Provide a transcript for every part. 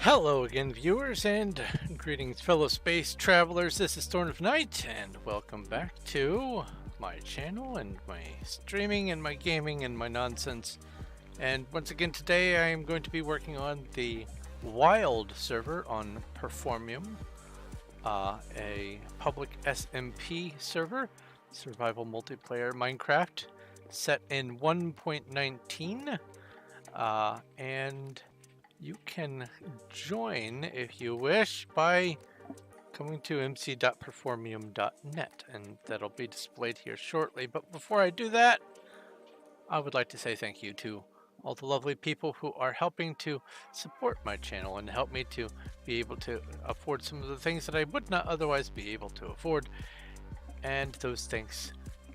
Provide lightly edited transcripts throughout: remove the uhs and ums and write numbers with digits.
Hello again, viewers, and greetings, fellow space travelers. This is Thorn of Night, and welcome back to my channel and my streaming and my gaming and my nonsense. And once again, today I am going to be working on the Wild server on Performium, a public SMP server, survival multiplayer Minecraft, set in 1.19, and you can join if you wish by coming to mc.performium.net, and that'll be displayed here shortly. But before I do that, I would like to say thank you to all the lovely people who are helping to support my channel and help me to be able to afford some of the things that I would not otherwise be able to afford. And those thanks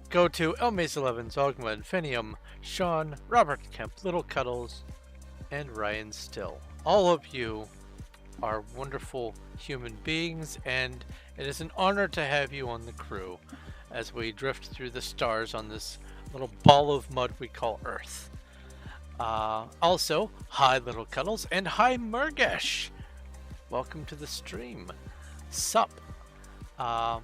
go to Elmaze11, Zogma, Infinium, Sean, Robert Kemp, Little Cuddles, and Ryan Still. All of you are wonderful human beings, and it is an honor to have you on the crew as we drift through the stars on this little ball of mud we call Earth. Also, hi Little Cuddles, and hi Murgesh. Welcome to the stream. Sup. Let's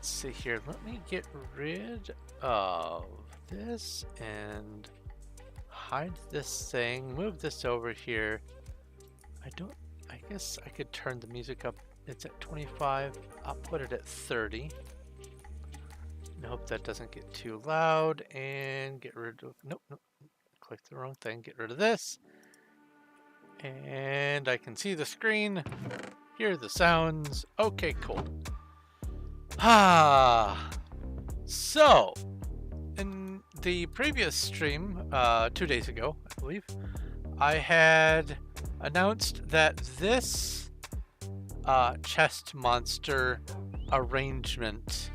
see here. Let me get rid of this and hide this thing, move this over here. I guess I could turn the music up. It's at 25. I'll put it at 30. I hope that doesn't get too loud, and get rid of, nope, click the wrong thing. Get rid of this. And I can see the screen, hear the sounds. Okay, cool. So in the previous stream, 2 days ago, I believe, I had announced that this chest monster arrangement,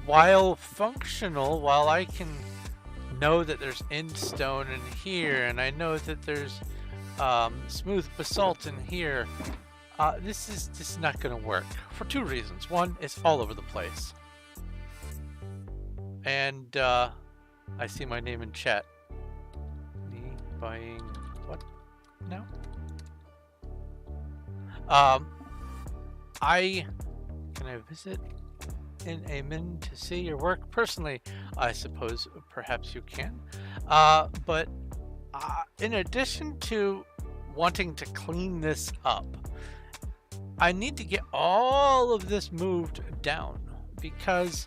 while functional, while I can know that there's end stone in here, and I know that there's smooth basalt in here, this is just not going to work for two reasons. One, it's all over the place. And I see my name in chat. Me buying what now? Can I visit in Amen to see your work? Personally, I suppose perhaps you can. But in addition to wanting to clean this up, I need to get all of this moved down, because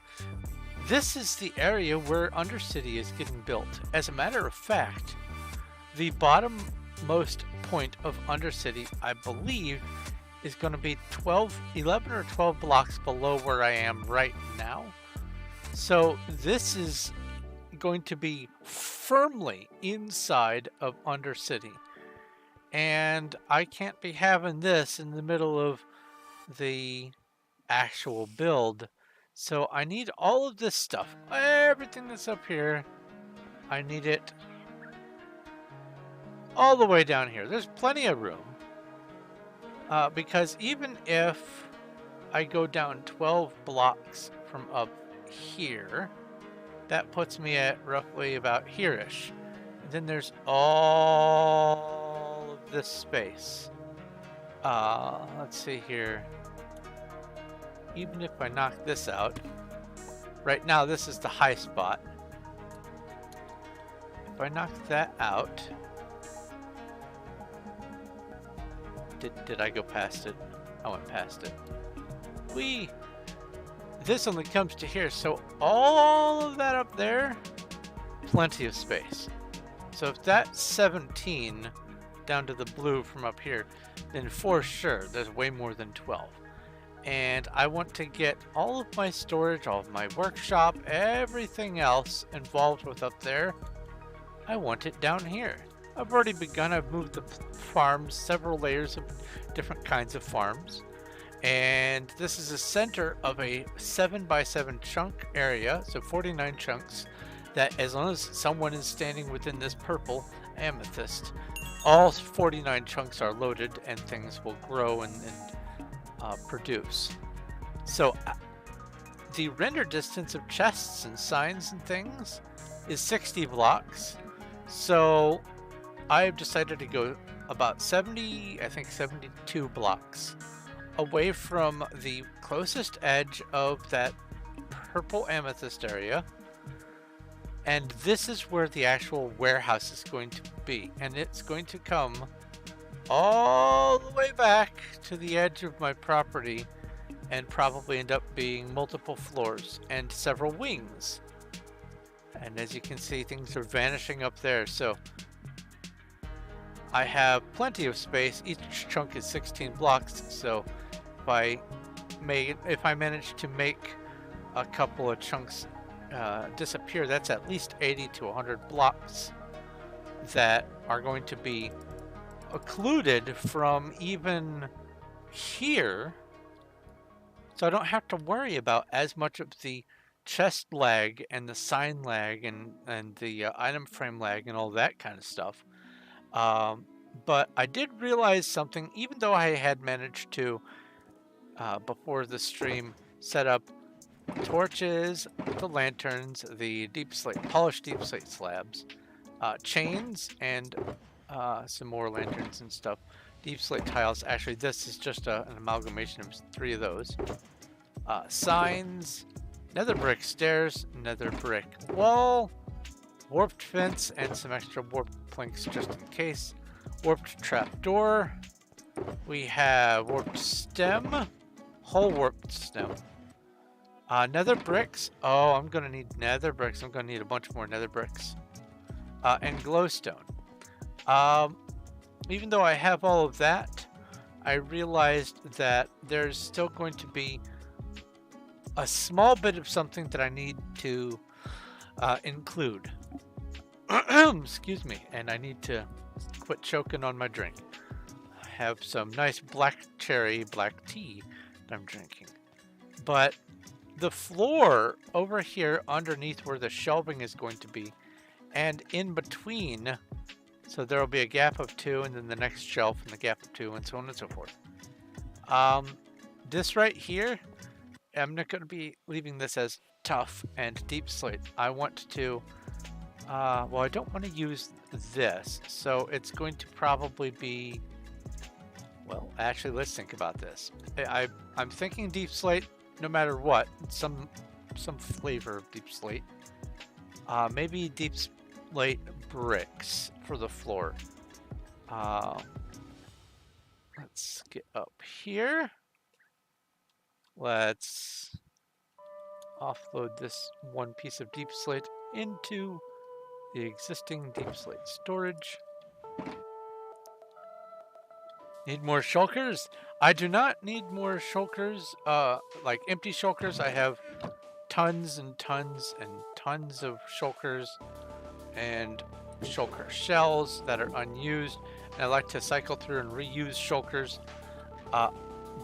this is the area where Undercity is getting built. As a matter of fact, the bottommost point of Undercity, I believe, is going to be 11 or 12 blocks below where I am right now. So this is going to be firmly inside of Undercity. And I can't be having this in the middle of the actual build. So I need all of this stuff, everything that's up here, I need it all the way down here. There's plenty of room. Because even if I go down 12 blocks from up here, that puts me at roughly about here-ish. And then there's all of this space. Let's see here. Even if I knock this out, right now this is the high spot. If I knock that out, did I go past it? I went past it. This only comes to here, so all of that up there, plenty of space. So if that's 17 down to the blue from up here, then for sure there's way more than 12. And I want to get all of my storage, all of my workshop, everything else involved with up there, I want it down here. I've already begun. I've moved the farms, several layers of different kinds of farms. And this is the center of a 7x7 chunk area, so 49 chunks, that as long as someone is standing within this purple amethyst, all 49 chunks are loaded and things will grow and produce. So the render distance of chests and signs and things is 60 blocks. So I've decided to go about 70, I think 72 blocks away from the closest edge of that purple amethyst area. And this is where the actual warehouse is going to be. And it's going to come all the way back to the edge of my property and probably end up being multiple floors and several wings. And as you can see, things are vanishing up there. So I have plenty of space. Each chunk is 16 blocks. So if I manage to make a couple of chunks disappear, that's at least 80 to 100 blocks that are going to be occluded from even here. So I don't have to worry about as much of the chest lag and the sign lag and the item frame lag and all that kind of stuff. But I did realize something, even though I had managed to, before the stream, set up torches, the lanterns, the polished deep slate slabs, chains, and some more lanterns and stuff. Deep slate tiles. Actually, this is just an amalgamation of 3 of those. Signs, nether brick stairs, nether brick wall, warped fence, and some extra warped planks just in case. Warped trap door. We have warped stem, whole warped stem. Nether bricks. Oh, I'm gonna need nether bricks. I'm gonna need a bunch more nether bricks. And glowstone. Even though I have all of that, I realized that there's still going to be a small bit of something that I need to include. Excuse me, and I need to quit choking on my drink. I have some nice black cherry black tea that I'm drinking. But the floor over here underneath where the shelving is going to be, and in between, so there will be a gap of 2 and then the next shelf and the gap of 2 and so on and so forth. This right here, I'm not going to be leaving this as tough and deep slate. I want to, well, I don't want to use this, so it's going to probably be, well, actually, let's think about this. I'm thinking deep slate no matter what, some flavor of deep slate. Maybe deep slate bricks for the floor. Let's get up here. Let's offload this one piece of deep slate into the existing deep slate storage. Need more shulkers? I do not need more shulkers, like empty shulkers. I have tons and tons and tons of shulkers and shulker shells that are unused. And I like to cycle through and reuse shulkers.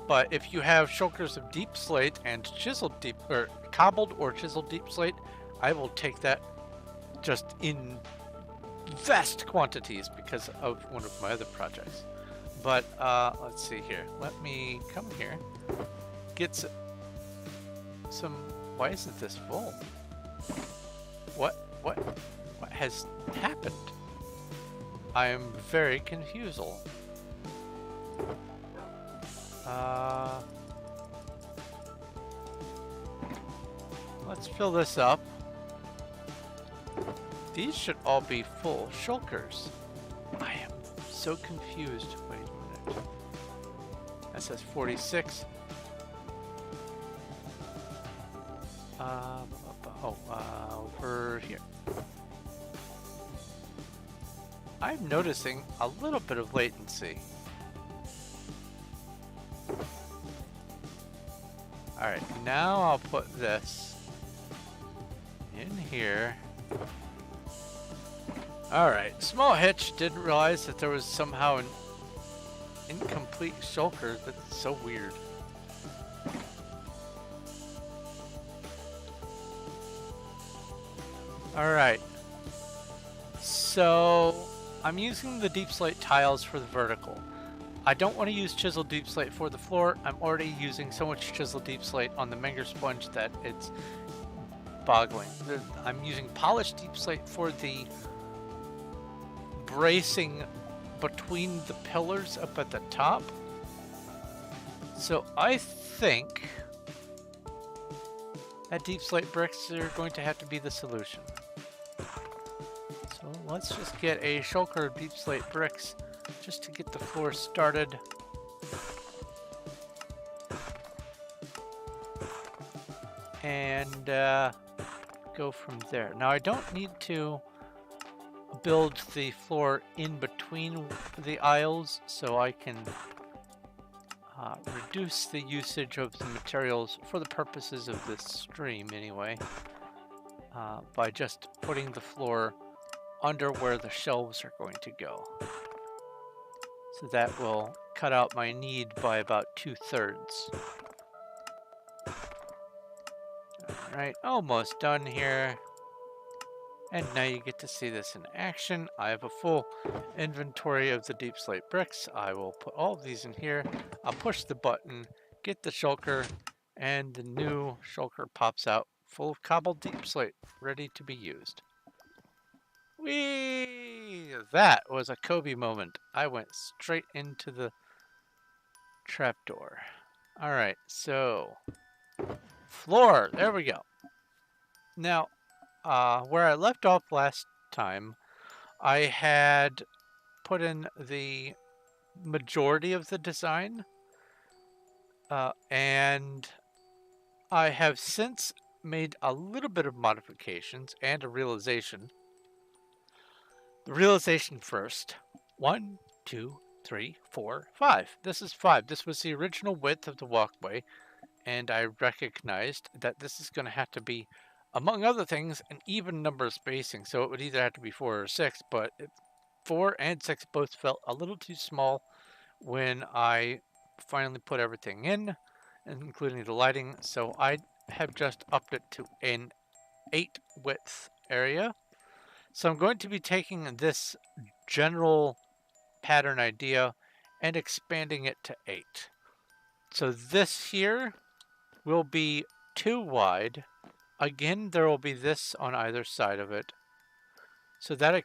But if you have shulkers of deep slate and chiseled deep, or cobbled or chiseled deep slate, I will take that just in vast quantities because of one of my other projects. But let's see here. Let me come here. Get some. Why isn't this full? What has happened? I am very confused. Let's fill this up. These should all be full shulkers. I am so confused. Wait a minute. That says 46. Over here. I'm noticing a little bit of latency. Alright, now I'll put this in here. Alright, small hitch. Didn't realize that there was somehow an incomplete shulker. That's so weird. Alright. So I'm using the deep slate tiles for the vertical. I don't want to use chiseled deep slate for the floor. I'm already using so much chiseled deep slate on the Menger sponge that it's boggling. I'm using polished deep slate for the bracing between the pillars up at the top. So I think that deep slate bricks are going to have to be the solution. So let's just get a shulker of deep slate bricks just to get the floor started. And go from there. Now I don't need to build the floor in between the aisles, so I can reduce the usage of the materials for the purposes of this stream anyway, by just putting the floor under where the shelves are going to go. So that will cut out my need by about 2/3. Alright, almost done here. And now you get to see this in action. I have a full inventory of the deep slate bricks. I will put all of these in here. I'll push the button, get the shulker, and the new shulker pops out full of cobbled deep slate, ready to be used. Whee! That was a Kobe moment. I went straight into the trapdoor. Alright, so floor, there we go. Now, where I left off last time, I had put in the majority of the design, and I have since made a little bit of modifications and a realization. The realization first. 1, 2, 3, 4, 5. This is 5. This was the original width of the walkway, and I recognized that this is going to have to be, among other things, an even number of spacing. So it would either have to be 4 or 6, but 4 and 6 both felt a little too small when I finally put everything in, including the lighting. So I have just upped it to an 8 width area. So I'm going to be taking this general pattern idea and expanding it to 8. So this here will be 2 wide. Again, there will be this on either side of it. So that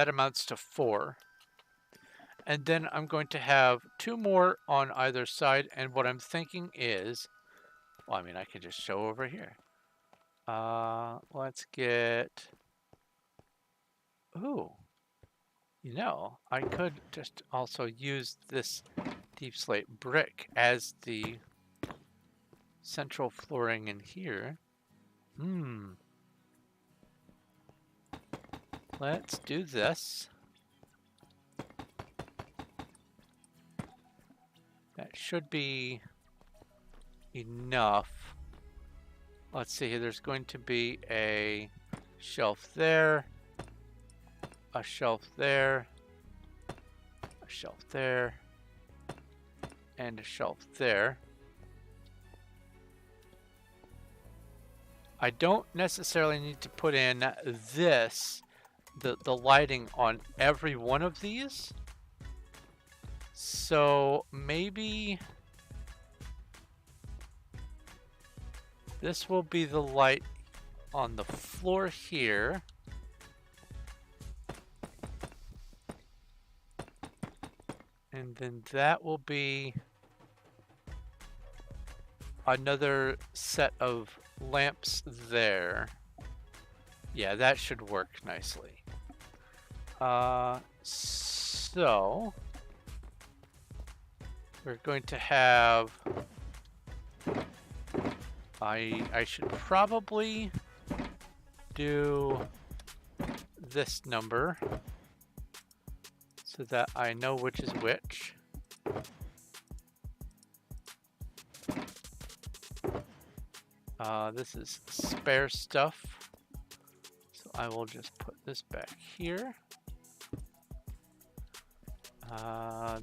amounts to 4. And then I'm going to have 2 more on either side. And what I'm thinking is, well, I mean, I can just show over here. Let's get, ooh, you know, I could just also use this deep slate brick as the central flooring in here. Let's do this. That should be enough. Let's see here. There's going to be a shelf there, a shelf there, a shelf there, and a shelf there. I don't necessarily need to put in this, the lighting on every one of these. So maybe this will be the light on the floor here. And then that will be another set of lamps there. Yeah, that should work nicely. So we're going to have, I should probably do this number so that I know which is which. This is spare stuff, so I will just put this back here.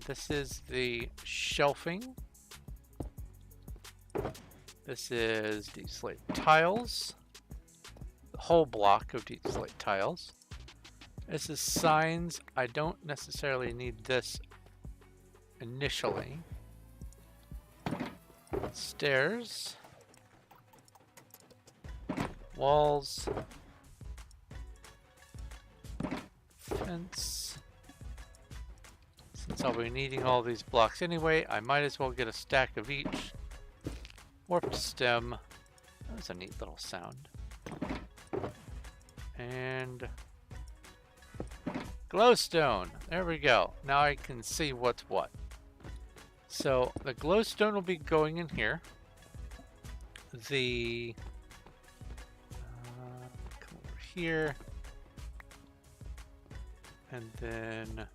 This is the shelving. This is deep slate tiles, the whole block of deep slate tiles. This is signs. I don't necessarily need this initially. Stairs. Walls. Fence. since I'll be needing all these blocks anyway, I might as well get a stack of each. Warped stem. That's a neat little sound. And glowstone. There we go. Now I can see what's what. So the glowstone will be going in here. The come over here, and then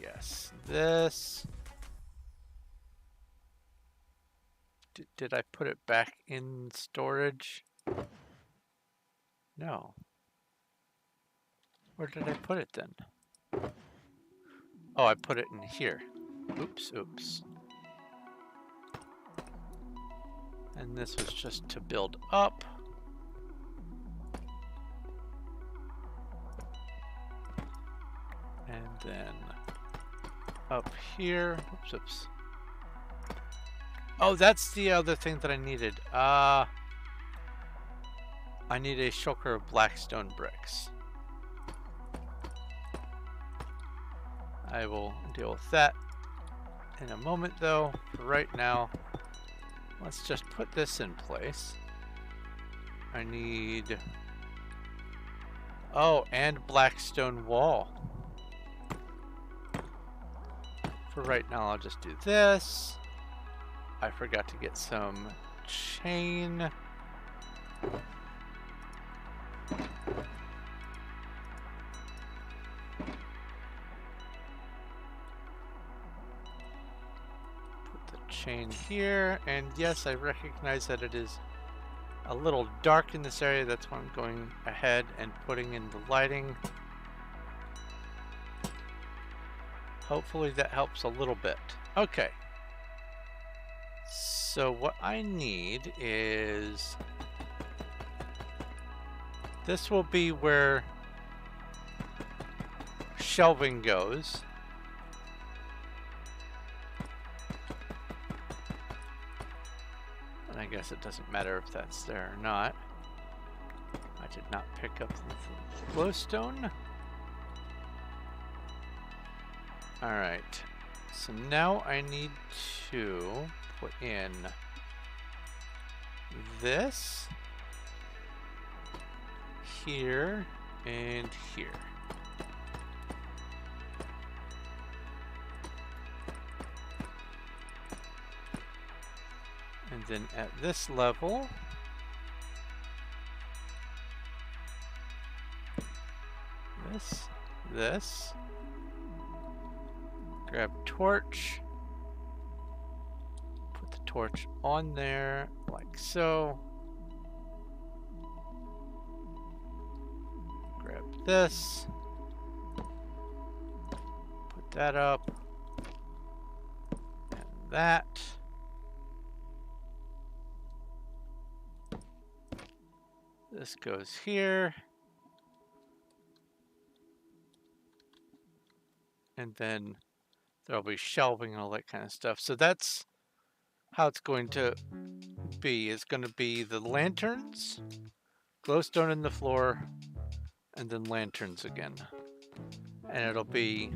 yes, this. Did I put it back in storage? No. Where did I put it then? Oh, I put it in here. Oops, oops. And this was just to build up. And then up here. Oops, oops. Oh, that's the other thing that I needed. I need a shulker of blackstone bricks. I will deal with that in a moment, though. For right now, let's just put this in place. I need... Oh, and blackstone wall. For right now, I'll just do this. I forgot to get some chain. Chain here, and yes, I recognize that it is a little dark in this area. That's why I'm going ahead and putting in the lighting. Hopefully that helps a little bit. Okay, so what I need is this will be where shelving goes. I guess it doesn't matter if that's there or not. I did not pick up the glowstone. Alright, so now I need to put in this here and here. And then at this level, this, grab torch, put the torch on there like so, grab this, put that up, and that. This goes here. And then there'll be shelving and all that kind of stuff. So that's how it's going to be. It's going to be the lanterns, glowstone in the floor, and then lanterns again. And it'll be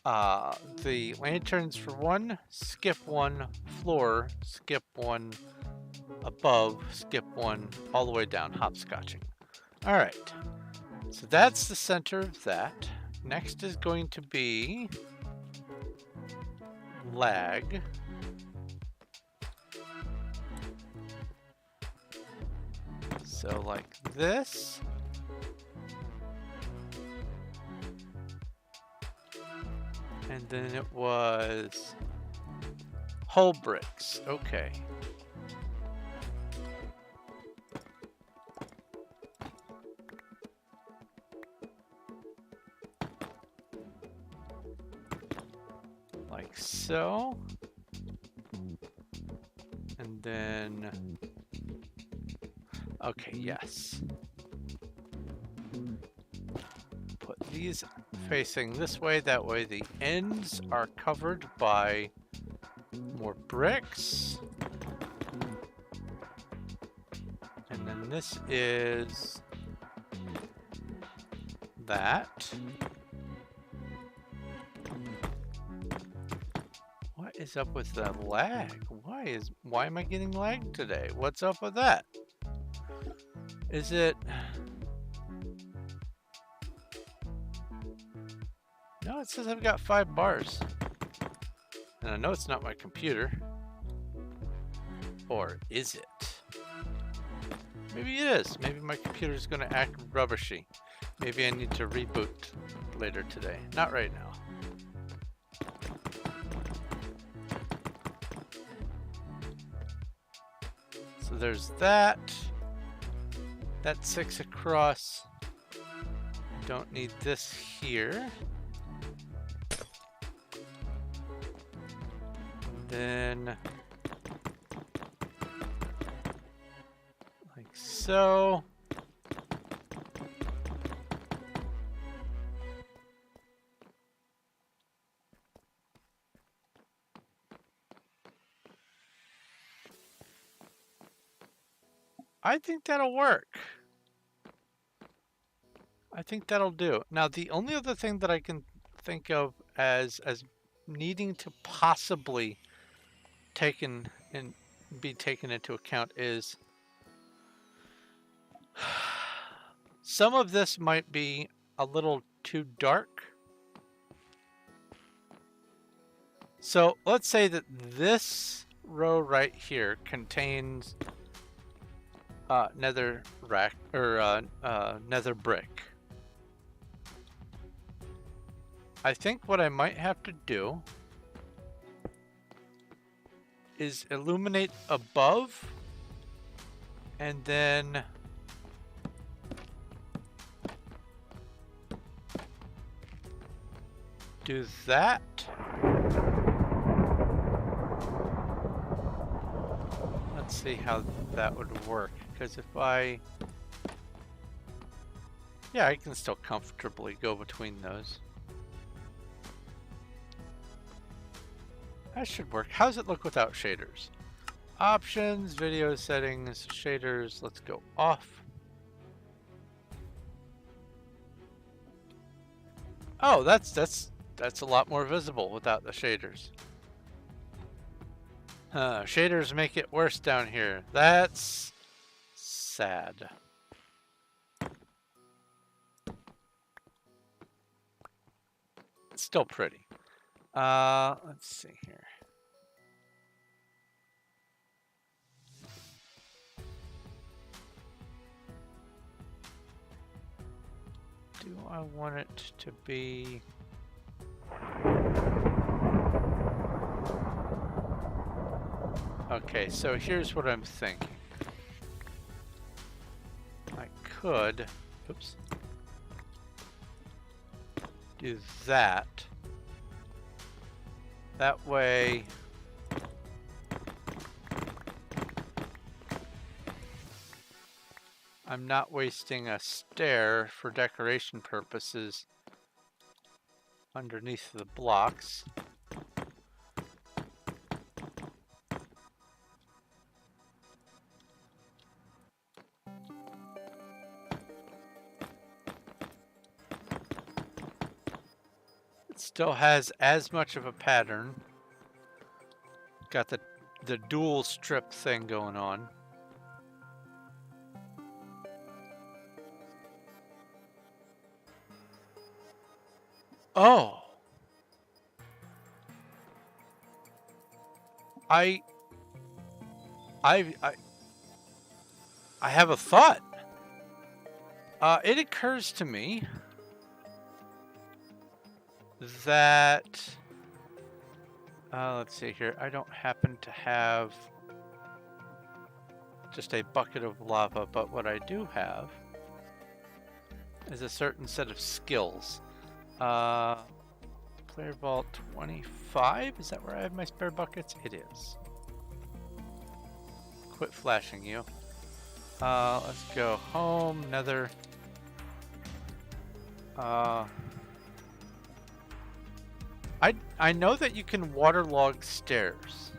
the lanterns for one, skip one, floor, skip one, above, skip one, all the way down, hopscotching. All right, so that's the center of that. Next is going to be lag. So like this. And then it was whole bricks. Okay. Like so. And then, okay, yes. Put these facing this way, that way the ends are covered by more bricks. And then this is that. What is up with the lag? Why am I getting lag today? What's up with that? Is it... No, it says I've got 5 bars. And I know it's not my computer. Or is it? Maybe it is. Maybe my computer's gonna act rubbishy. Maybe I need to reboot later today. Not right now. So there's that. That's 6 across. Don't need this here. Then, like so. I think that'll work. I think that'll do. Now, the only other thing that I can think of as needing to possibly be taken into account is some of this might be a little too dark. So let's say that this row right here contains nether rack or nether brick. I think what I might have to do is illuminate above and then do that. Let's see how that would work, because if yeah, I can still comfortably go between those. That should work. How's it look without shaders? Options, video settings, shaders. Let's go off. Oh, that's a lot more visible without the shaders. Shaders make it worse down here. That's sad. It's still pretty. Let's see here. Do I want it to be... Okay, so here's what I'm thinking. I could, oops, do that. That way, I'm not wasting a stair for decoration purposes underneath the blocks. It still has as much of a pattern. Got the dual strip thing going on. Oh. I have a thought. It occurs to me that let's see here. I don't happen to have just a bucket of lava, but what I do have is a certain set of skills. Player Vault 25? Is that where I have my spare buckets? It is. Quit flashing you. Let's go home, nether. I know that you can waterlog stairs.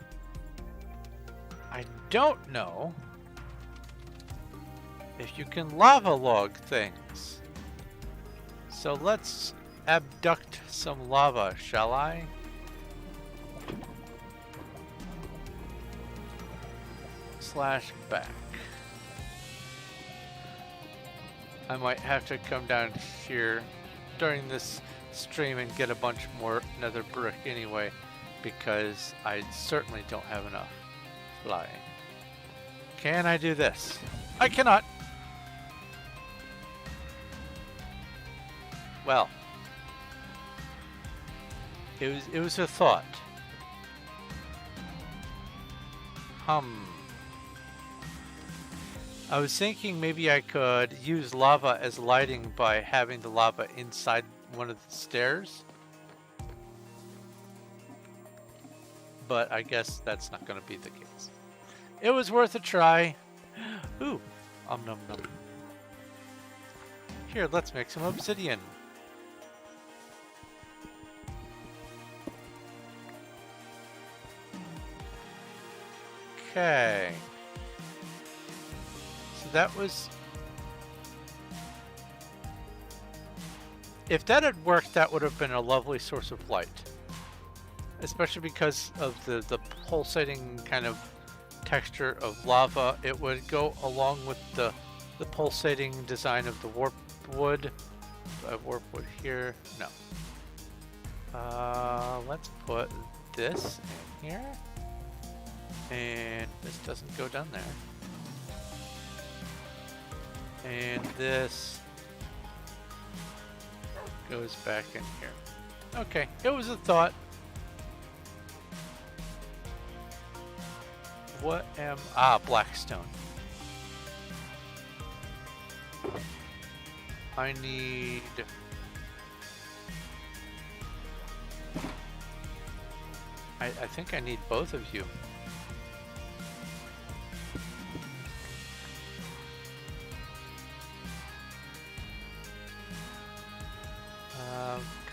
I don't know if you can lava log things. So let's abduct some lava, shall I? Slash back. I might have to come down here during this stream and get a bunch more nether brick anyway, because I certainly don't have enough flying. Can I do this? I cannot! Well, it was a thought. I was thinking maybe I could use lava as lighting by having the lava inside one of the stairs. But I guess that's not going to be the case. It was worth a try. Ooh, nom nom. Here, let's make some obsidian. Okay. So that was... If that had worked, that would have been a lovely source of light. Especially because of the pulsating kind of texture of lava. It would go along with the pulsating design of the warp wood. Do I have warp wood here? No. Let's put this in here. And this doesn't go down there. And this goes back in here. Okay, it was a thought. What am... Blackstone. I need... I think I need both of you.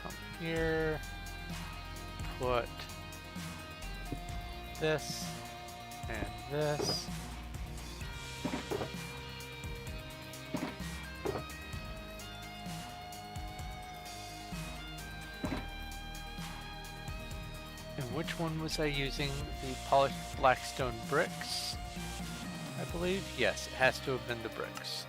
Come here. Put this and this. And which one was I using? The polished blackstone bricks, I believe? Yes, it has to have been the bricks.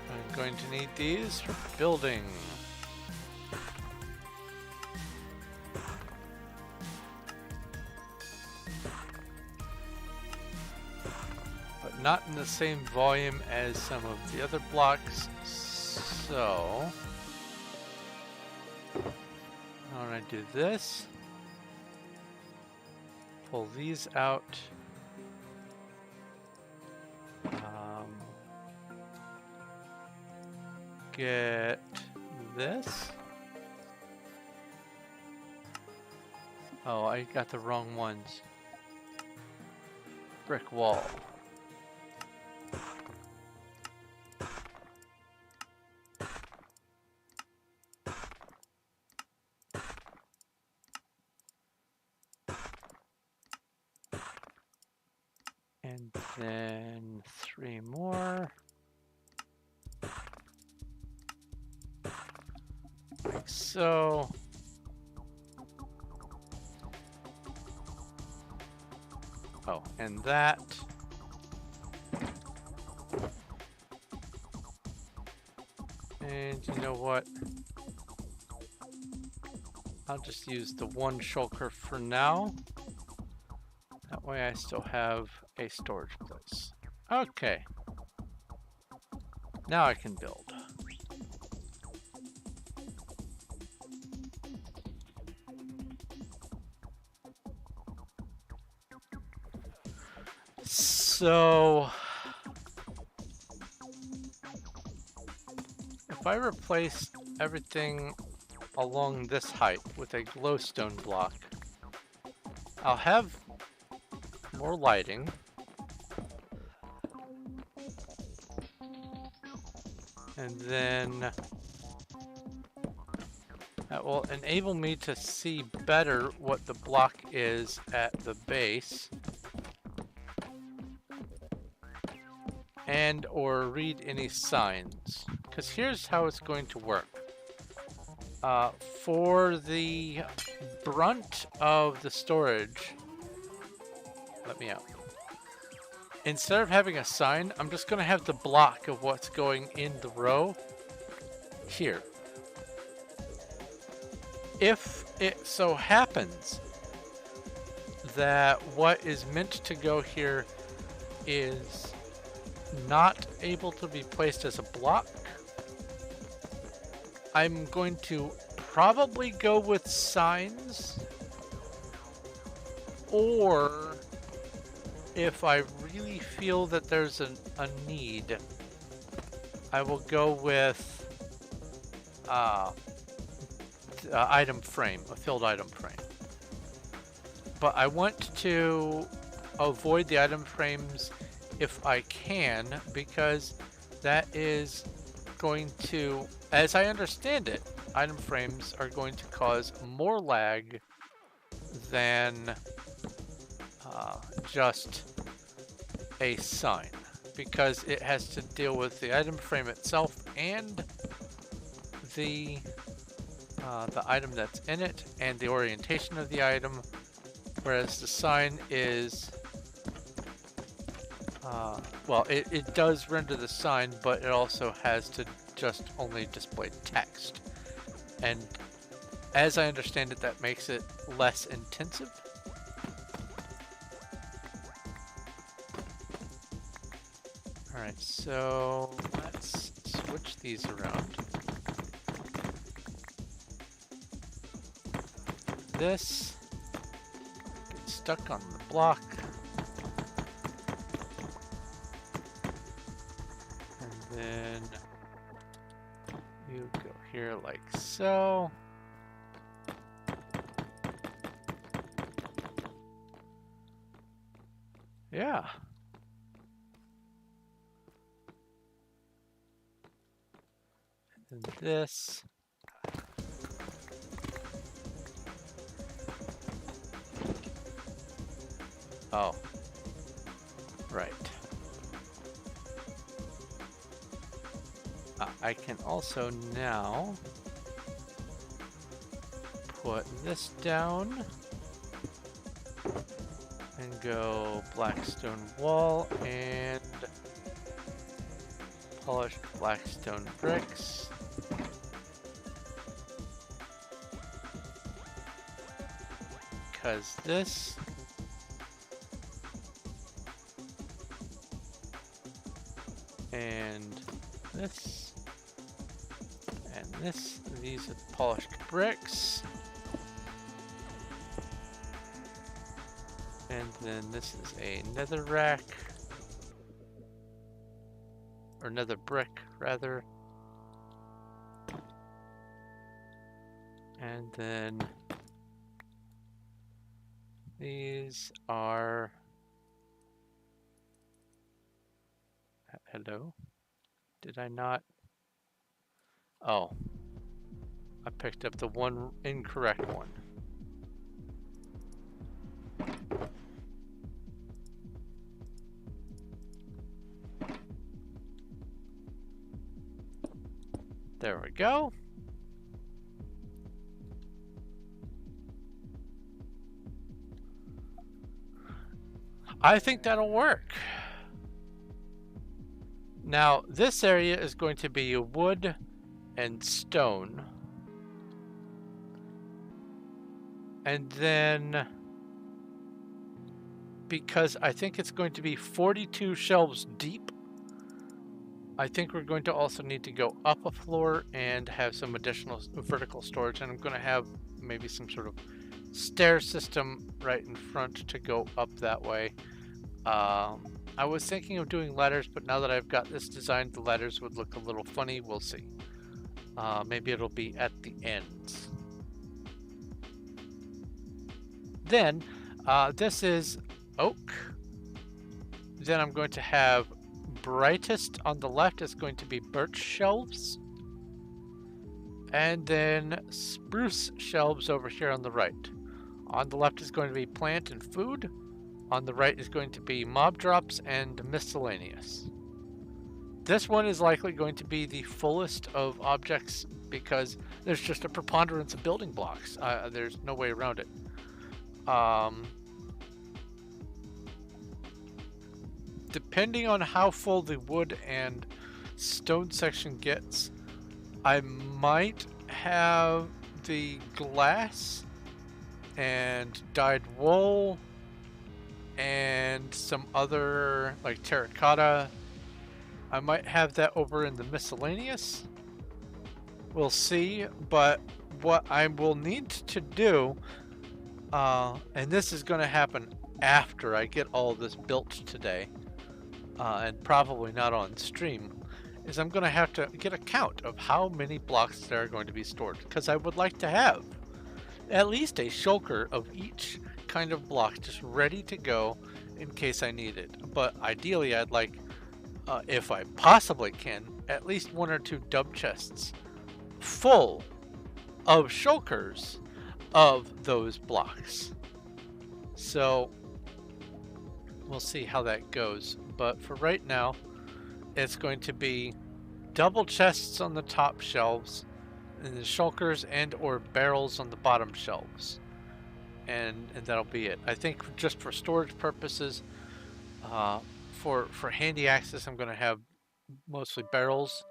I'm going to need these for building. Not in the same volume as some of the other blocks, so why don't I do this? Pull these out. Get this. Oh, I got the wrong ones. Brick wall. And then 3 more. Like so. Oh, and that. And you know what? I'll just use the one shulker for now. That way I still have a storage place. Okay. Now I can build. So if I replace everything along this height with a glowstone block, I'll have more lighting. And then That will enable me to see better what the block is at the base. And or read any signs. Because here's how it's going to work. For the brunt of the storage, let me out. Instead of having a sign, I'm just going to have the block of what's going in the row here. If it so happens that what is meant to go here is not able to be placed as a block, I'm going to probably go with signs, or if I really feel that there's a need, I will go with item frame, a filled item frame. But I want to avoid the item frames if I can, because that is going to, as I understand it, item frames are going to cause more lag than just a sign, because it has to deal with the item frame itself and the item that's in it and the orientation of the item, whereas the sign is well, it does render the sign, but it also has to just only display text. And as I understand it, that makes it less intensive. Alright, so let's switch these around. This gets stuck on the block. And then you go here like so. Yeah. And this. Oh. Right. I can also now put this down and go blackstone wall and polished blackstone bricks. Because this and this and this, these are polished bricks. And then this is a nether rack, or nether brick rather. And then these are, hello? Did I not? Oh, I picked up the one incorrect one. There we go. I think that'll work. Now, this area is going to be wood and stone. And then, because I think it's going to be 42 shelves deep, I think we're going to also need to go up a floor and have some additional vertical storage. And I'm going to have maybe some sort of stair system right in front to go up that way. I was thinking of doing ladders, but now that I've got this designed, the ladders would look a little funny. We'll see. Maybe it'll be at the ends. Then, this is oak. Then I'm going to have brightest on the left is going to be birch shelves. And then spruce shelves over here on the right. On the left is going to be plant and food. On the right is going to be mob drops and miscellaneous. This one is likely going to be the fullest of objects because there's just a preponderance of building blocks. There's no way around it. Depending on how full the wood and stone section gets, I might have the glass and dyed wool and some other like terracotta. I might have that over in the miscellaneous. We'll see, but what I will need to do, and this is going to happen after I get all this built today, and probably not on stream, is I'm going to have to get a count of how many blocks there are going to be stored, because I would like to have at least a shulker of each kind of block just ready to go in case I need it. But ideally I'd like, if I possibly can, at least 1 or 2 dub chests full of shulkers of those blocks. So we'll see how that goes. But for right now, it's going to be double chests on the top shelves and the shulkers and or barrels on the bottom shelves. And that'll be it. I think just for storage purposes, for handy access, I'm going to have mostly barrels,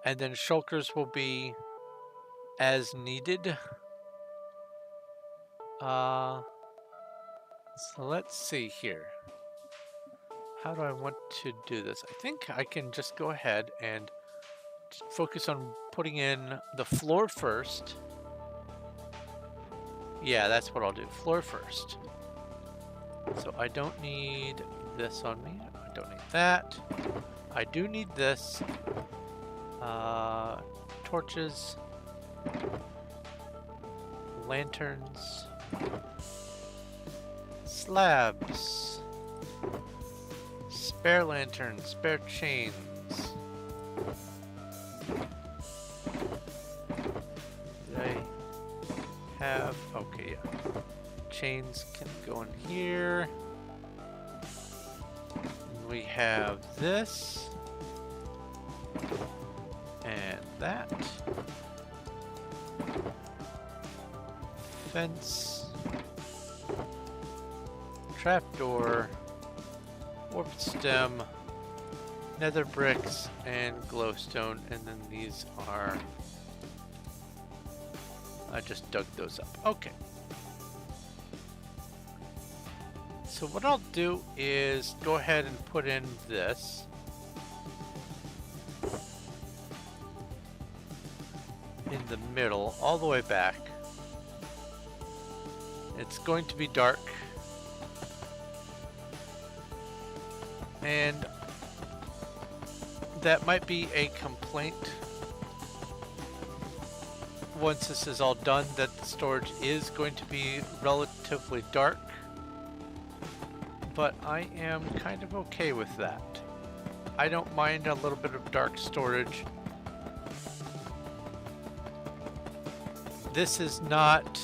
and then shulkers will be as needed. So let's see here. How do I want to do this? I think I can just go ahead and focus on putting in the floor first. Yeah, that's what I'll do. Floor first. So I don't need this on me. I don't need that. I do need this. Torches. Lanterns. Slabs. Spare lanterns. Spare chains. Did I have... Okay, yeah. Chains can go in here. And we have this. And that. Fence. Trapdoor. Warped stem. Nether bricks and glowstone. And then these are... I just dug those up. Okay. So what I'll do is go ahead and put in this. In the middle, all the way back. It's going to be dark. And that might be a complaint once this is all done, that the storage is going to be relatively dark. But I am kind of okay with that. I don't mind a little bit of dark storage. This is not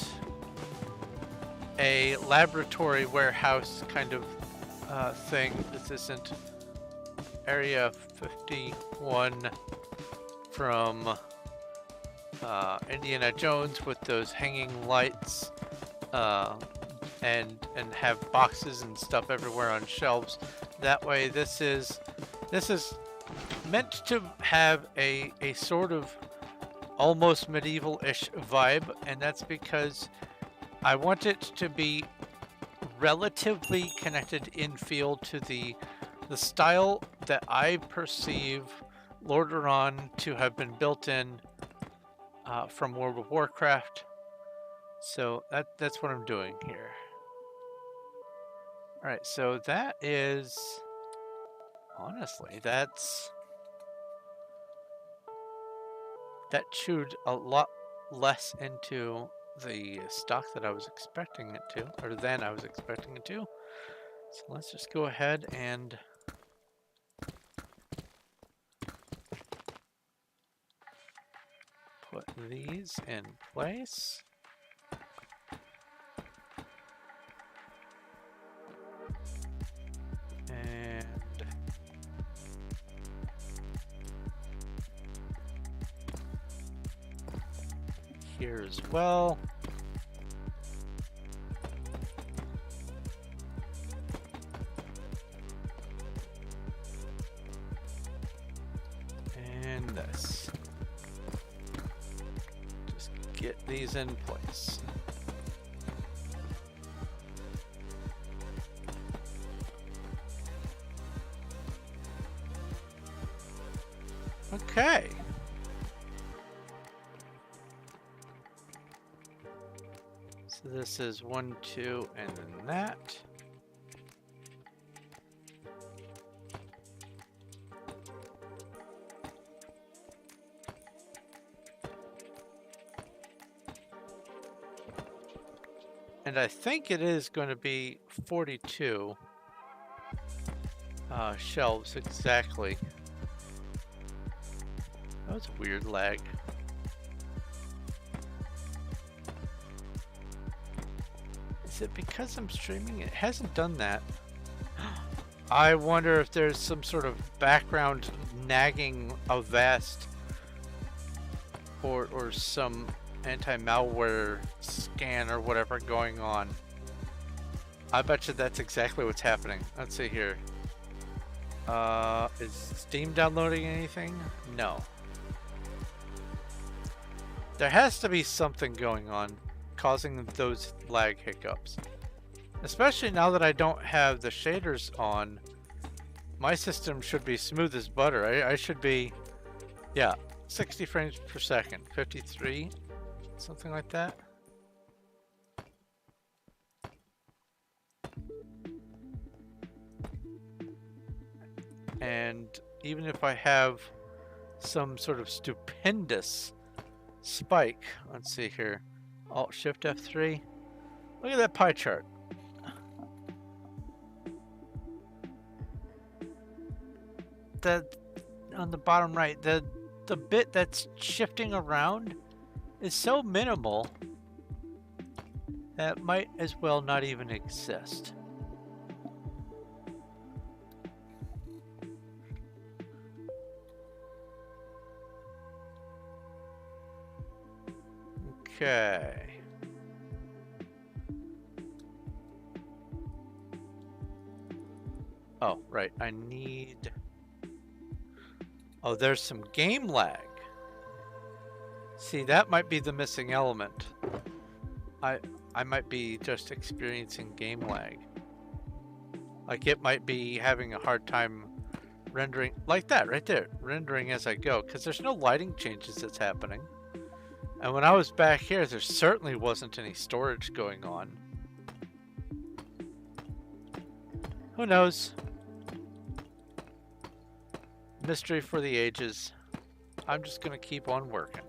a laboratory warehouse kind of thing. This isn't Area 51 from Indiana Jones with those hanging lights and have boxes and stuff everywhere on shelves. That way, this is meant to have a sort of almost medieval-ish vibe, and that's because I want it to be relatively connected in feel to the style that I perceive Lordaeron to have been built in from World of Warcraft. So that's what I'm doing here. All right, so that is, honestly, that chewed a lot less into the stock that I was expecting it to, or than I was expecting it to. So let's just go ahead and put these in place. And here as well. And this. Just get these in place. Okay. So this is 1, 2, and then that. And I think it is going to be 42 shelves exactly. That was a weird lag. Is it because I'm streaming? It hasn't done that. I wonder if there's some sort of background nagging Avast or some anti-malware scan or whatever going on. I bet you that's exactly what's happening. Let's see here. Is Steam downloading anything? No. There has to be something going on causing those lag hiccups. Especially now that I don't have the shaders on, my system should be smooth as butter. I should be, yeah, 60 frames per second, 53, something like that. And even if I have some sort of stupendous spike, let's see here, Alt-Shift F3, look at that pie chart. On the bottom right, the bit that's shifting around is so minimal that might as well not even exist. Okay. Oh, right. I need... Oh, there's some game lag. See, that might be the missing element. I might be just experiencing game lag. Like it might be having a hard time rendering, like that right there, rendering as I go, because there's no lighting changes that's happening. And when I was back here, there certainly wasn't any storage going on. Who knows? Mystery for the ages. I'm just gonna keep on working.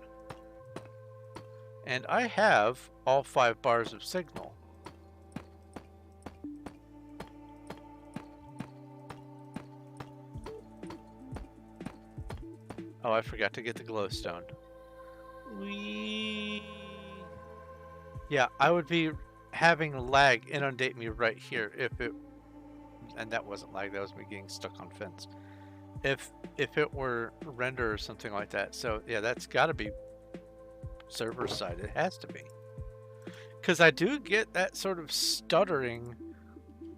And I have all 5 bars of signal. Oh, I forgot to get the glowstone. Yeah, I would be having lag inundate me right here if it, and that wasn't lag, that was me getting stuck on fence. If it were render or something like that. So yeah, that's got to be server side. It has to be, because I do get that sort of stuttering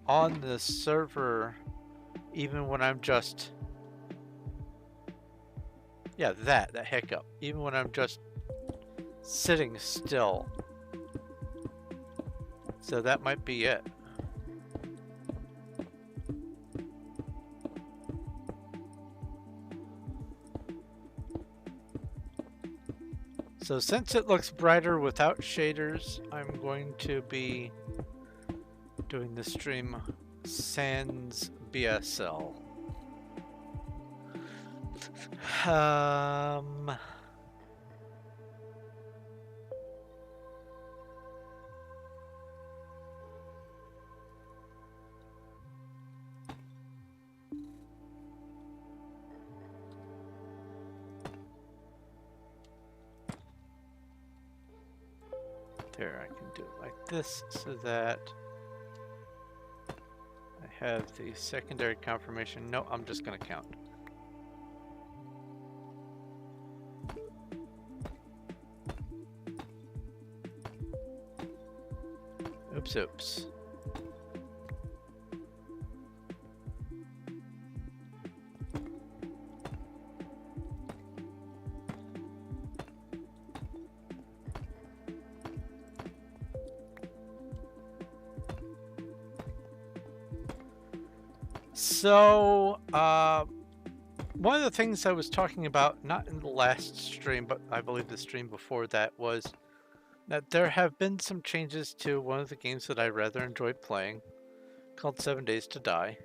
on the server, even when I'm just, yeah, that hiccup, even when I'm just sitting still. So that might be it. So since it looks brighter without shaders, I'm going to be doing the stream sans BSL. There, I can do it like this so that I have the secondary confirmation. No, I'm just going to count. Oops, oops. So, one of the things I was talking about, not in the last stream, but I believe the stream before that, was that there have been some changes to one of the games that I rather enjoyed playing, called 7 Days to Die.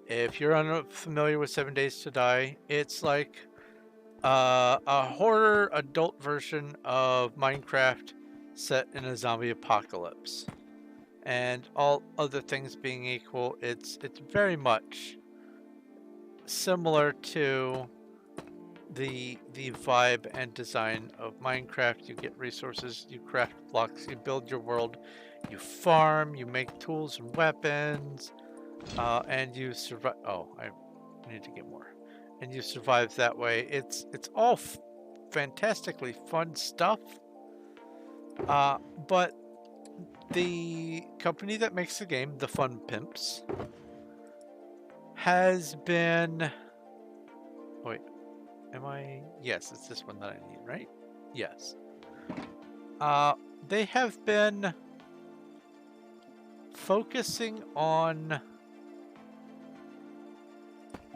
If you're unfamiliar with 7 Days to Die, it's like a horror adult version of Minecraft set in a zombie apocalypse. And all other things being equal, it's very much similar to the vibe and design of Minecraft. You get resources, you craft blocks, you build your world, you farm, you make tools and weapons, and you survive. Oh, I need to get more. And you survive that way. It's all fantastically fun stuff. But the company that makes the game, the Fun Pimps, has been... Wait, am I... Yes, it's this one that I need, right? Yes. They have been focusing on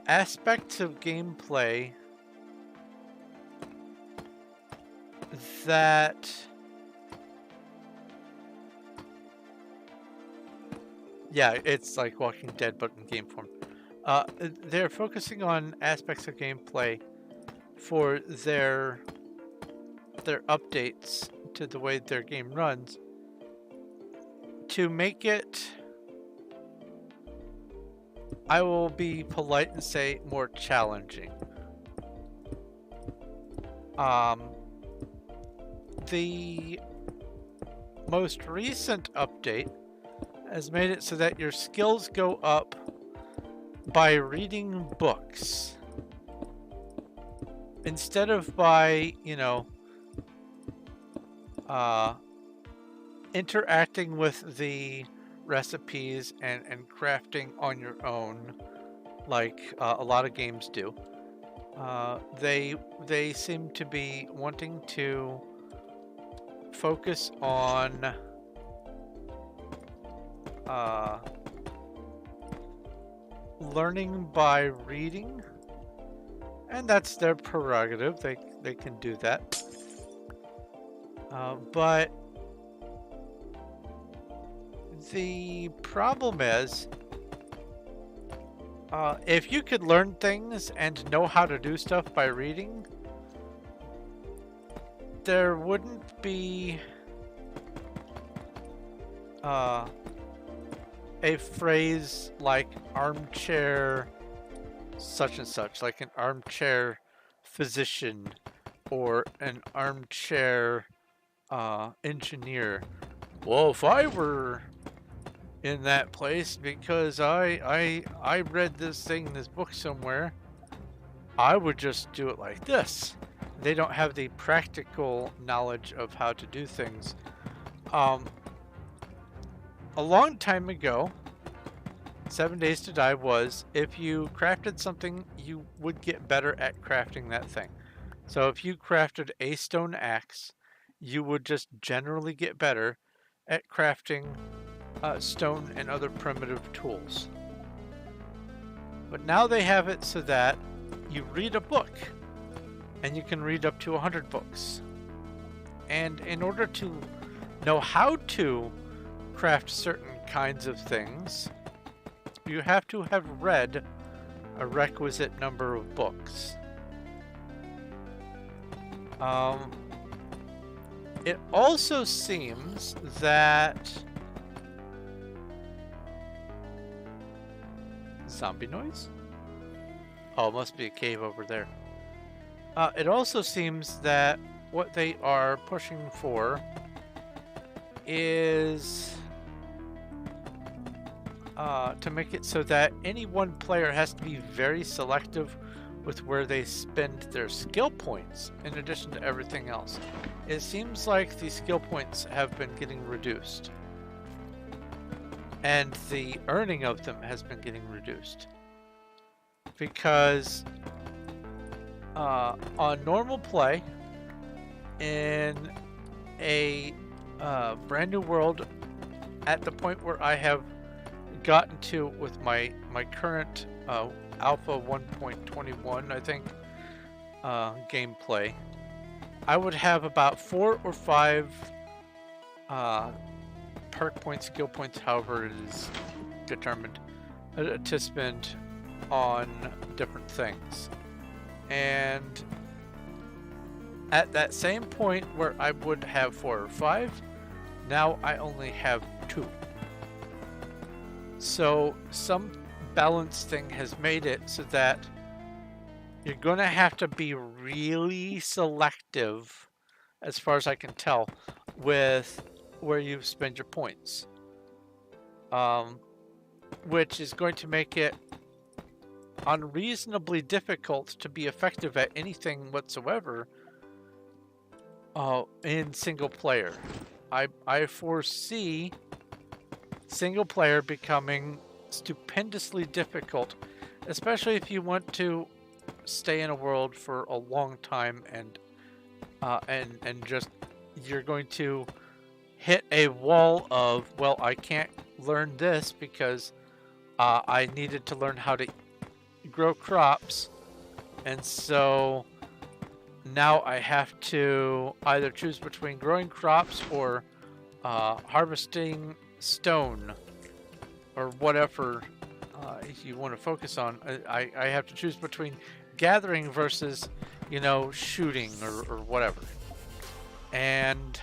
aspects of gameplay that yeah, it's like Walking Dead, but in game form. They're focusing on aspects of gameplay for their updates to the way their game runs to make it, I will be polite and say, more challenging. The most recent update has made it so that your skills go up by reading books instead of by, you know, interacting with the recipes and crafting on your own like a lot of games do. They seem to be wanting to focus on learning by reading, and that's their prerogative. They can do that. But the problem is, if you could learn things and know how to do stuff by reading, there wouldn't be a phrase like armchair such and such, like an armchair physician or an armchair engineer. Well, if I were in that place because I read this thing in this book somewhere, I would just do it like this. They don't have the practical knowledge of how to do things. A long time ago, 7 Days to Die was, if you crafted something, you would get better at crafting that thing. So if you crafted a stone axe, you would just generally get better at crafting stone and other primitive tools. But now they have it so that you read a book, and you can read up to 100 books. And in order to know how to craft certain kinds of things, you have to have read a requisite number of books. It also seems that zombie noise? Oh, it must be a cave over there. It also seems that what they are pushing for is to make it so that any one player has to be very selective with where they spend their skill points in addition to everything else. It seems like the skill points have been getting reduced, and the earning of them has been getting reduced, because on normal play in a brand new world, at the point where I have gotten to with my current alpha 1.21, I think, gameplay, I would have about 4 or 5 perk points, skill points, however it is determined, to spend on different things. And at that same point where I would have 4 or 5, now I only have 2. So some balance thing has made it so that you're going to have to be really selective, as far as I can tell, with where you spend your points. Which is going to make it unreasonably difficult to be effective at anything whatsoever in single player. I foresee single player becoming stupendously difficult, especially if you want to stay in a world for a long time and just you're going to hit a wall of, well, I can't learn this because I needed to learn how to grow crops, and so now I have to either choose between growing crops or harvesting stone or whatever you want to focus on. I have to choose between gathering versus, you know, shooting or whatever. And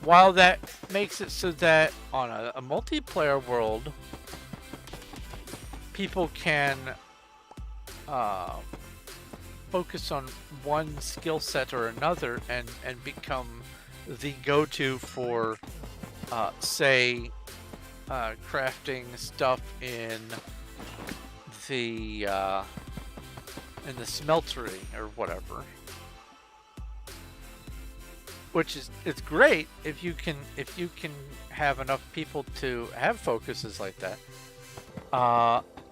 while that makes it so that on a multiplayer world, people can focus on one skill set or another and become the go-to for, say, crafting stuff in the smeltery or whatever. Which is, it's great if you can have enough people to have focuses like that.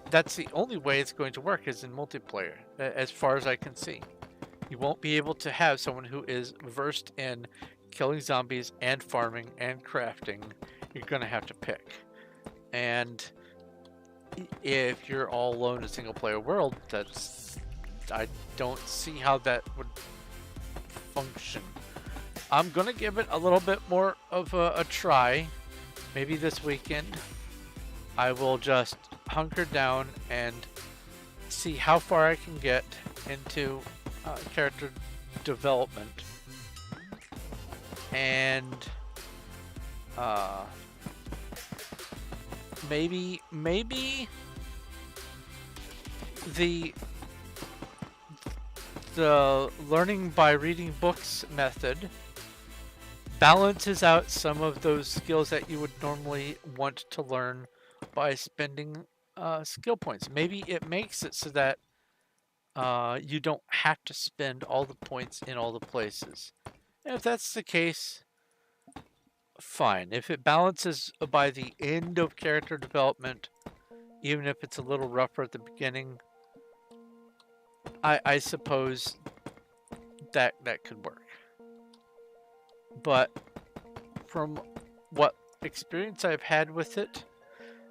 That's the only way it's going to work, is in multiplayer, as far as I can see. You won't be able to have someone who is versed in killing zombies and farming and crafting. You're going to have to pick. And if you're all alone in a single player world, I don't see how that would function. I'm going to give it a little bit more of a try. Maybe this weekend I will just hunker down and see how far I can get into character development, and maybe the learning by reading books method balances out some of those skills that you would normally want to learn by spending skill points. Maybe it makes it so that you don't have to spend all the points in all the places. And if that's the case, fine. If it balances by the end of character development, even if it's a little rougher at the beginning, I suppose that could work. But from what experience I've had with it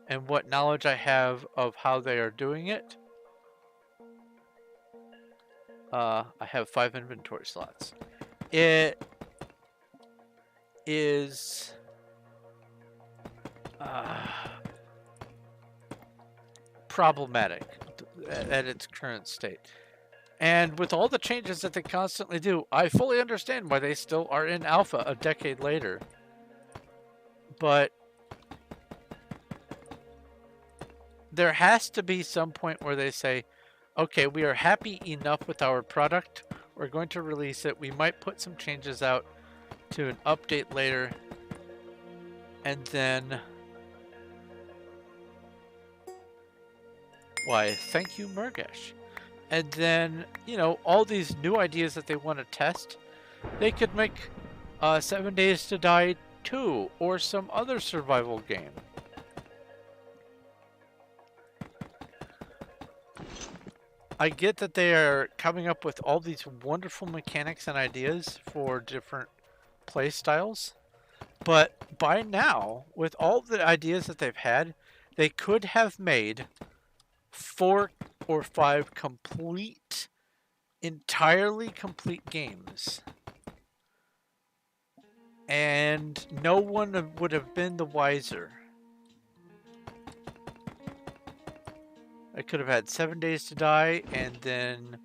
and what knowledge I have of how they are doing it, I have 5 inventory slots. It is problematic at its current state. And with all the changes that they constantly do, I fully understand why they still are in alpha a decade later. But there has to be some point where they say, okay, we are happy enough with our product. We're going to release it. We might put some changes out to an update later, and then why, thank you, Murgesh. And then, you know, all these new ideas that they want to test, they could make 7 Days to Die 2 or some other survival game. I get that they are coming up with all these wonderful mechanics and ideas for different play styles, but by now, with all the ideas that they've had, they could have made 4 or 5 entirely complete games. And no one would have been the wiser. I could have had 7 Days to Die and then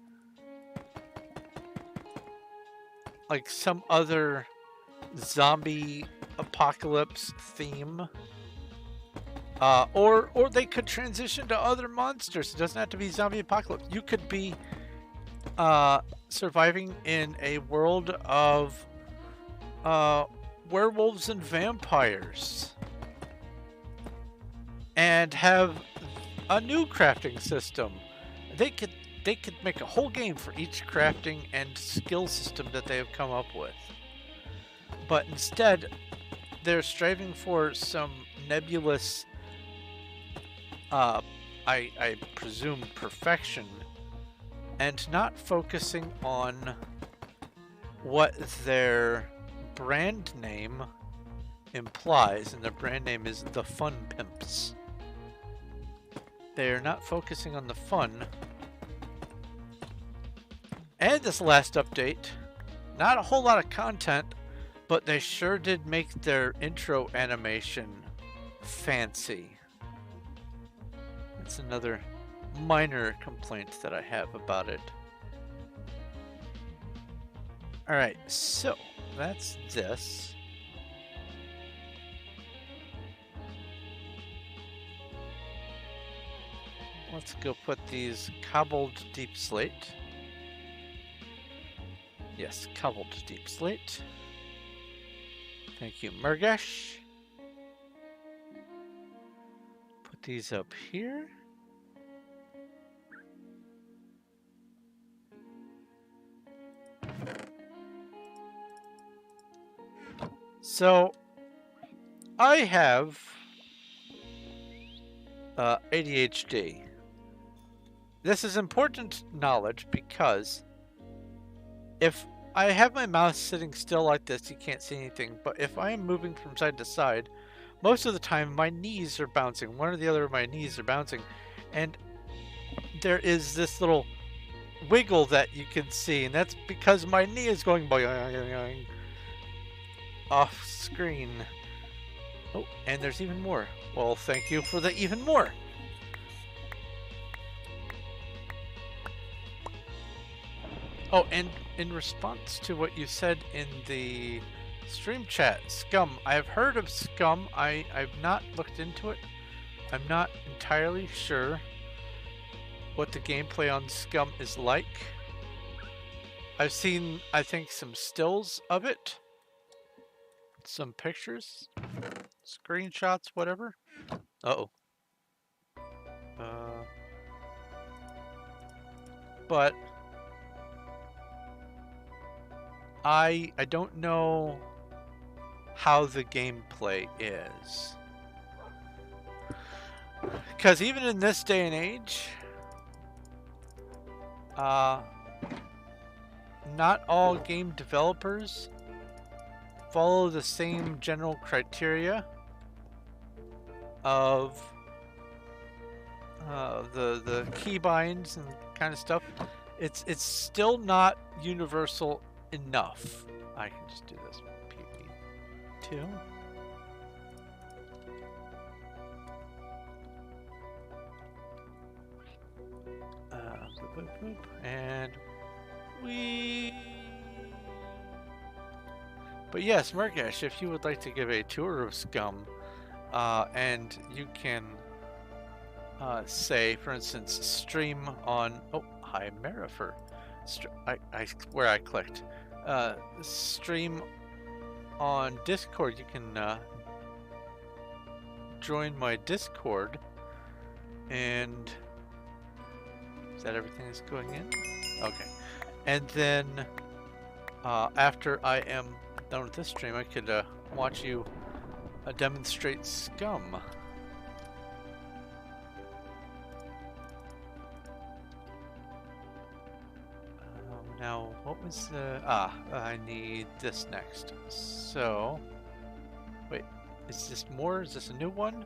like some other zombie apocalypse theme. Or they could transition to other monsters. It doesn't have to be zombie apocalypse. You could be surviving in a world of werewolves and vampires, and have a new crafting system. They could make a whole game for each crafting and skill system that they have come up with. But instead, they're striving for some nebulous, I presume, perfection, and not focusing on what their brand name implies, and their brand name is the Fun Pimps. They're not focusing on the fun. And this last update, not a whole lot of content, but they sure did make their intro animation fancy. That's another minor complaint that I have about it. Alright, so that's this. Let's go put these cobbled deep slate. Yes, cobbled deep slate. Thank you, Murgesh. Put these up here. So, I have ADHD. This is important knowledge because if I have my mouse sitting still like this, you can't see anything, but if I am moving from side to side, most of the time my knees are bouncing. One or the other of my knees are bouncing, and there is this little wiggle that you can see, and that's because my knee is going boing off screen. Oh, and there's even more. Well, thank you for the even more. Oh, and in response to what you said in the stream chat, Scum, I've heard of Scum. I've not looked into it. I'm not entirely sure what the gameplay on Scum is like. I've seen, I think, some stills of it. Some pictures. Screenshots, whatever. Uh-oh. But I don't know how the gameplay is. Because even in this day and age, not all game developers follow the same general criteria of the keybinds and kind of stuff. It's still not universal enough. I can just do this PV2. Boop, boop, boop, and we. But yes, Murgesh, if you would like to give a tour of Scum, and you can say, for instance, stream on. Oh, hi, Marifer. Where I clicked. Stream on Discord, you can join my Discord. And is that everything that's going in? Okay. And then after I am done with this stream, I could watch you demonstrate scum. Now, what was the... I need this next. So, wait, is this more? Is this a new one?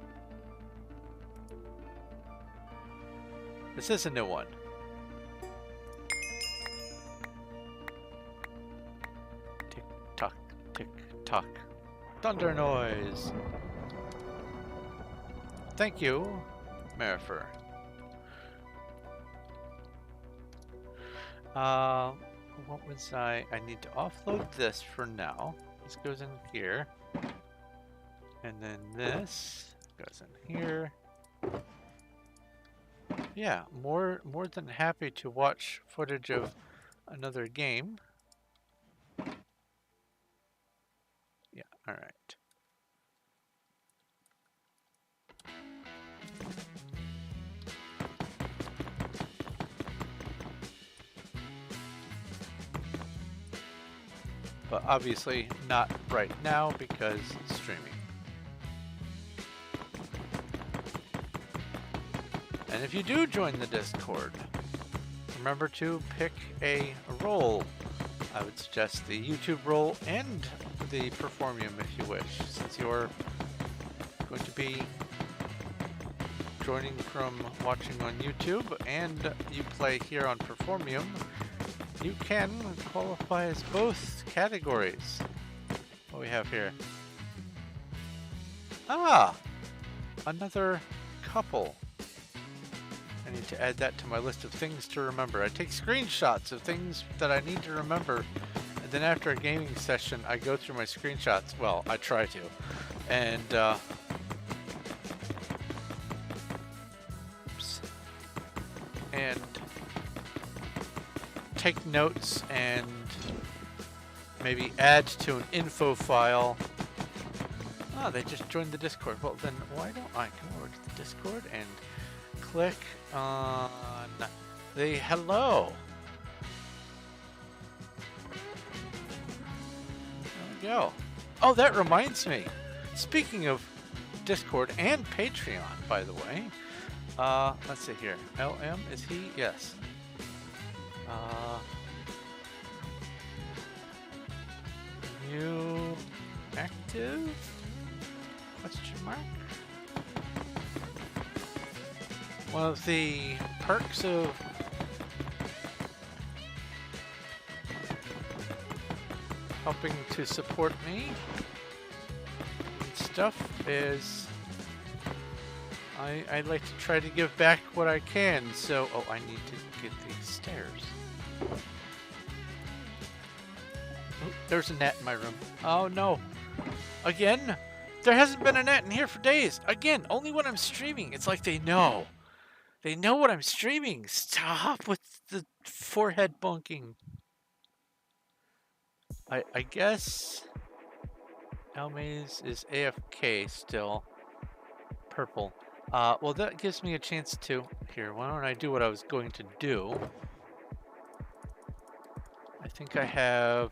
This is a new one. Tick tock, tick tock. Thunder noise. Thank you, Marifer. What was I need to offload this for now. This goes in here. And then this goes in here. Yeah, more than happy to watch footage of another game. Yeah, all right. But obviously not right now because it's streaming. And if you do join the Discord, remember to pick a role. I would suggest the YouTube role and the Performium if you wish, since you're going to be joining from watching on YouTube and you play here on Performium. You can qualify as both categories. What we have here. Ah! Another couple. I need to add that to my list of things to remember. I take screenshots of things that I need to remember. And then after a gaming session, I go through my screenshots. Well, I try to. And, take notes and maybe add to an info file. Oh, they just joined the Discord. Well, then why don't I come over to the Discord and click on the hello. There we go. Oh, that reminds me. Speaking of Discord and Patreon, by the way. Let's see here. LM, is he? Yes. New active? Question mark? One of the perks of helping to support me and stuff is I like to try to give back what I can, so... Oh, I need to get these stairs. Oh, there's a net in my room. Oh, no. Again? There hasn't been a net in here for days. Again, only when I'm streaming. It's like they know. They know what I'm streaming. Stop with the forehead bunking. I guess Almaze is AFK still. Purple. Well, that gives me a chance to... Here, why don't I do what I was going to do? I think I have...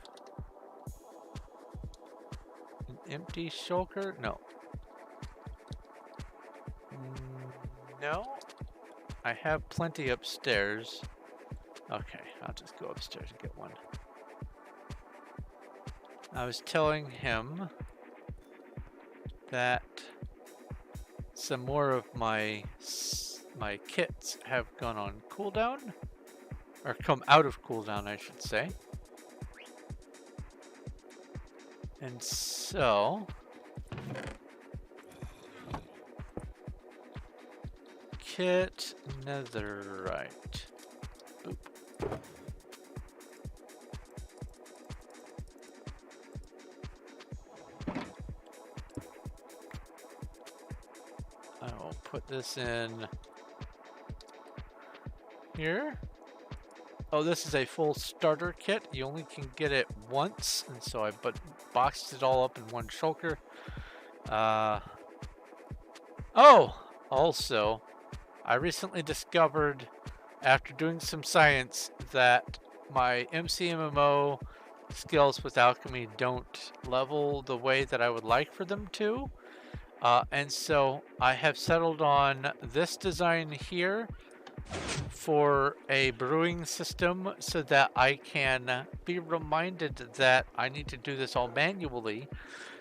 an empty shulker? No. No? I have plenty upstairs. Okay, I'll just go upstairs and get one. I was telling him that some more of my kits have gone on cooldown, or come out of cooldown, I should say. And so kit netherite. Boop. I will put this in here. Oh, this is a full starter kit. You only can get it once, and so I boxed it all up in one shulker. Oh, also, I recently discovered, after doing some science, that my MCMMO skills with alchemy don't level the way that I would like for them to. And so I have settled on this design here for a brewing system so that I can be reminded that I need to do this all manually.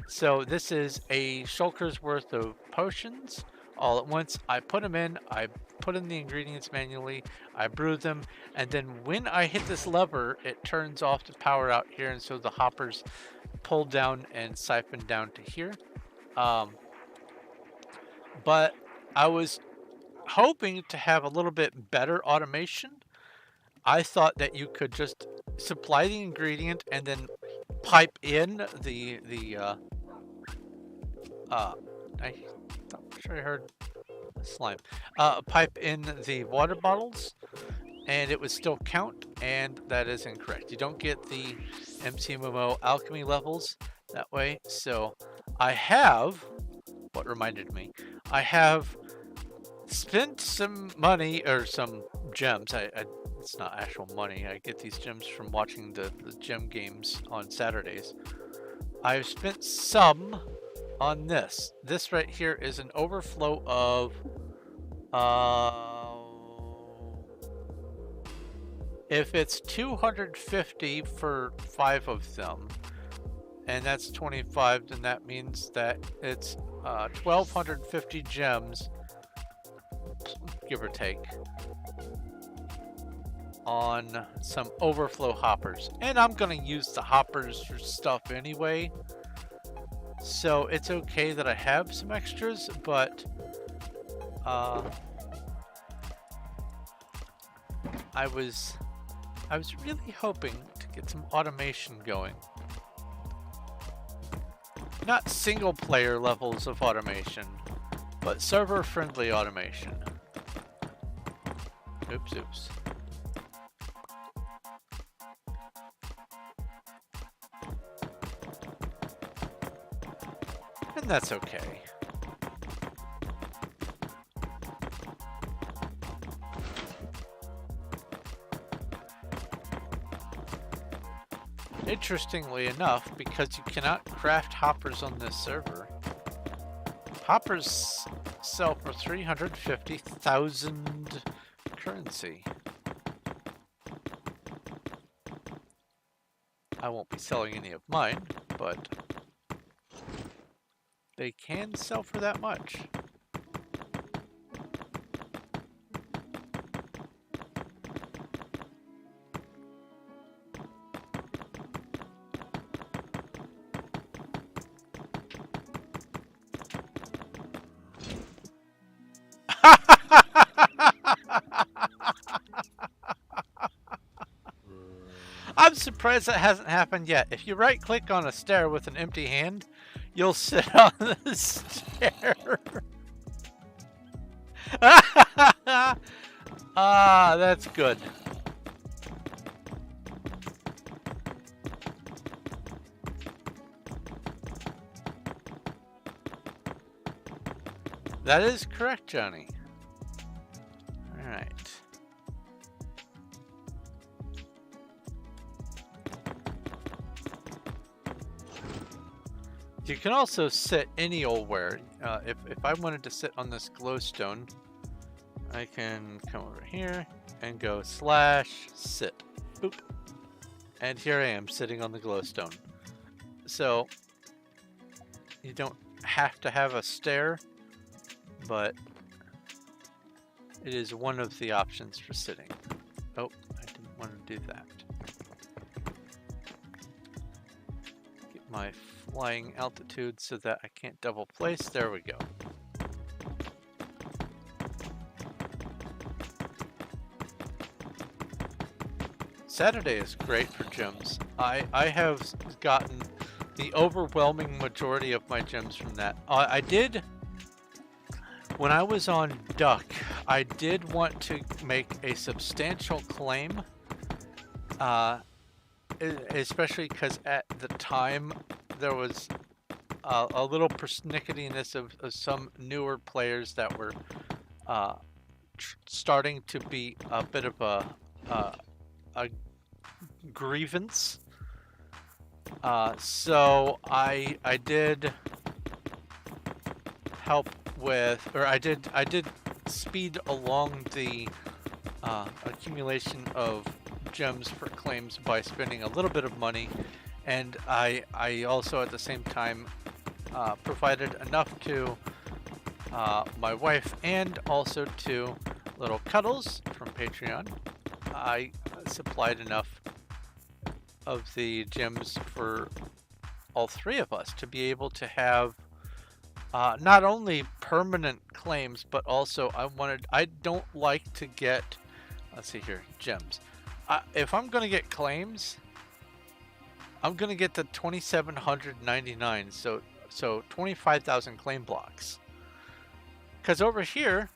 So this is a shulker's worth of potions all at once. I put them in, I put in the ingredients manually, I brew them, and then when I hit this lever, it turns off the power out here, and so the hoppers pull down and siphon down to here. But I was hoping to have a little bit better automation. I thought that you could just supply the ingredient and then pipe in I'm sure I heard slime. Pipe in the water bottles, and it would still count, and that is incorrect. You don't get the MCMMO alchemy levels that way. So I have, what reminded me, I have spent some money, or some gems. It's not actual money. I get these gems from watching the gem games on Saturdays. I've spent some on this. This right here is an overflow of, if it's 250 for 5 of them, and that's 25, then that means that it's 1,250 gems, give or take, on some overflow hoppers. And I'm gonna use the hoppers for stuff anyway, so it's okay that I have some extras, but I was really hoping to get some automation going. Not single player levels of automation, but server friendly automation. Oops. And that's okay. Interestingly enough, because you cannot craft hoppers on this server, hoppers sell for 350,000 currency. I won't be selling any of mine, but they can sell for that much. I'm surprised that hasn't happened yet. If you right click on a stair with an empty hand, you'll sit on the stair. Ah, that's good. That is correct, Johnny. All right. You can also sit any old where. If I wanted to sit on this glowstone, I can come over here and go /sit. Boop. And here I am sitting on the glowstone. So you don't have to have a stair, but it is one of the options for sitting. Oh, I didn't want to do that. Get my flying altitude so that I can't double place. There we go. Saturday is great for gems. I have gotten the overwhelming majority of my gems from that. I did, when I was on Duck, I did want to make a substantial claim Uh, Especially because at the time there was a little persnicketiness of some newer players that were uh, starting to be a bit of a grievance. So I did help with, or I did speed along the accumulation of gems for claims by spending a little bit of money, and I also at the same time provided enough to my wife and also to Little Cuddles from Patreon. I supplied enough of the gems for all three of us to be able to have not only permanent claims, but also I don't like to get, let's see here, gems. If I'm going to get claims, I'm going to get the 2,799, so 25,000 claim blocks. Because over here,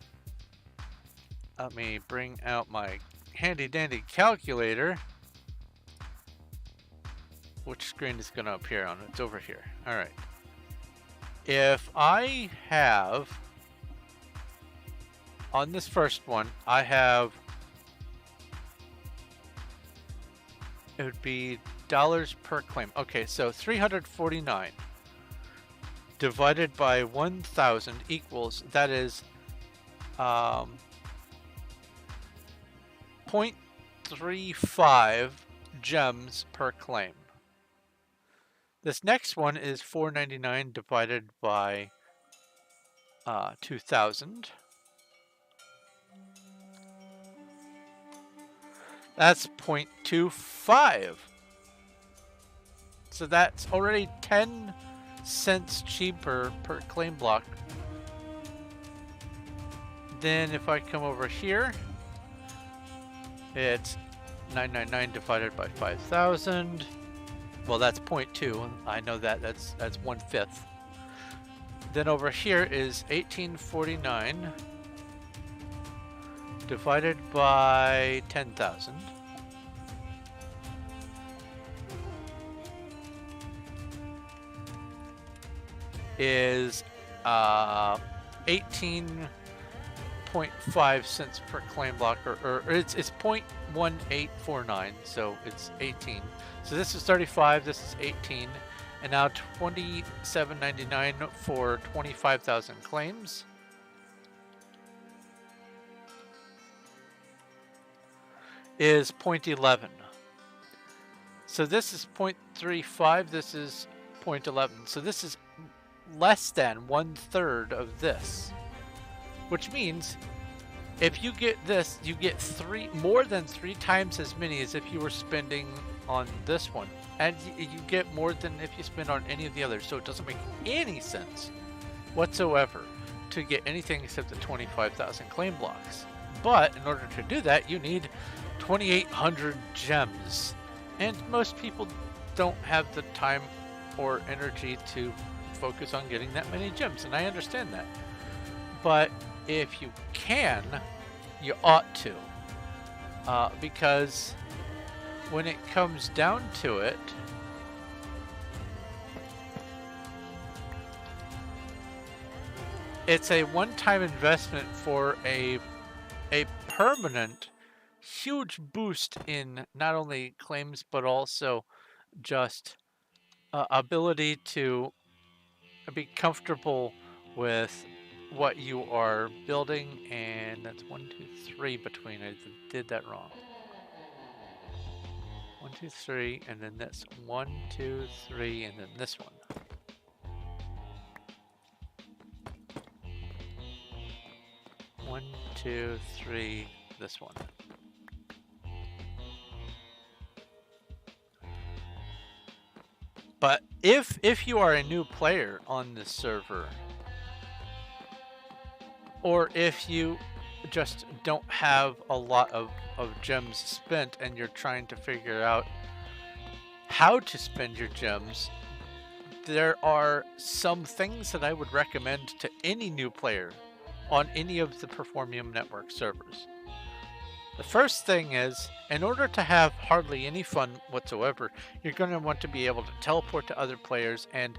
let me bring out my handy dandy calculator. Which screen is going to appear on? It's over here. All right. If I have, on this first one, I have, it would be dollars per claim. Okay, so 349 divided by 1,000 equals, that is 0.35 gems per claim. This next one is 499 divided by 2,000. That's 0.25. So that's already 10 cents cheaper per claim block. Then if I come over here, it's 999 divided by 5,000. Well, that's 0.2. I know that. That's 1/5. Then over here is 1849 divided by 10,000. Is 18.5 cents per claim block, or it's 0.1849, so it's 18. So this is 35, this is 18, and now 27.99 for 25,000 claims. Is 0.11. So this is 0.35, this is 0.11. So this is less than 1/3 of this, which means if you get this, you get more than 3 times as many as if you were spending on this one, and you get more than if you spend on any of the others. So it doesn't make any sense whatsoever to get anything except the 25,000 claim blocks. But in order to do that, you need 2,800 gems, and most people don't have the time or energy to focus on getting that many gems, and I understand that. But if you can, you ought to, because when it comes down to it, it's a one-time investment for a permanent huge boost in not only claims but also just ability to be comfortable with what you are building. And that's 1, 2, 3 between. I did that wrong. 1, 2, 3, and then this 1, 2, 3, and then this one. One, 2, 3, this one. But if you are a new player on this server, or if you just don't have a lot of gems spent and you're trying to figure out how to spend your gems, there are some things that I would recommend to any new player on any of the Performium network servers. The first thing is, in order to have hardly any fun whatsoever, you're going to want to be able to teleport to other players and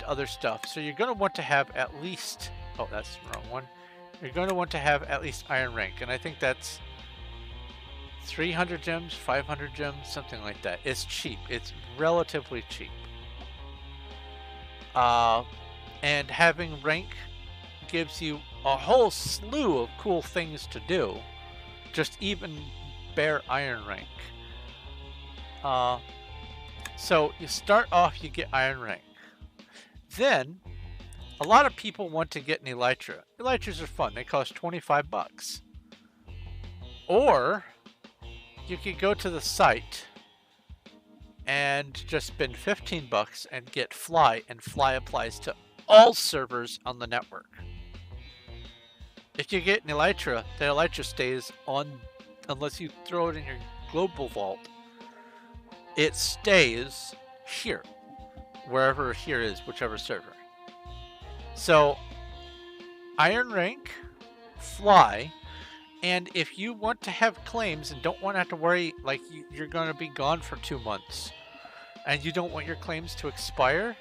other stuff. So you're going to want to have at least, oh, that's the wrong one. You're going to want to have at least iron rank, and I think that's 300 gems, 500 gems, something like that. It's cheap. It's relatively cheap. And having rank gives you a whole slew of cool things to do. Just even bare iron rank. So you start off, you get iron rank. Then, a lot of people want to get an elytra. Elytras are fun. They cost 25 bucks. Or, you could go to the site and just spend 15 bucks and get fly, and fly applies to all servers on the network. If you get an elytra, the elytra stays on unless you throw it in your global vault. It stays here, wherever here is, whichever server. So, iron rank, fly, and if you want to have claims and don't want to have to worry, like you're going to be gone for 2 months, and you don't want your claims to expire,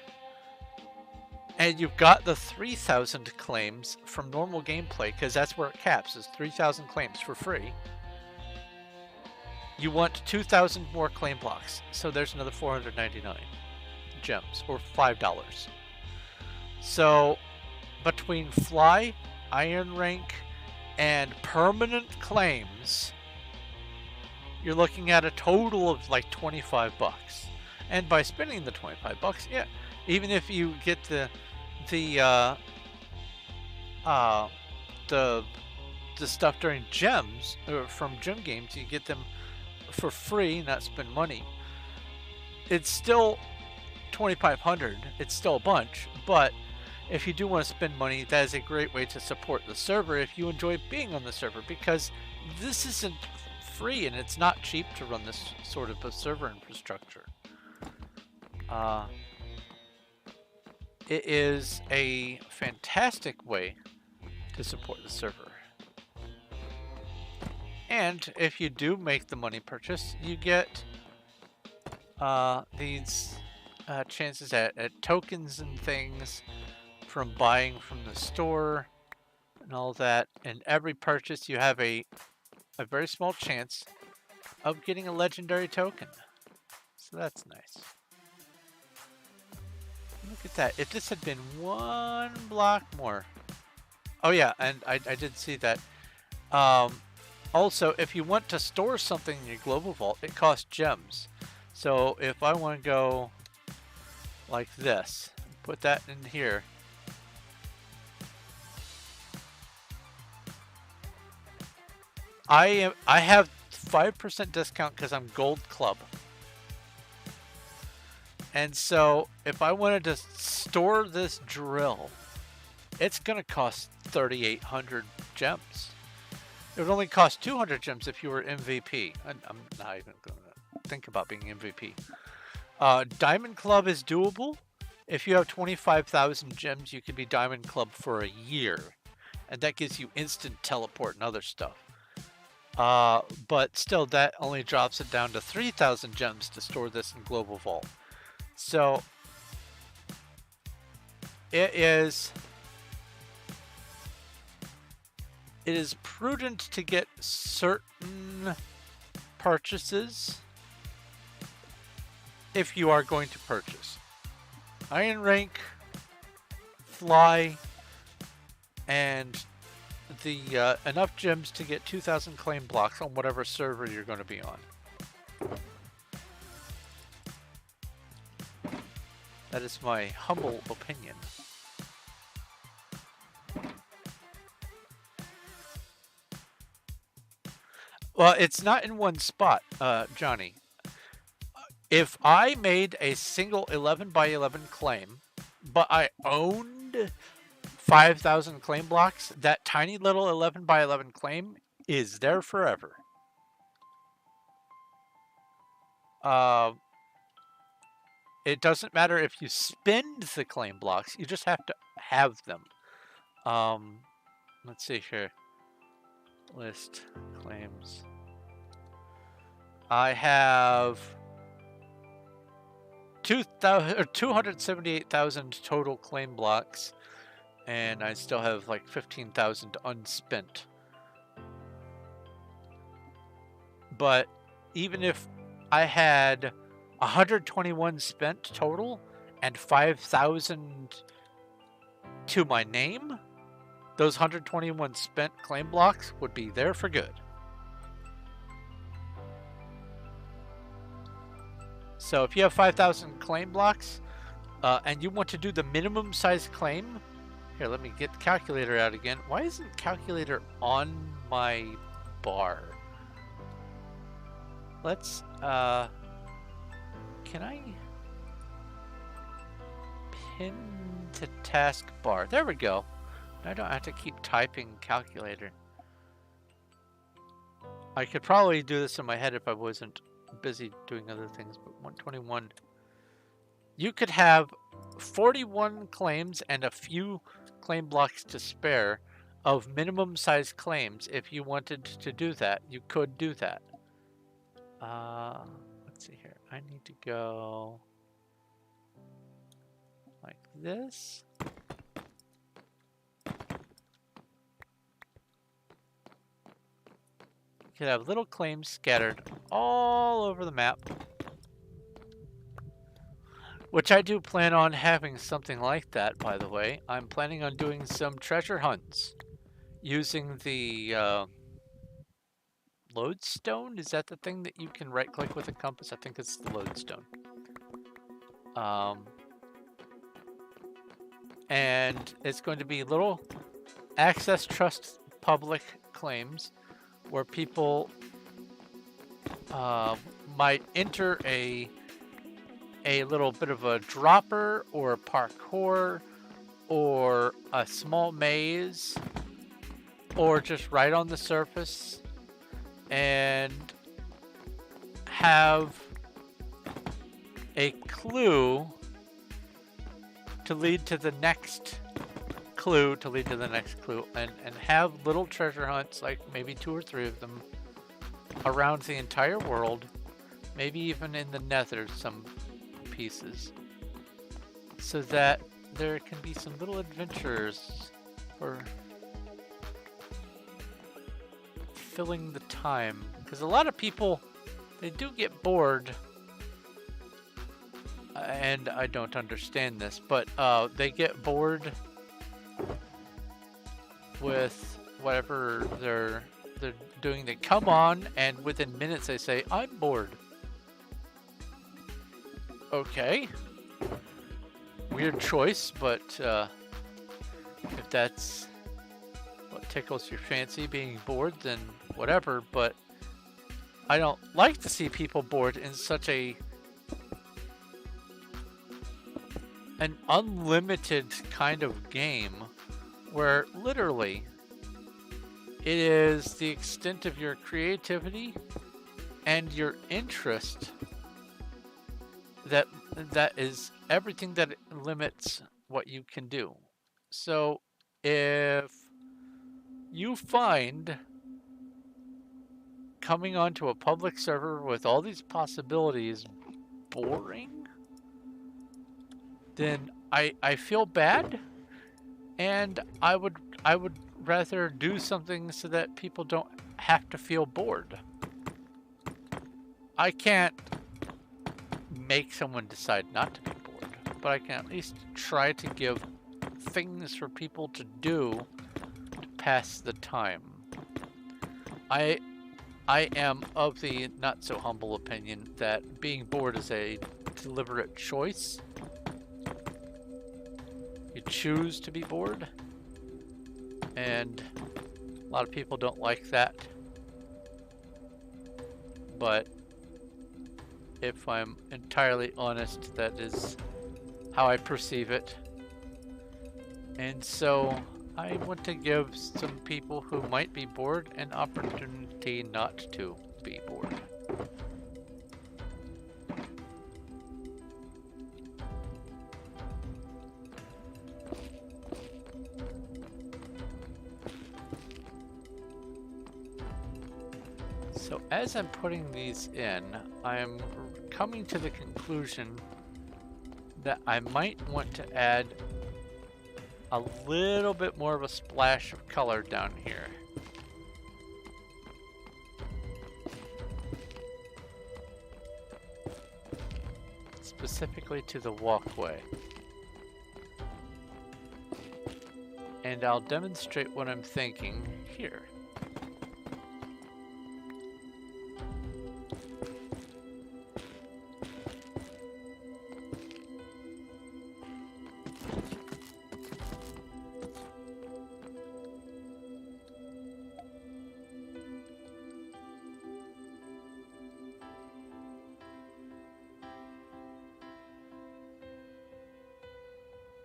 and you've got the 3,000 claims from normal gameplay, because that's where it caps, is 3,000 claims for free. You want 2,000 more claim blocks, so there's another 499 gems, or $5. So, between fly, iron rank, and permanent claims, you're looking at a total of like 25 bucks. And by spending the 25 bucks, yeah, even if you get the stuff during gems, or from gem games, you get them for free, not spend money. It's still 2,500. It's still a bunch, but if you do want to spend money, that is a great way to support the server if you enjoy being on the server, because this isn't free and it's not cheap to run this sort of a server infrastructure. It is a fantastic way to support the server. And if you do make the money purchase, you get these chances at tokens and things from buying from the store and all that. And every purchase, you have a very small chance of getting a legendary token. So that's nice. Look at that. If this had been one block more. Oh yeah, and I did see that. Also, if you want to store something in your global vault, it costs gems. So if I want to go like this, put that in here. I have 5% discount because I'm Gold Club. And so if I wanted to store this drill, it's going to cost 3,800 gems. It would only cost 200 gems if you were MVP. I'm not even going to think about being MVP. Diamond Club is doable. If you have 25,000 gems, you can be Diamond Club for a year. And that gives you instant teleport and other stuff. But still, that only drops it down to 3,000 gems to store this in Global Vault. So, it is prudent to get certain purchases if you are going to purchase. Iron rank, fly, and the enough gems to get 2,000 claim blocks on whatever server you're going to be on. That is my humble opinion. Well, it's not in one spot, Johnny. If I made a single 11 by 11 claim, but I owned 5,000 claim blocks, that tiny little 11 by 11 claim is there forever. It doesn't matter if you spend the claim blocks, you just have to have them. Let's see here. List claims. I have 278,000 total claim blocks, and I still have like 15,000 unspent. But even if I had 121 spent total and 5,000 to my name, those 121 spent claim blocks would be there for good. So if you have 5,000 claim blocks and you want to do the minimum size claim, here, let me get the calculator out again. Why isn't the calculator on my bar? Let's, can I pin to taskbar? There we go. I don't have to keep typing calculator. I could probably do this in my head if I wasn't busy doing other things, but 121. You could have 41 claims and a few claim blocks to spare of minimum size claims. If you wanted to do that, you could do that. Let's see here. I need to go like this. You could have little claims scattered all over the map, which I do plan on having something like that, by the way. I'm planning on doing some treasure hunts using the lodestone. Is that the thing that you can right click with a compass? I think it's the lodestone. And it's going to be little access trust public claims where people might enter a little bit of a dropper or a parkour or a small maze or just right on the surface and have a clue to lead to the next clue and have little treasure hunts, like maybe 2 or 3 of them around the entire world, maybe even in the nether some pieces, so that there can be some little adventures for filling the time, because a lot of people, they do get bored, and I don't understand this, but they get bored with whatever they're doing. They come on and within minutes they say, I'm bored. Okay, weird choice, but if that's what tickles your fancy, being bored, then whatever. But I don't like to see people bored in such an unlimited kind of game where literally it is the extent of your creativity and your interest that is everything that limits what you can do. So if you find coming onto a public server with all these possibilities boring, then I feel bad, and I would rather do something so that people don't have to feel bored. I can't make someone decide not to be bored, but I can at least try to give things for people to do to pass the time. I am of the not so humble opinion that being bored is a deliberate choice. You choose to be bored, and a lot of people don't like that. But if I'm entirely honest, that is how I perceive it. And so I want to give some people who might be bored an opportunity not to be bored. as I'm putting these in, I'm coming to the conclusion that I might want to add a little bit more of a splash of color down here. Specifically to the walkway. And I'll demonstrate what I'm thinking here.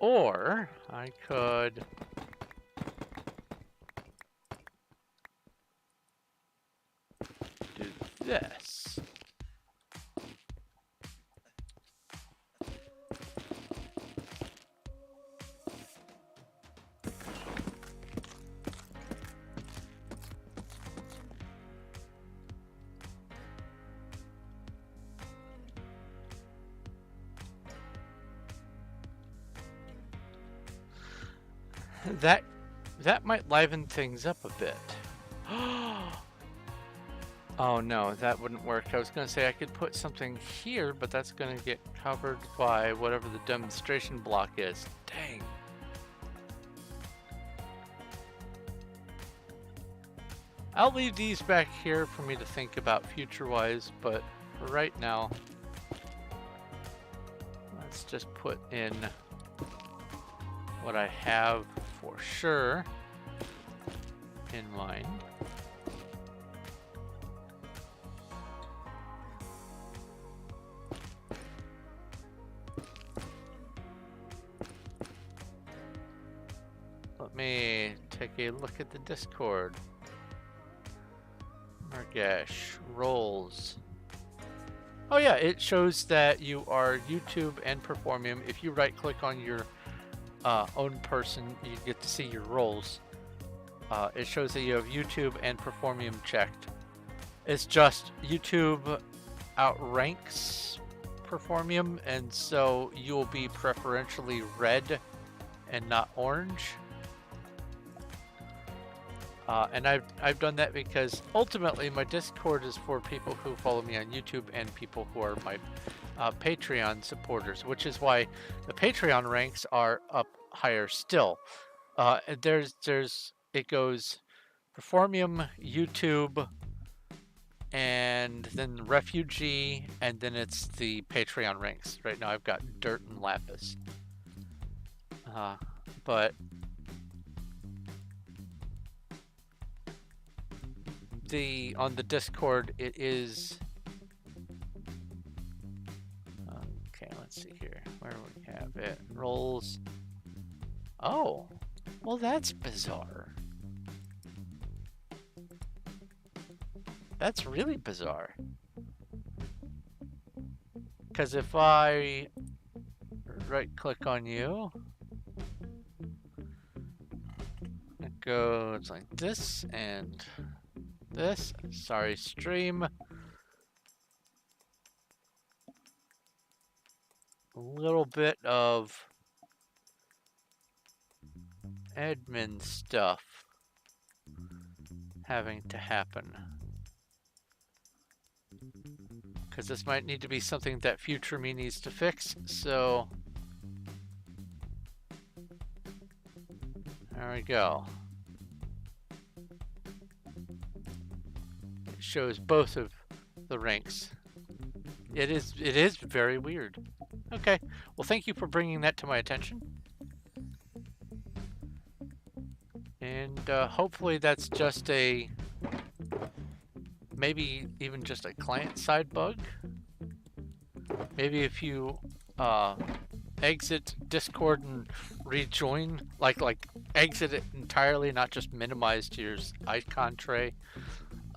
Or I could do this. That might liven things up a bit. Oh no, that wouldn't work. I was going to say I could put something here, but that's going to get covered by whatever the demonstration block is. Dang. I'll leave these back here for me to think about future-wise, but for right now, let's just put in what I have for sure in mind. Let me take a look at the Discord. Margesh, roles. Oh yeah, it shows that you are YouTube and Performium. If you right click on your own person, you get to see your roles. It shows that you have YouTube and Performium checked. It's just YouTube outranks Performium, and so you will be preferentially red and not orange. And I've done that because ultimately my Discord is for people who follow me on YouTube and people who are my Patreon supporters, which is why the Patreon ranks are up higher still. It goes Performium, YouTube, and then Refugee, and then it's the Patreon ranks. Right now I've got Dirt and Lapis. But on the Discord it is okay. Let's see here where we have it. Roles. Oh, well, that's bizarre. That's really bizarre. Because if I right click on you, it goes like this and this. Sorry, stream. A little bit of admin stuff having to happen. Because this might need to be something that future me needs to fix, so there we go. It shows both of the ranks. It is very weird. Okay, well, thank you for bringing that to my attention. And hopefully that's just maybe even just a client-side bug. Maybe if you exit Discord and rejoin, like exit it entirely, not just minimize to your icon tray,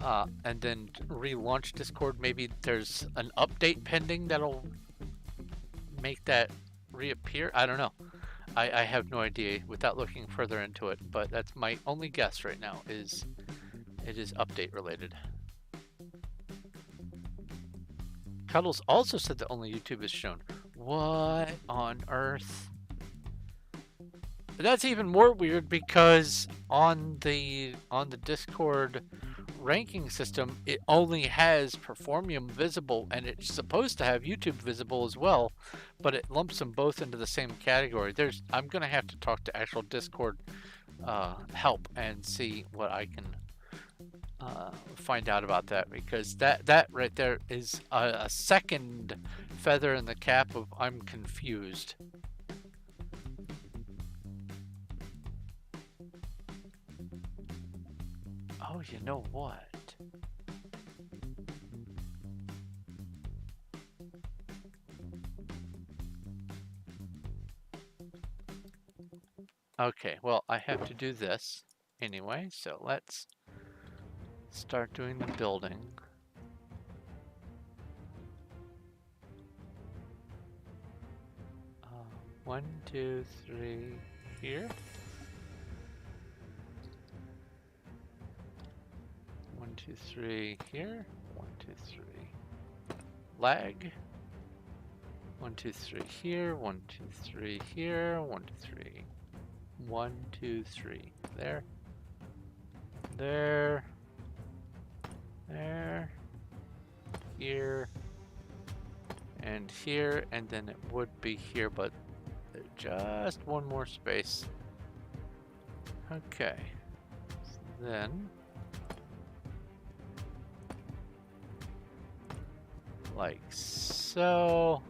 and then relaunch Discord, maybe there's an update pending that'll make that reappear. I don't know. I have no idea without looking further into it, but that's my only guess right now, is it is update related. Cuddles also said that only YouTube is shown. What on earth? That's even more weird because on the Discord ranking system, it only has Performium visible, and it's supposed to have YouTube visible as well, but it lumps them both into the same category. I'm gonna have to talk to actual Discord help and see what I can find out about that, because that right there is a second feather in the cap of I'm confused. Oh, you know what? Okay, well, I have to do this anyway, so let's start doing the building. One, two, three here. 1, 2, 3 here. 1, 2, 3. Lag. 1, 2, 3 here. 1, 2, 3 here. 1, 2, 3. 1, 2, 3. There. There. There. Here. And here. And then it would be here, but just one more space. Okay. So then, like so.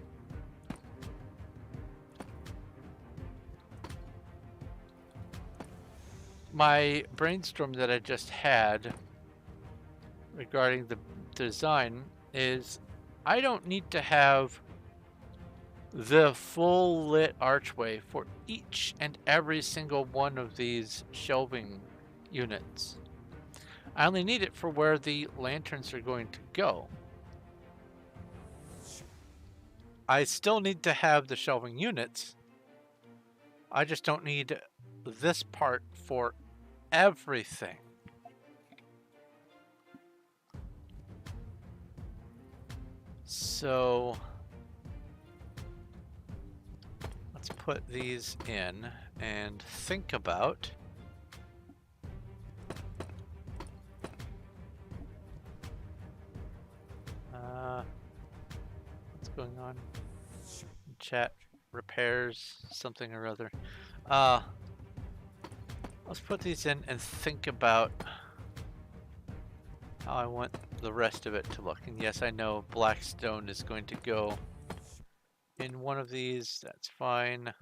My brainstorm that I just had regarding the design is I don't need to have the full lit archway for each and every single one of these shelving units. I only need it for where the lanterns are going to go. I still need to have the shelving units. I just don't need this part for everything. So let's put these in and think about what's going on. Chat repairs something or other. Let's put these in and think about how I want the rest of it to look. And yes, I know Blackstone is going to go in one of these. That's fine.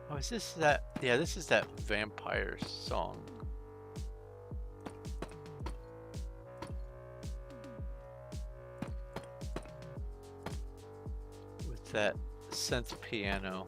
Oh, is this that? Yeah, this is that vampire song. With that synth piano.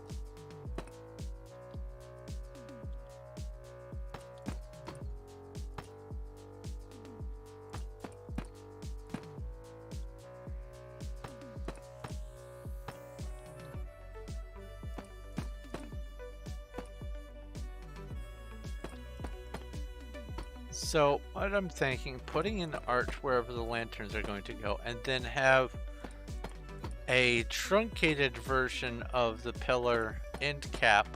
So what I'm thinking, putting an arch wherever the lanterns are going to go, and then have a truncated version of the pillar end cap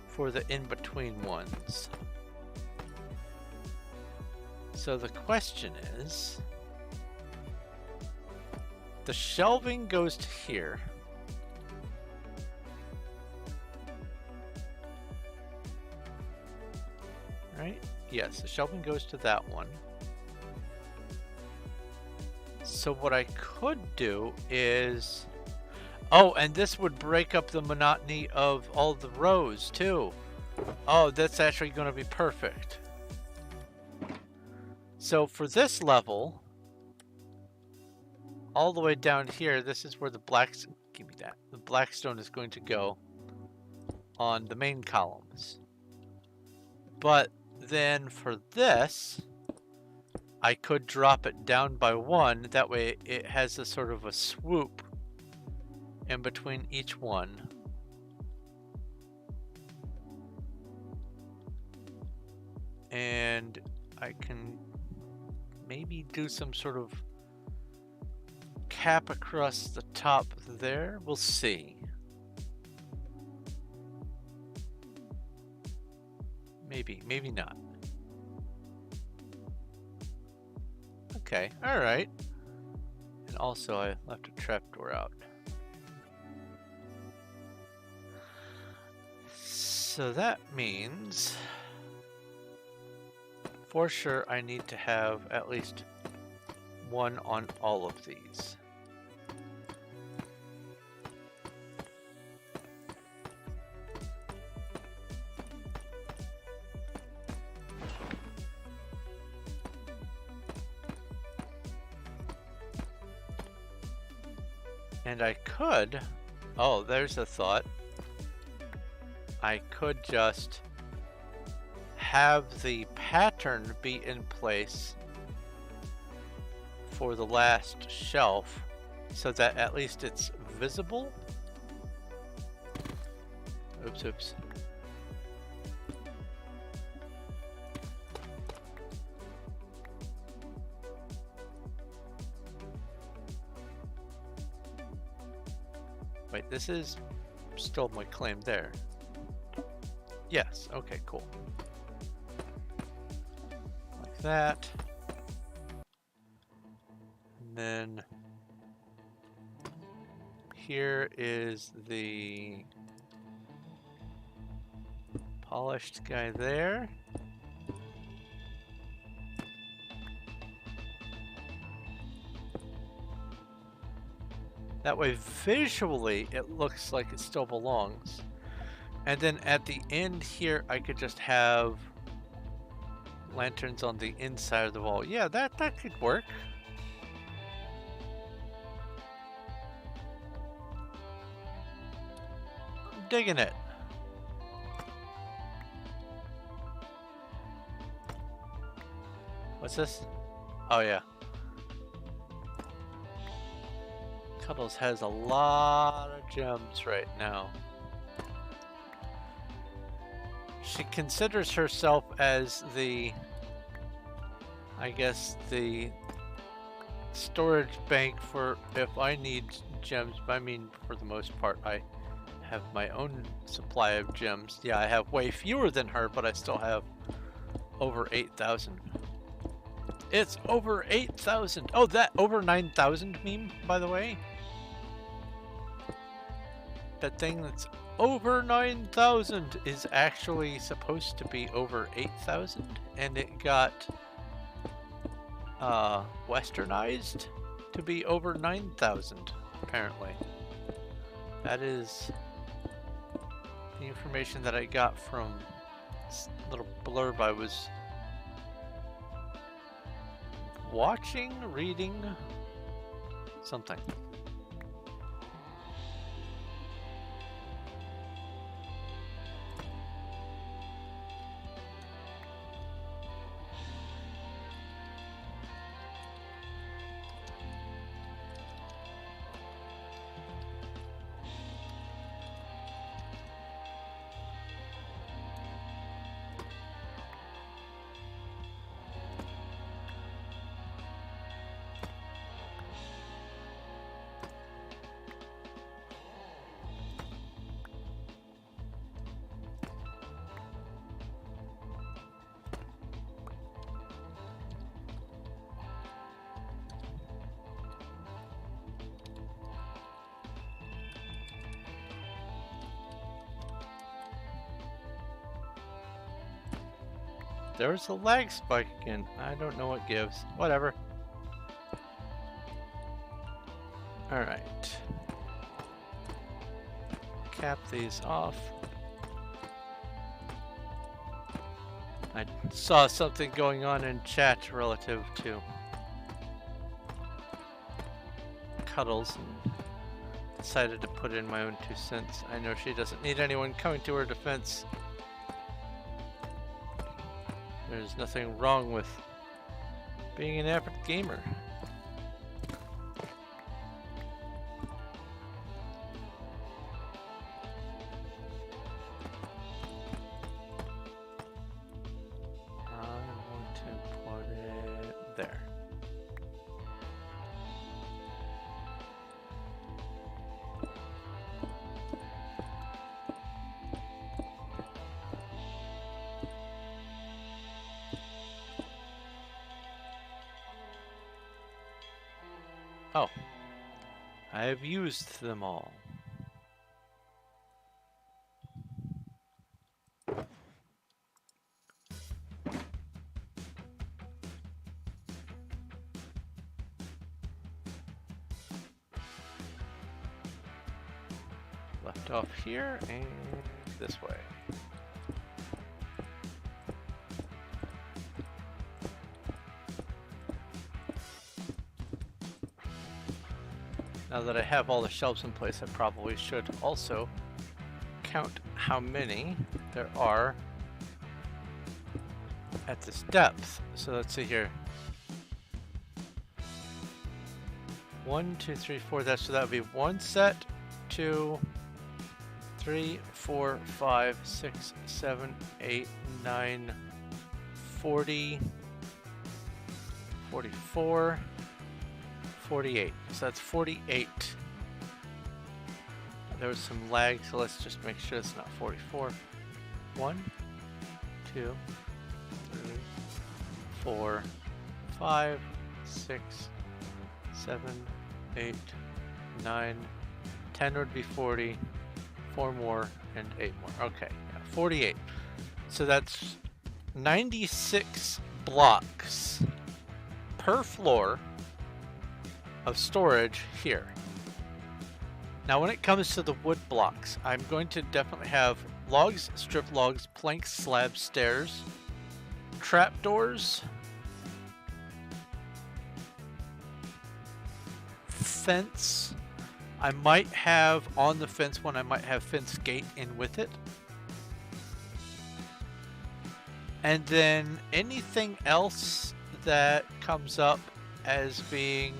for the in-between ones. So the question is, the shelving goes to here. Right? Yes, the shelving goes to that one. So what I could do is... Oh, and this would break up the monotony of all the rows too. Oh, that's actually going to be perfect. So for this level, all the way down here, this is where the give me that. The Blackstone is going to go on the main columns. But then for this, I could drop it down by one. That way it has a sort of a swoop in between each one. and I can maybe do some sort of cap across the top there. We'll see. Maybe not. Okay, all right. And also I left a trapdoor out. So that means for sure I need to have at least one on all of these. And I could, oh, there's a thought. I could just have the pattern be in place for the last shelf so that at least it's visible. Oops. Wait, this is still my claim there. Yes, okay, cool. Like that. And then here is the polished guy there. That way visually it looks like it still belongs. And then at the end here I could just have lanterns on the inside of the wall. Yeah, that could work. I'm digging it. What's this? Oh yeah. Cuddles has a lot of gems right now. She considers herself as the, I guess, the storage bank for if I need gems. I mean, for the most part, I have my own supply of gems. Yeah, I have way fewer than her, but I still have over 8,000. It's over 8,000. Oh, that over 9,000 meme, by the way. That thing that's over 9,000 is actually supposed to be over 8,000, and it got westernized to be over 9,000 apparently. That is the information that I got from this little blurb I was watching, reading, something. There's a lag spike again. I don't know what gives. Whatever. Alright. Cap these off. I saw something going on in chat relative to Cuddles and decided to put in my own 2 cents. I know she doesn't need anyone coming to her defense. There's nothing wrong with being an avid gamer. there. Oh, I have used them all. Left off here and this way. Now that I have all the shelves in place, I probably should also count how many there are at this depth. So let's see here. 1, 2, 3, 4. So that would be 1 set, 2, 3, 4, 5, 6, 7, 8, 9, 40, 44, 48. So that's 48. There was some lag, so let's just make sure it's not 44. 1, 2, 3, 4, 5, 6, 7, 8, 9, 10 would be 40, 4 more, and 8 more. Okay, yeah, 48. So that's 96 blocks per floor of storage here. Now when it comes to the wood blocks, I'm going to definitely have logs, strip logs, planks, slabs, stairs, trapdoors, fence. I might have on the fence one, I might have fence gate in with it. And then anything else that comes up as being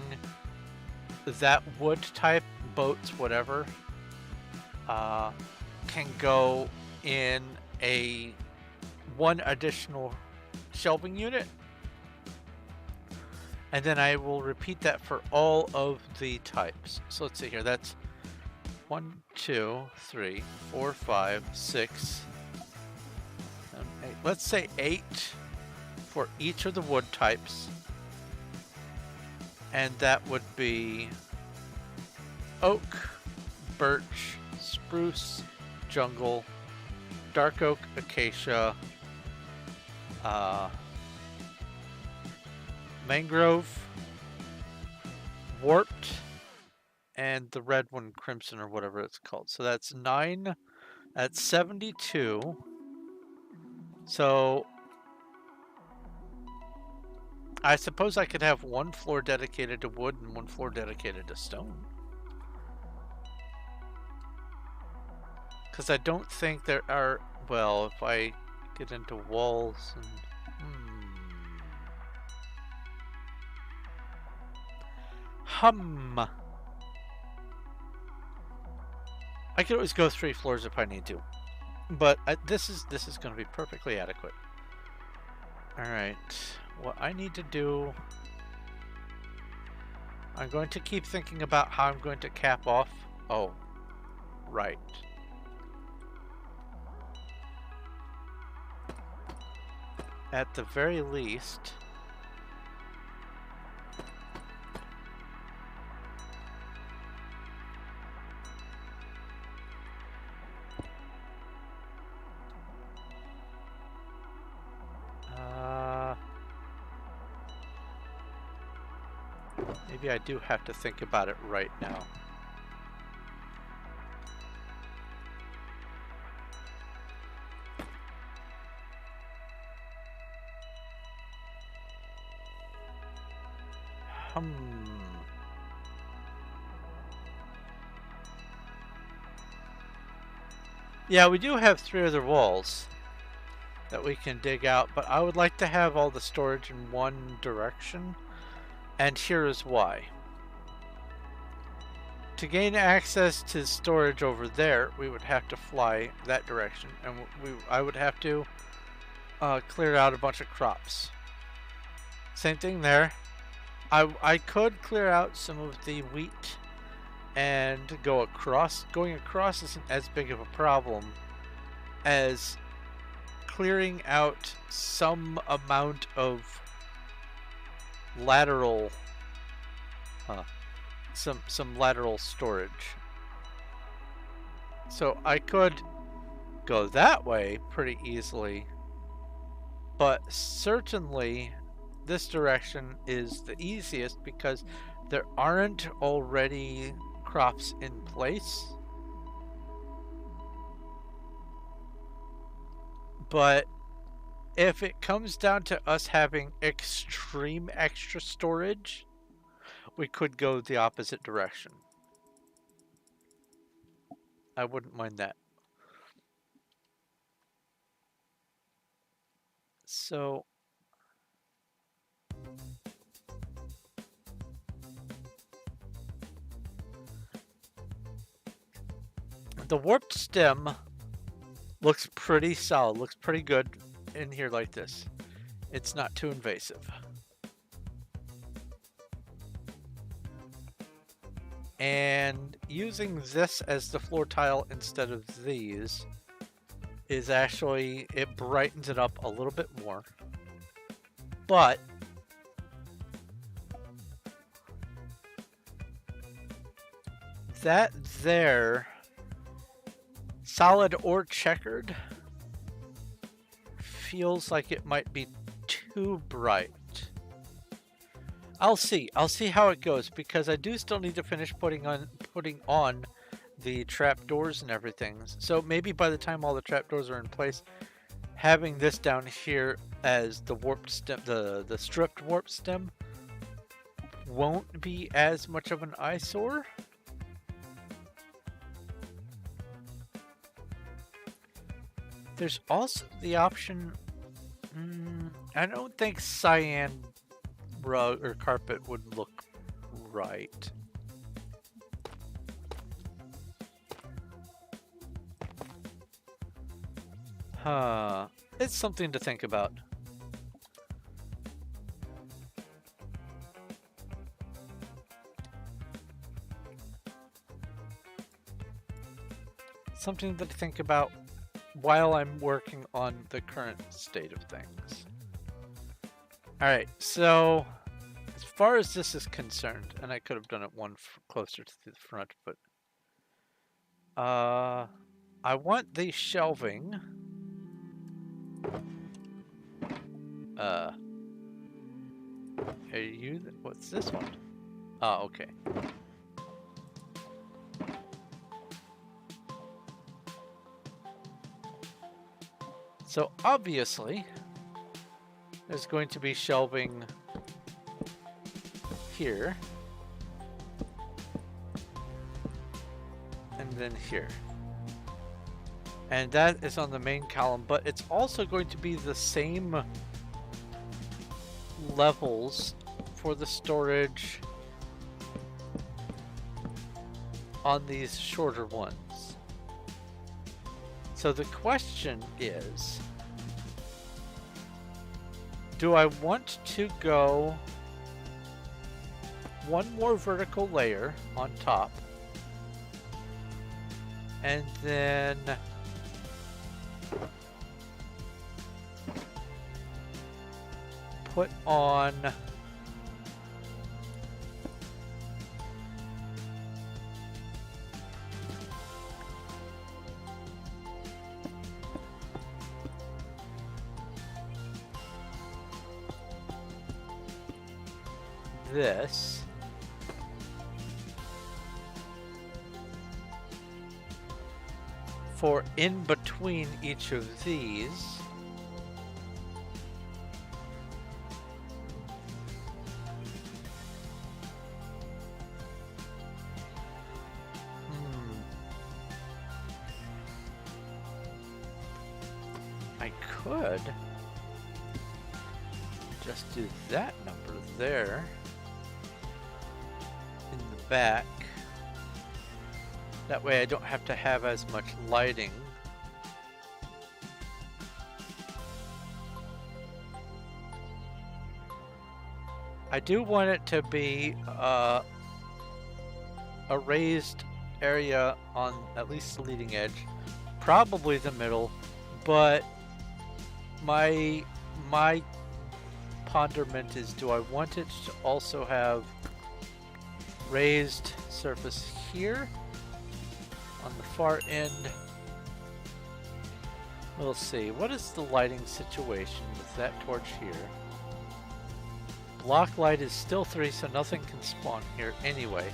that wood type, boats, whatever, can go in a one additional shelving unit. And then I will repeat that for all of the types. So let's see here. That's 1, 2, 3, 4, 5, 6, 7, 8. Let's say 8 for each of the wood types. And that would be oak, birch, spruce, jungle, dark oak, acacia, mangrove, warped, and the red one, crimson or whatever it's called. So that's 9, that's 72. So I suppose I could have one floor dedicated to wood and one floor dedicated to stone. Because I don't think there are, well, if I get into walls and... I could always go 3 floors if I need to. But this is going to be perfectly adequate. Alright, what I need to do... I'm going to keep thinking about how I'm going to cap off... Oh, right. At the very least... maybe I do have to think about it right now. Yeah, we do have 3 other walls that we can dig out, but I would like to have all the storage in one direction, and here is why. To gain access to storage over there, we would have to fly that direction, and I would have to clear out a bunch of crops. Same thing there. I could clear out some of the wheat and go across. Going across isn't as big of a problem as clearing out some amount of lateral, some lateral storage. So I could go that way pretty easily, but certainly this direction is the easiest because there aren't already crops in place. But if it comes down to us having extreme extra storage, we could go the opposite direction. I wouldn't mind that. So the warped stem looks pretty solid, looks pretty good in here like this. It's not too invasive. And using this as the floor tile instead of these is actually, it brightens it up a little bit more. But that there, solid or checkered, feels like it might be too bright. I'll see how it goes, because I do still need to finish putting on the trapdoors and everything. So maybe by the time all the trapdoors are in place, having this down here as the warped stem, the stripped warp stem, won't be as much of an eyesore. There's also the option, I don't think cyan rug or carpet would look right. It's something to think about. Something to think about while I'm working on the current state of things. Alright, so as far as this is concerned, and I could have done it one closer to the front, but I want the shelving. Are you? What's this one? Oh, okay. So obviously, there's going to be shelving here, and then here. And that is on the main column, but it's also going to be the same levels for the storage on these shorter ones. So the question is, do I want to go one more vertical layer on top and then put on this for in between each of these. I could just do that number there in the back. That way I don't have to have as much lighting. I do want it to be a raised area on at least the leading edge, probably the middle, but my ponderment is, do I want it to also have raised surface here on the far end? We'll see. What is the lighting situation with that torch here? Block light is still 3, so nothing can spawn here anyway.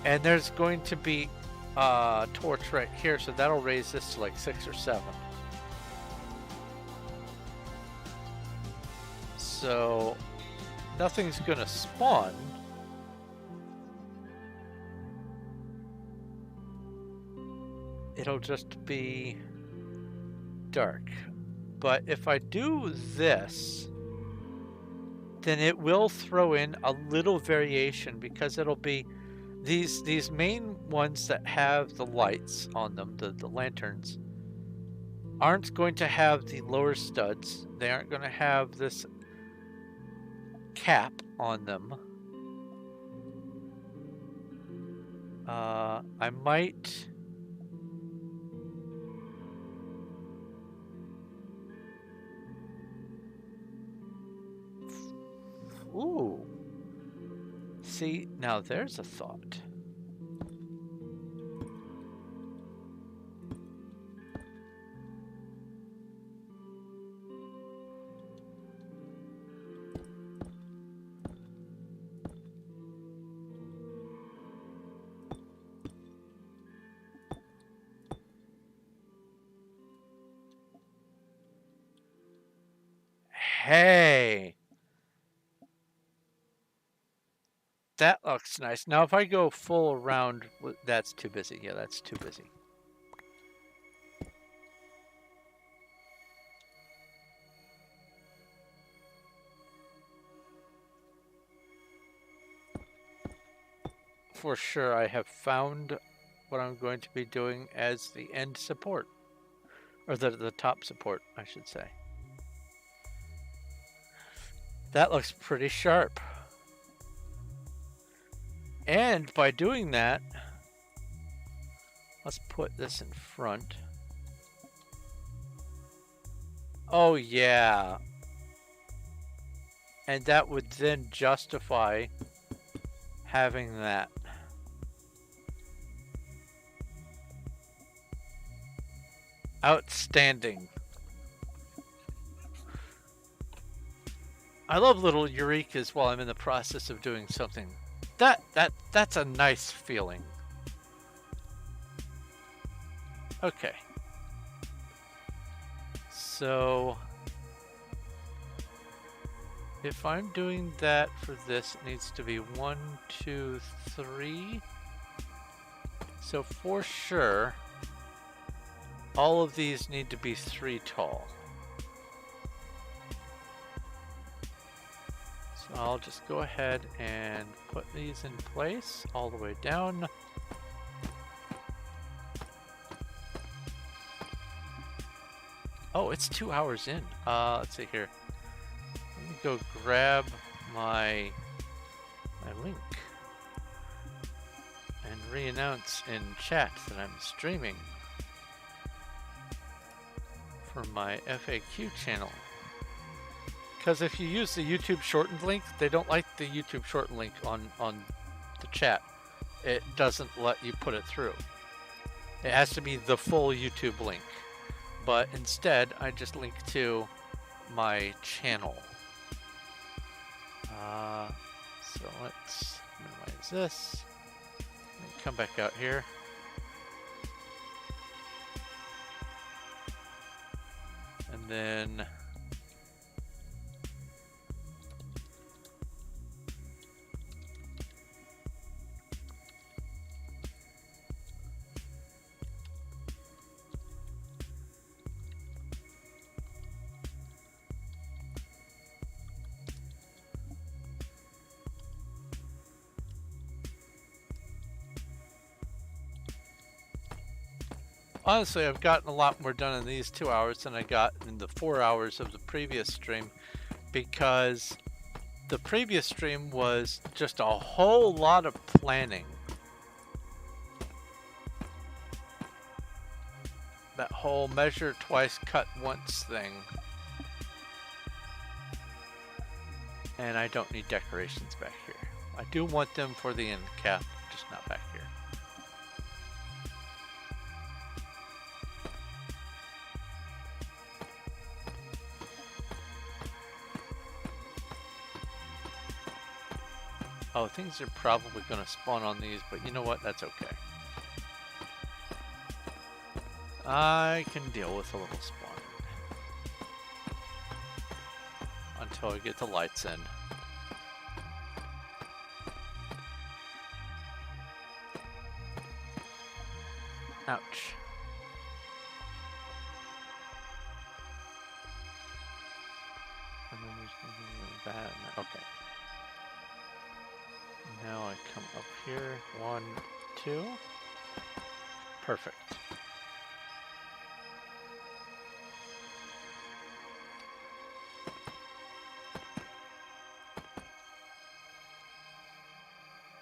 And there's going to be a torch right here, so that'll raise this to like 6 or 7. So nothing's gonna spawn. It'll just be dark. But if I do this, then it will throw in a little variation, because it'll be these main ones that have the lights on them, the lanterns, aren't going to have the lower studs. They aren't going to have this cap on them. I might... Ooh. See, now there's a thought. Hey. That looks nice. Now, if I go full around, that's too busy. Yeah, that's too busy. For sure, I have found what I'm going to be doing as the end support. Or the top support, I should say. That looks pretty sharp. And by doing that, let's put this in front. Oh yeah. And that would then justify having that. Outstanding. I love little eurekas while I'm in the process of doing something. That's a nice feeling. Okay. So if I'm doing that for this, it needs to be 1, 2, 3. So for sure, all of these need to be 3 tall. So I'll just go ahead and put these in place all the way down. Oh, it's 2 hours in. Let's see here. Let me go grab my link and re-announce in chat that I'm streaming for my FAQ channel. Because if you use the YouTube shortened link, they don't like the YouTube shortened link on the chat. It doesn't let you put it through. It has to be the full YouTube link. But instead, I just link to my channel. So let's minimize this. And come back out here. And then honestly, I've gotten a lot more done in these 2 hours than I got in the 4 hours of the previous stream, because the previous stream was just a whole lot of planning. That whole measure twice, cut once thing. And I don't need decorations back here. I do want them for the end cap, just not back here. Oh, things are probably going to spawn on these, but you know what? That's okay. I can deal with a little spawning until I get the lights in. Ouch. And then there's that. Okay. Now I come up here. 1, 2. Perfect.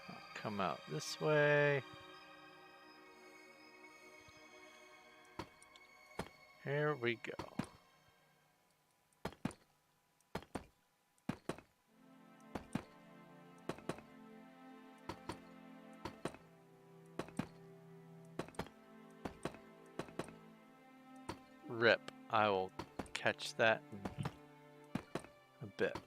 I'll come out this way. Here we go. Rip. I will catch that in a bit.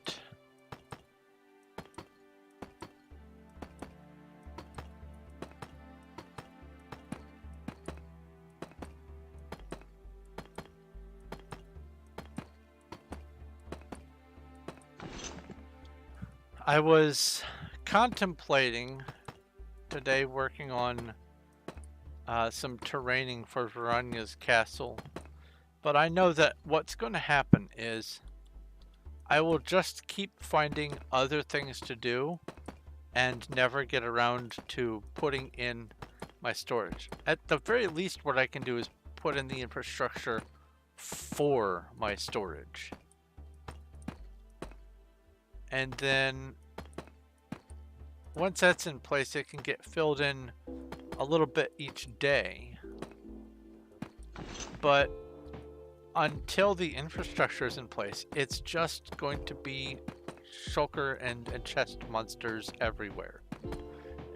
I was contemplating today working on some terraining for Varanya's castle, but I know that what's going to happen is I will just keep finding other things to do and never get around to putting in my storage. At the very least, what I can do is put in the infrastructure for my storage. And then once that's in place, it can get filled in a little bit each day. But until the infrastructure is in place, it's just going to be shulker and chest monsters everywhere.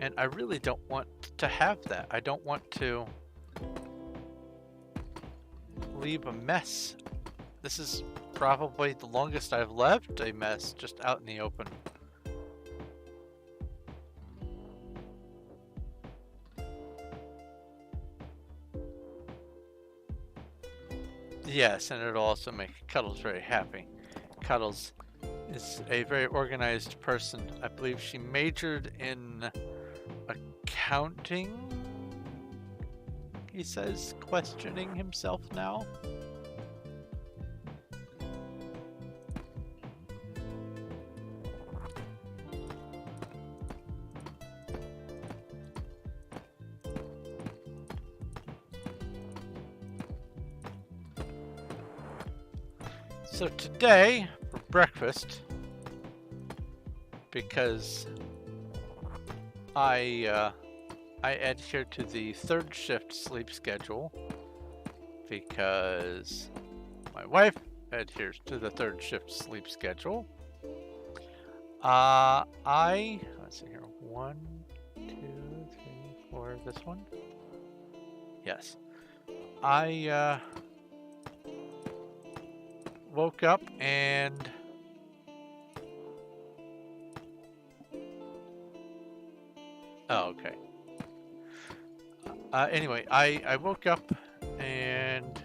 And I really don't want to have that. I don't want to leave a mess. This is probably the longest I've left a mess just out in the open. Yes, and it'll also make Cuddles very happy. Cuddles is a very organized person. I believe she majored in accounting, he says, questioning himself now. So today, for breakfast, because I adhere to the third shift sleep schedule, because my wife adheres to the third shift sleep schedule, let's see here, 1, 2, 3, 4, this one? Yes. I woke up and okay. Anyway, I woke up and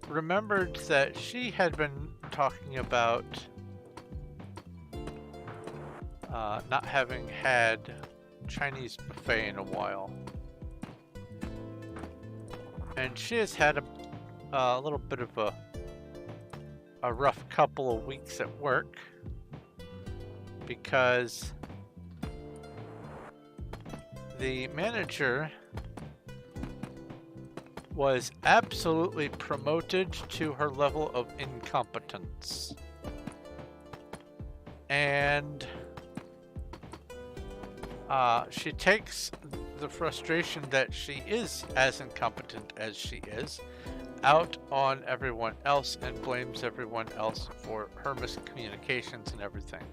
remembered that she had been talking about not having had Chinese buffet in a while. And she has had a little bit of a rough couple of weeks at work because the manager was absolutely promoted to her level of incompetence. And she takes the frustration that she is as incompetent as she is out on everyone else and blames everyone else for her miscommunications and everything.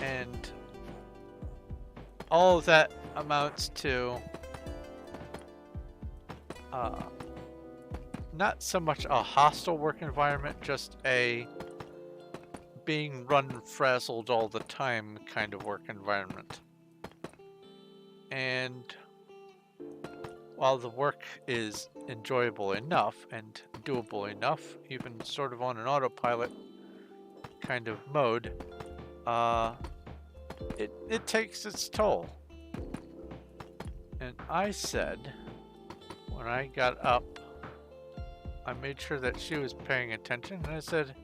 And all of that amounts to not so much a hostile work environment, just a being run frazzled all the time kind of work environment. And while the work is enjoyable enough and doable enough, even sort of on an autopilot kind of mode, it takes its toll. And I said, when I got up, I made sure that she was paying attention, and I said,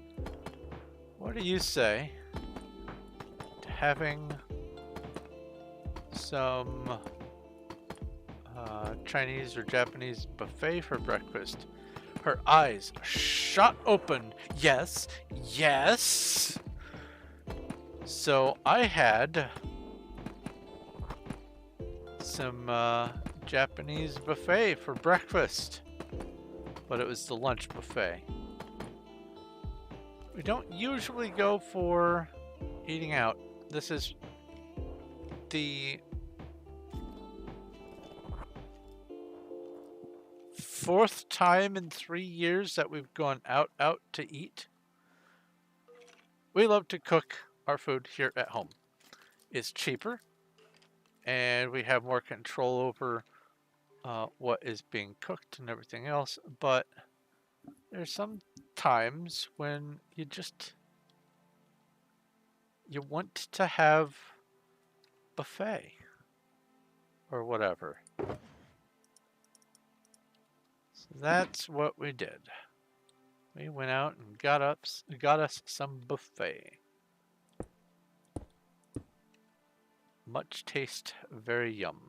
what do you say to having some Chinese or Japanese buffet for breakfast? Her eyes shot open. Yes, yes. So I had some Japanese buffet for breakfast, but it was the lunch buffet. We don't usually go for eating out. This is the fourth time in 3 years that we've gone out to eat. We love to cook our food here at home. It's cheaper, and we have more control over what is being cooked and everything else, but there's some times when you want to have buffet or whatever. So that's what we did. We went out and got us some buffet. Much taste, very yum.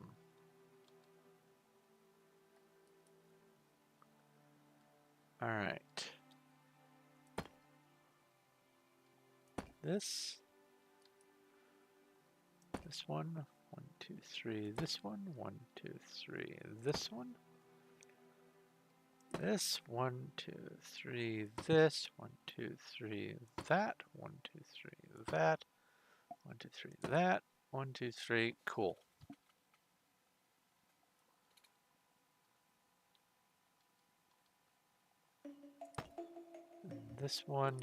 All right. This one, 1, 2, 3. This one, 1, 2, 3. This one. This 1, 2, 3. This 1, 2, 3. That 1, 2, 3. That 1, 2, 3. That 1, 2, 3. Cool. And this one.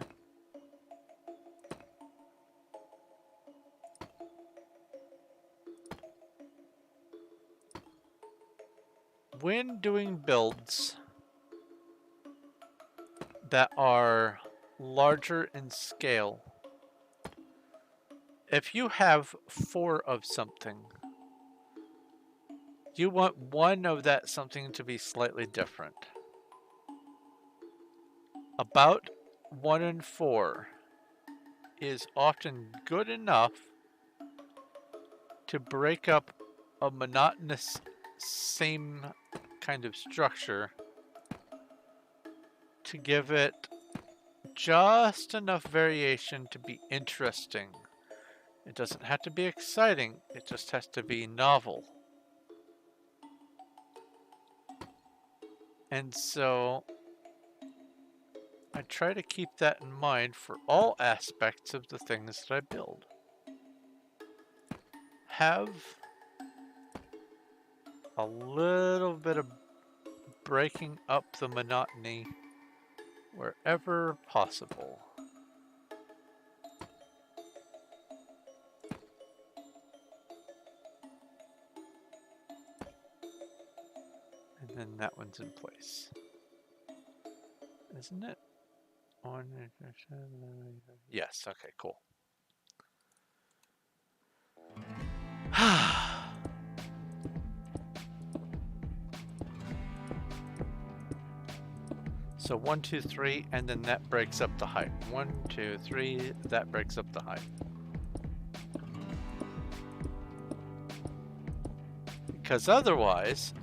When doing builds that are larger in scale, if you have 4 of something, you want one of that something to be slightly different. About 1 in 4 is often good enough to break up a monotonous same kind of structure to give it just enough variation to be interesting. It doesn't have to be exciting, it just has to be novel. And so I try to keep that in mind for all aspects of the things that I build. Have a little bit of breaking up the monotony wherever possible. And then that one's in place. Isn't it? Yes, okay, cool. So 1, 2, 3, and then that breaks up the height. 1, 2, 3, that breaks up the height. Because otherwise,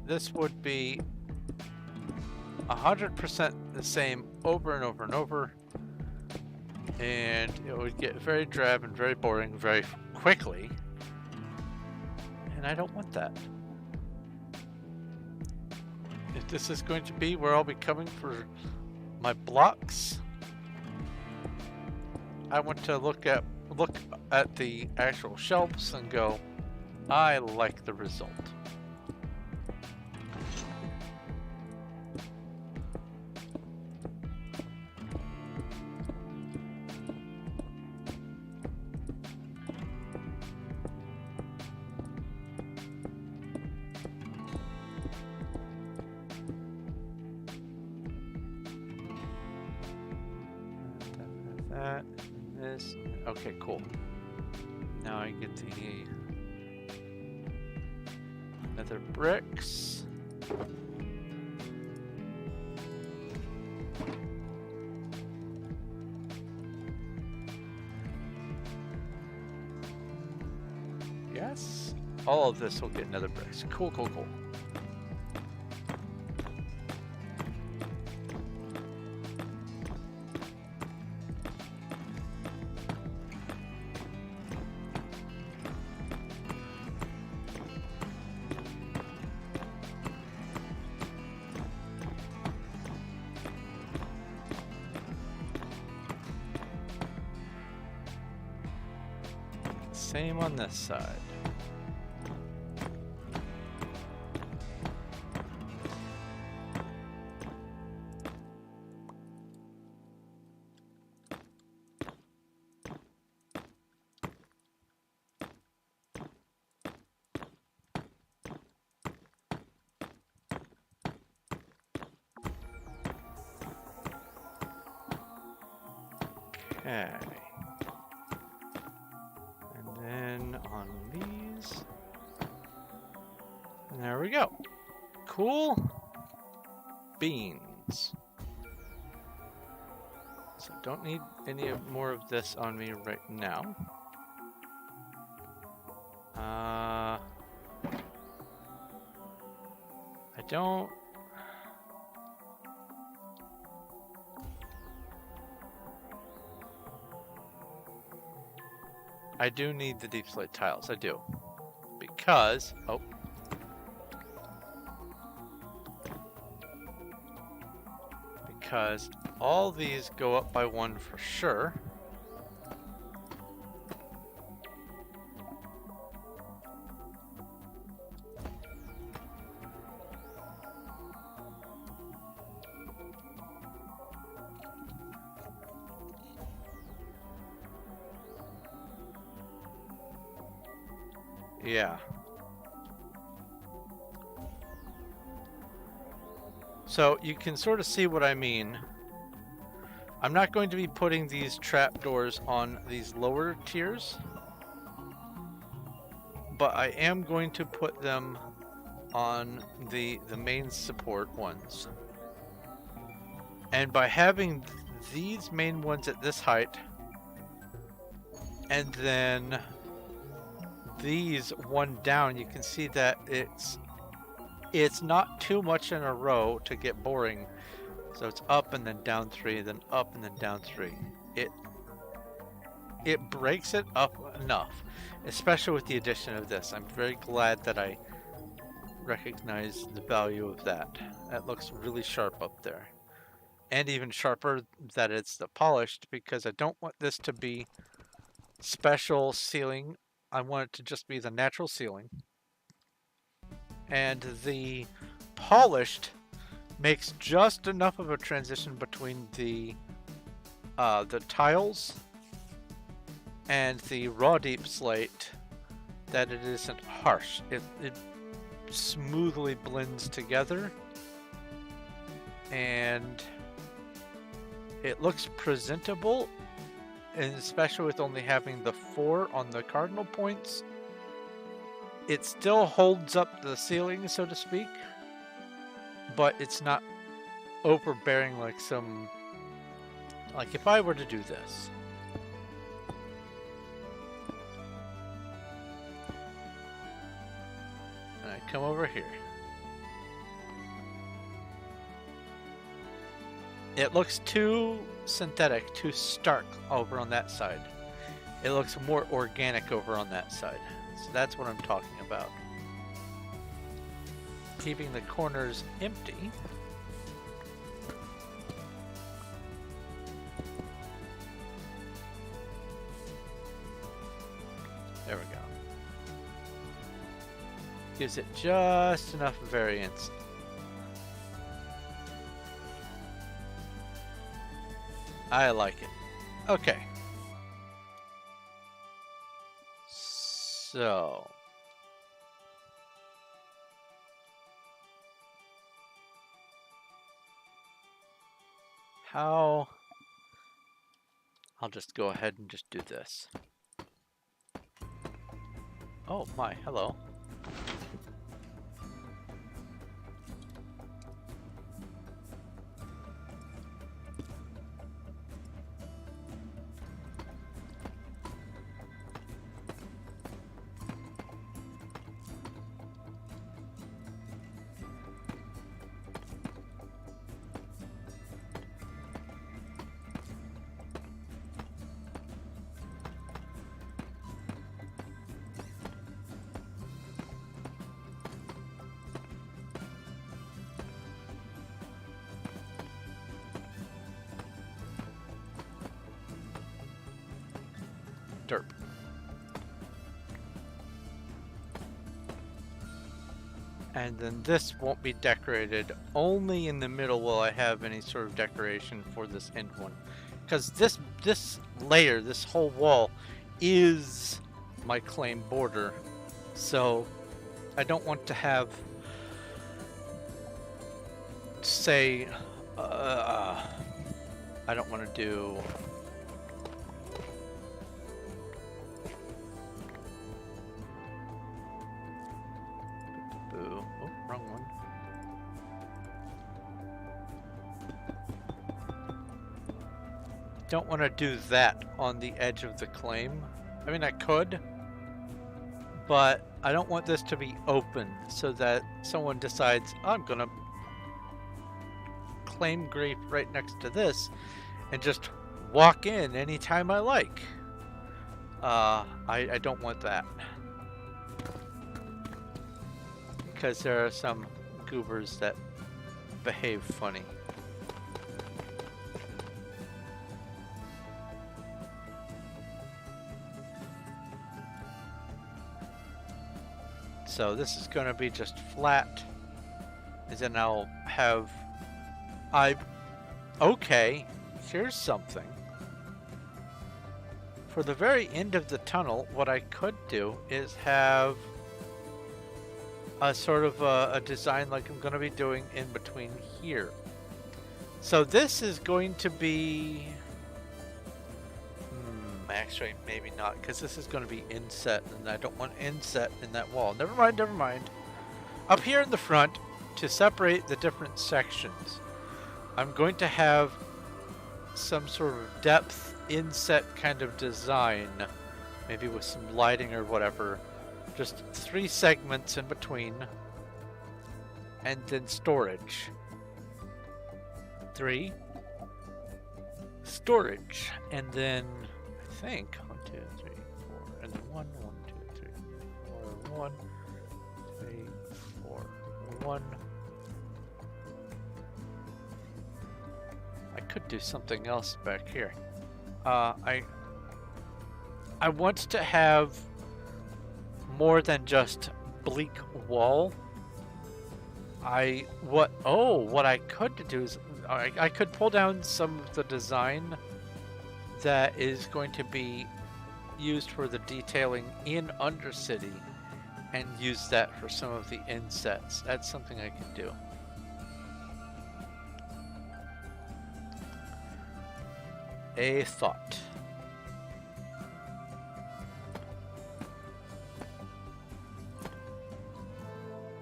this would be 100% the same over and over and over, and it would get very drab and very boring very quickly, and I don't want that. If this is going to be where I'll be coming for my blocks, I want to look at the actual shelves and go, I like the result. That, and this. Okay, cool. Now I get the nether bricks. Yes. All of this will get nether bricks. Cool, cool, cool. Same on this side. Okay. And then on these. And there we go. Cool beans. So don't need any more of this on me right now. I don't. I do need the deep slate tiles. I do. Because, oh. Because all these go up by one for sure. Yeah. So you can sort of see what I mean. I'm not going to be putting these trapdoors on these lower tiers, but I am going to put them on the main support ones. And by having these main ones at this height, and then these one down, you can see that it's not too much in a row to get boring. So it's up and then down 3, then up and then down 3. It breaks it up enough, especially with the addition of this. I'm very glad that I recognize the value of that. That looks really sharp up there. And even sharper that it's the polished, because I don't want this to be special ceiling. I want it to just be the natural ceiling. And the polished makes just enough of a transition between the tiles and the raw deep slate that it isn't harsh. It smoothly blends together, and it looks presentable, and especially with only having the 4 on the cardinal points. It still holds up the ceiling, so to speak, but it's not overbearing like some, like if I were to do this. And I come over here. It looks too synthetic, too stark over on that side. It looks more organic over on that side. So that's what I'm talking about. Keeping the corners empty. There we go. Gives it just enough variance. I like it. Okay. So. How? I'll just go ahead and just do this. Oh my, hello. Derp. And then this won't be decorated. Only in the middle will I have any sort of decoration for this end one. Because this layer, this whole wall, is my claim border. So I don't want to have, say, I don't want to do... Boo. Oh, wrong one. Don't want to do that on the edge of the claim. I mean, I could, but I don't want this to be open so that someone decides, I'm gonna claim grape right next to this and just walk in anytime I like. I don't want that. Because there are some goobers that behave funny. So this is going to be just flat. And then I'll have... Okay, here's something. For the very end of the tunnel, what I could do is have a sort of a design like I'm going to be doing in between here. So this is going to be... actually, maybe not, because this is going to be inset, and I don't want inset in that wall. Never mind, never mind. Up here in the front, to separate the different sections, I'm going to have some sort of depth inset kind of design, maybe with some lighting or whatever. Just 3 segments in between, and then storage. 3 storage, and then I think 1, 2, 3, 4, and then 1, 1, 2, 3, 4, 1, 3, 4, 1. I could do something else back here. I want to have more than just bleak wall. What I could do is I could pull down some of the design that is going to be used for the detailing in Undercity and use that for some of the insets. That's something I could do. A thought.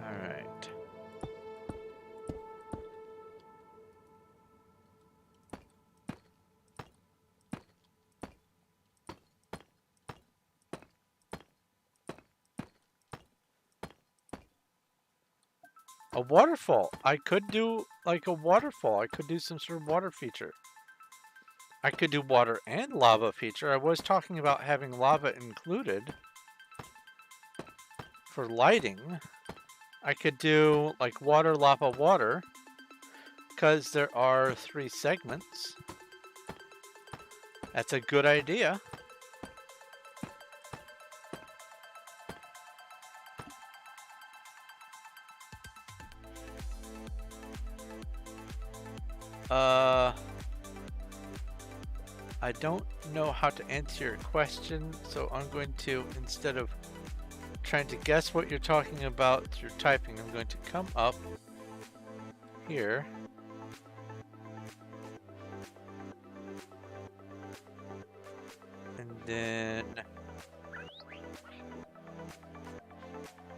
Alright. A waterfall. I could do like a waterfall. I could do some sort of water feature. I could do water and lava feature. I was talking about having lava included for lighting. I could do like water, lava, water, because there are 3 segments. That's a good idea. I don't know how to answer your question, so I'm going to, instead of trying to guess what you're talking about through typing, I'm going to come up here. And then...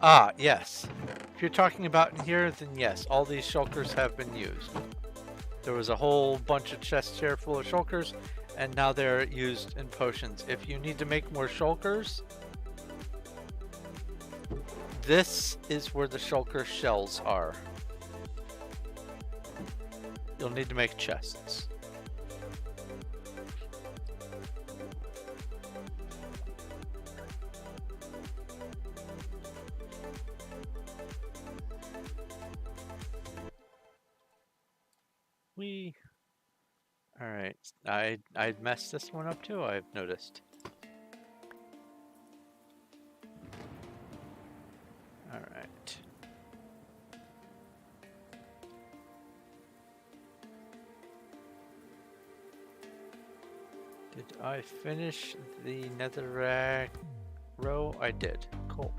Ah, yes. If you're talking about in here, then yes, all these shulkers have been used. There was a whole bunch of chests here full of shulkers, and now they're used in potions. If you need to make more shulkers, this is where the shulker shells are. You'll need to make chests. Alright, I messed this one up too, I've noticed. Alright. Did I finish the netherrack row? I did. Cool.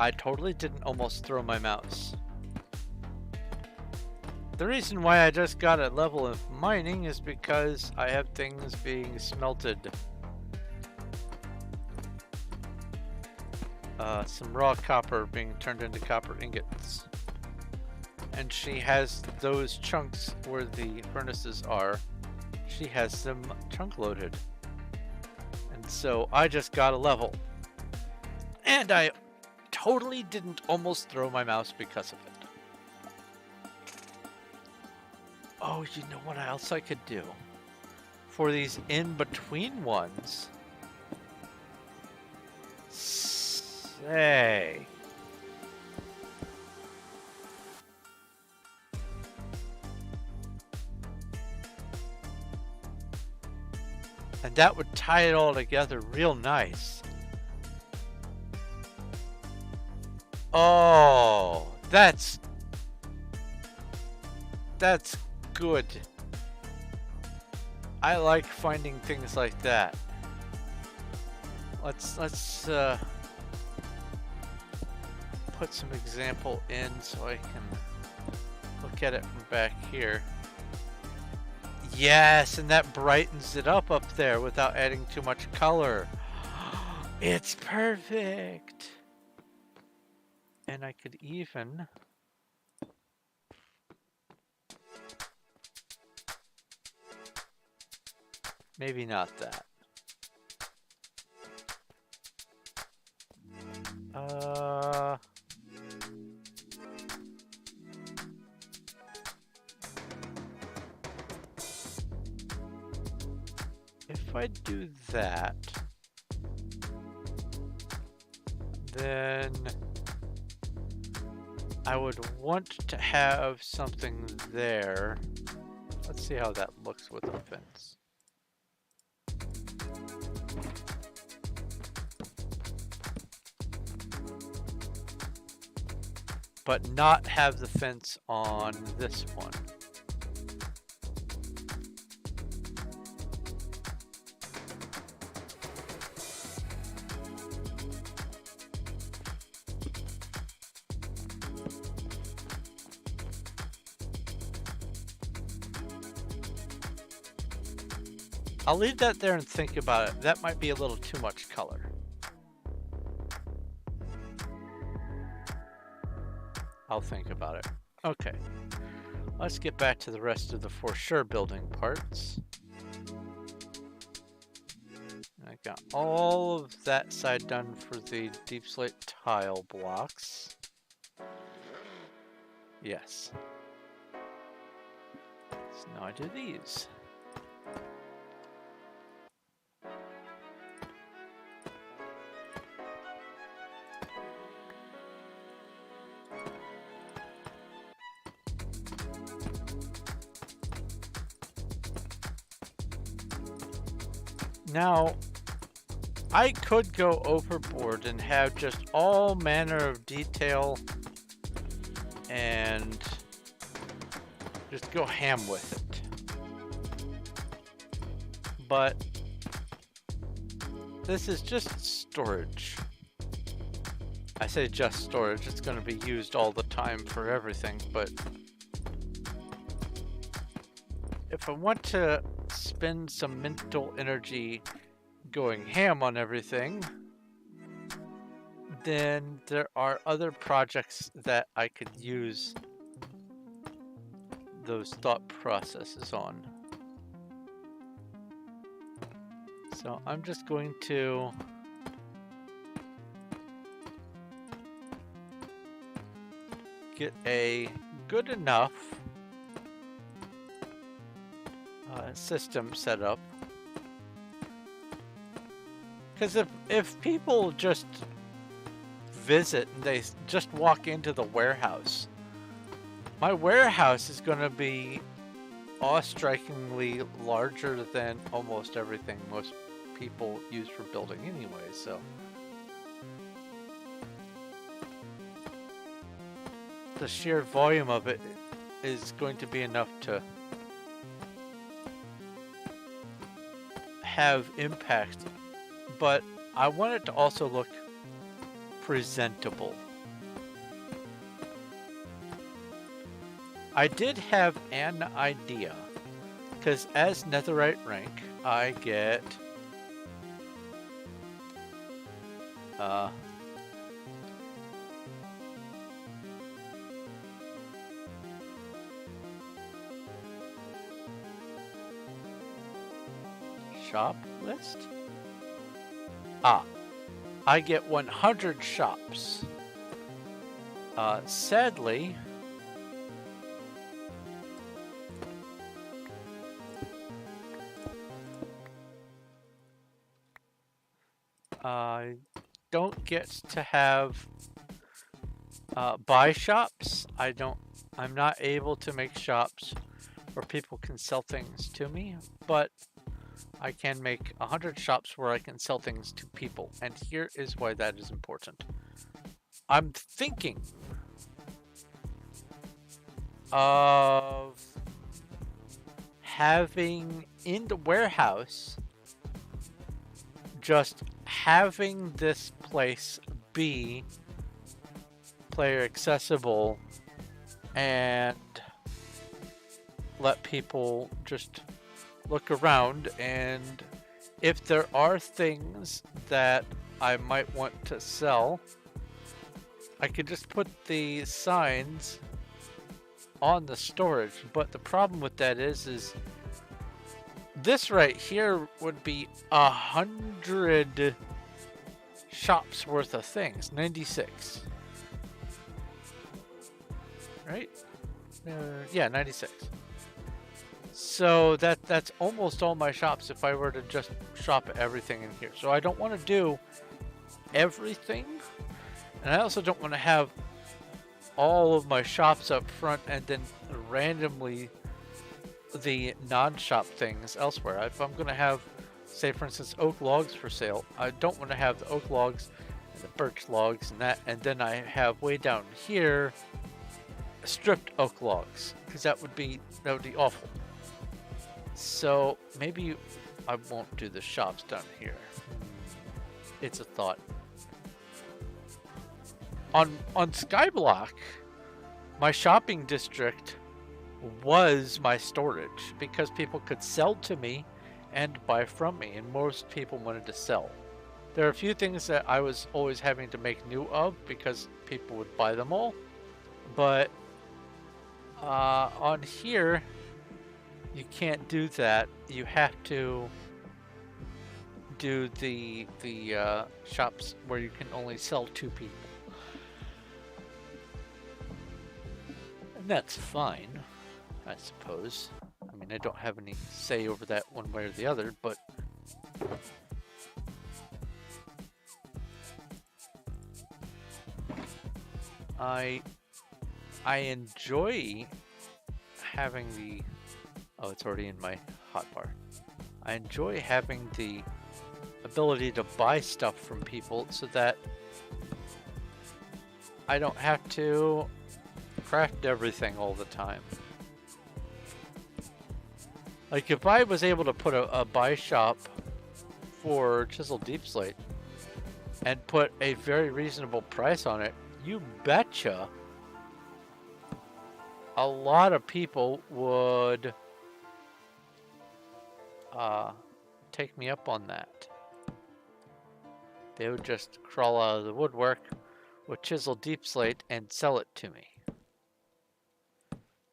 I totally didn't almost throw my mouse. The reason why I just got a level of mining is because I have things being smelted. Some raw copper being turned into copper ingots. And she has those chunks where the furnaces are. She has them chunk loaded. And so I just got a level. And I totally didn't almost throw my mouse because of it. Oh, you know what else I could do? For these in-between ones. Say. And that would tie it all together real nice. Oh, that's good. I like finding things like that. Let's put some example in so I can look at it from back here. Yes, and that brightens it up there without adding too much color. It's perfect. And I could even maybe not that. If I do that, then I would want to have something there. Let's see how that looks with a fence. But not have the fence on this one. I'll leave that there and think about it. That might be a little too much color. I'll think about it. Okay. Let's get back to the rest of the for sure building parts. I got all of that side done for the deep slate tile blocks. Yes. So now I do these. Now, I could go overboard and have just all manner of detail and just go ham with it. But this is just storage. I say just storage, it's going to be used all the time for everything, but if I want to spend some mental energy going ham on everything, then there are other projects that I could use those thought processes on. So I'm just going to get a good enough system set up. Because if people just visit and they just walk into the warehouse, my warehouse is going to be awe-strikingly larger than almost everything most people use for building anyway, so. The sheer volume of it is going to be enough to have impact, but I want it to also look presentable. I did have an idea, because as netherite rank, I get shop list? I get 100 shops. Sadly, I don't get to have buy shops. I'm not able to make shops where people can sell things to me, but I can make 100 shops where I can sell things to people, and here is why that is important. I'm thinking of having in the warehouse, just having this place be player accessible and let people just look around, and if there are things that I might want to sell, I could just put the signs on the storage. But the problem with that is this right here would be 100 shops worth of things. 96, right? Yeah, 96. So that's almost all my shops if I were to just shop everything in here. So I don't want to do everything, and I also don't want to have all of my shops up front and then randomly the non-shop things elsewhere. If I'm going to have, say for instance, oak logs for sale, I don't want to have the oak logs and the birch logs and that, and then I have way down here stripped oak logs, because that would be awful. So maybe I won't do the shops down here. It's a thought. On Skyblock, my shopping district was my storage, because people could sell to me and buy from me, and most people wanted to sell. There are a few things that I was always having to make new of because people would buy them all, but on here you can't do that. You have to do the shops where you can only sell 2 people. And that's fine, I suppose. I mean, I don't have any say over that one way or the other, but I enjoy having the... Oh, it's already in my hotbar. I enjoy having the ability to buy stuff from people so that I don't have to craft everything all the time. Like, if I was able to put a buy shop for Chisel Deep Slate and put a very reasonable price on it, you betcha a lot of people would take me up on that. They would just crawl out of the woodwork with Chisel Deep Slate and sell it to me.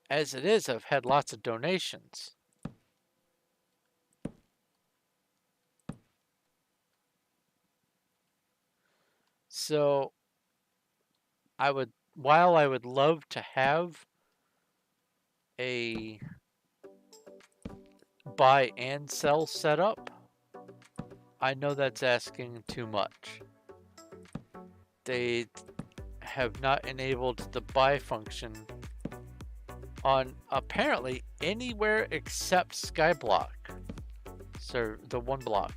As it is, I've had lots of donations. So while I would love to have a buy and sell setup, I know that's asking too much. They have not enabled the buy function on apparently anywhere except Skyblock. So the one block.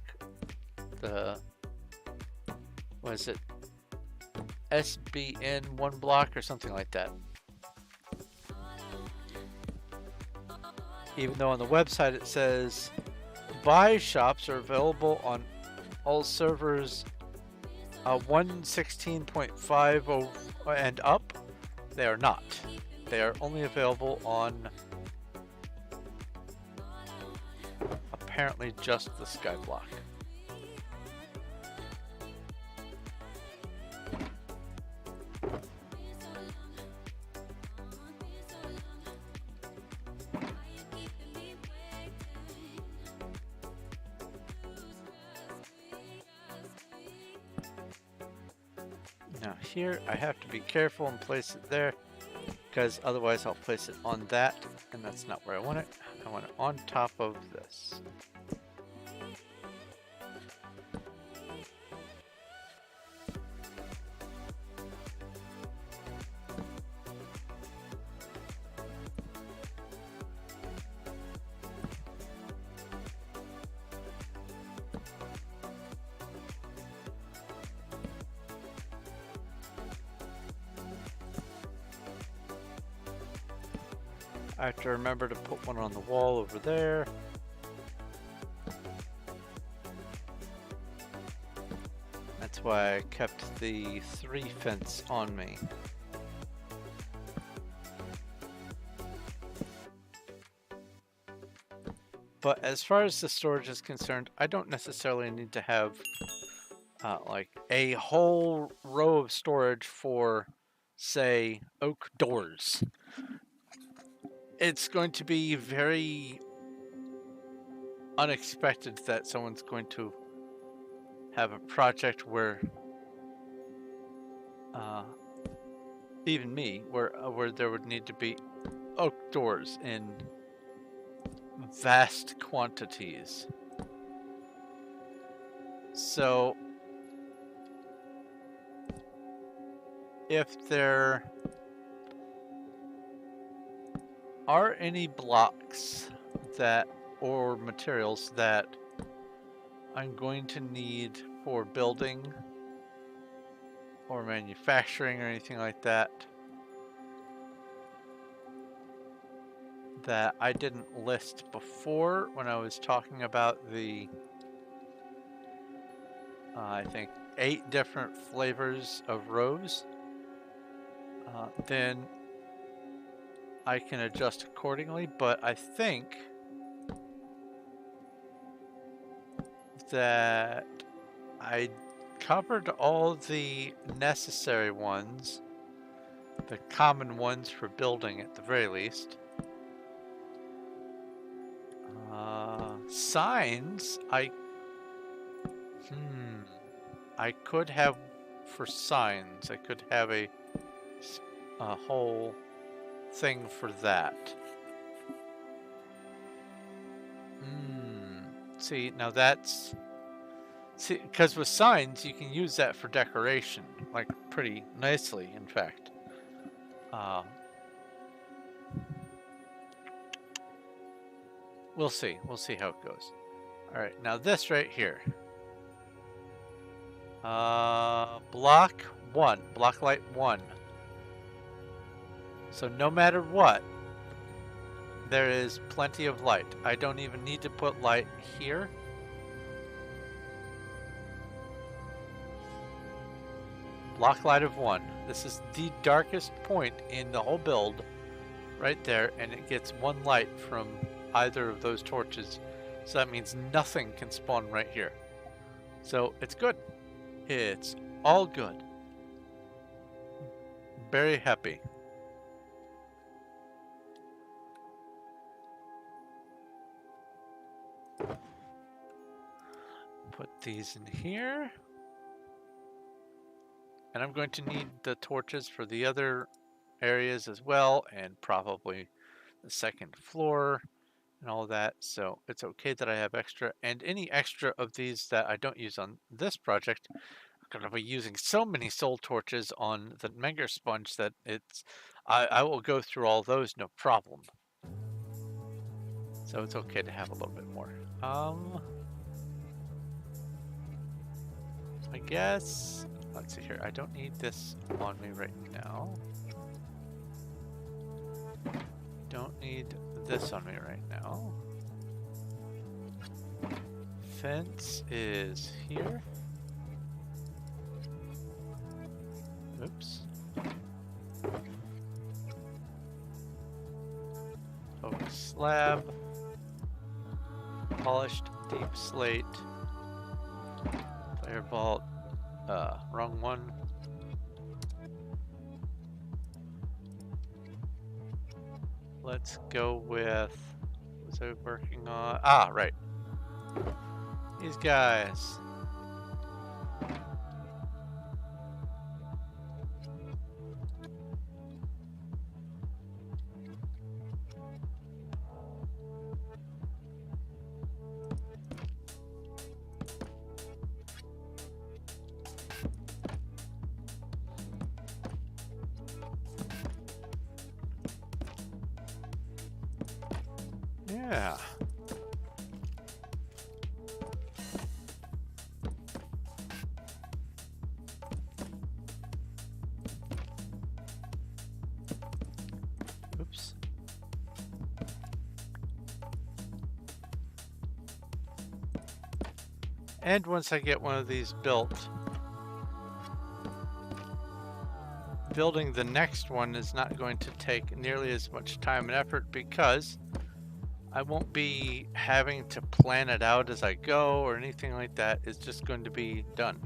What is it? SBN one block or something like that. Even though on the website it says buy shops are available on all servers 1.16.50 and up, they are not. They are only available on apparently just the Skyblock. Now here I have to be careful and place it there, because otherwise I'll place it on that, and that's not where I want it. I want it on top of this. I have to remember to put one on the wall over there. That's why I kept the 3 fence on me. But as far as the storage is concerned, I don't necessarily need to have like a whole row of storage for, say, oak doors. It's going to be very unexpected that someone's going to have a project where, even me, where there would need to be oak doors in vast quantities. So, if there are any blocks that, or materials that I'm going to need for building or manufacturing or anything like that, that I didn't list before when I was talking about the, I think 8 different flavors of rose, then I can adjust accordingly, but I think that I covered all the necessary ones, the common ones for building at the very least. Signs, I could have, for signs, I could have a whole thing for that. See, now that's... See, because with signs, you can use that for decoration, like pretty nicely, in fact. We'll see. We'll see how it goes. All right, now this right here. Block 1, block light 1. So no matter what, there is plenty of light. I don't even need to put light here. Block light of 1. This is the darkest point in the whole build, right there, and it gets 1 light from either of those torches. So that means nothing can spawn right here. So it's good. It's all good. Very happy. Put these in here. And I'm going to need the torches for the other areas as well, and probably the second floor and all that. So it's okay that I have extra, and any extra of these that I don't use on this project, I'm going to be using so many soul torches on the mega sponge that I will go through all those no problem. So it's okay to have a little bit more. I guess, let's see here. I don't need this on me right now. Don't need this on me right now. Fence is here. Oops. Oak slab. Polished deep slate. Firebolt. Wrong one. Let's go with, what was I working on? Ah, right. These guys. Yeah. Oops. And once I get one of these built, building the next one is not going to take nearly as much time and effort because I won't be having to plan it out as I go or anything like that. It's just going to be done.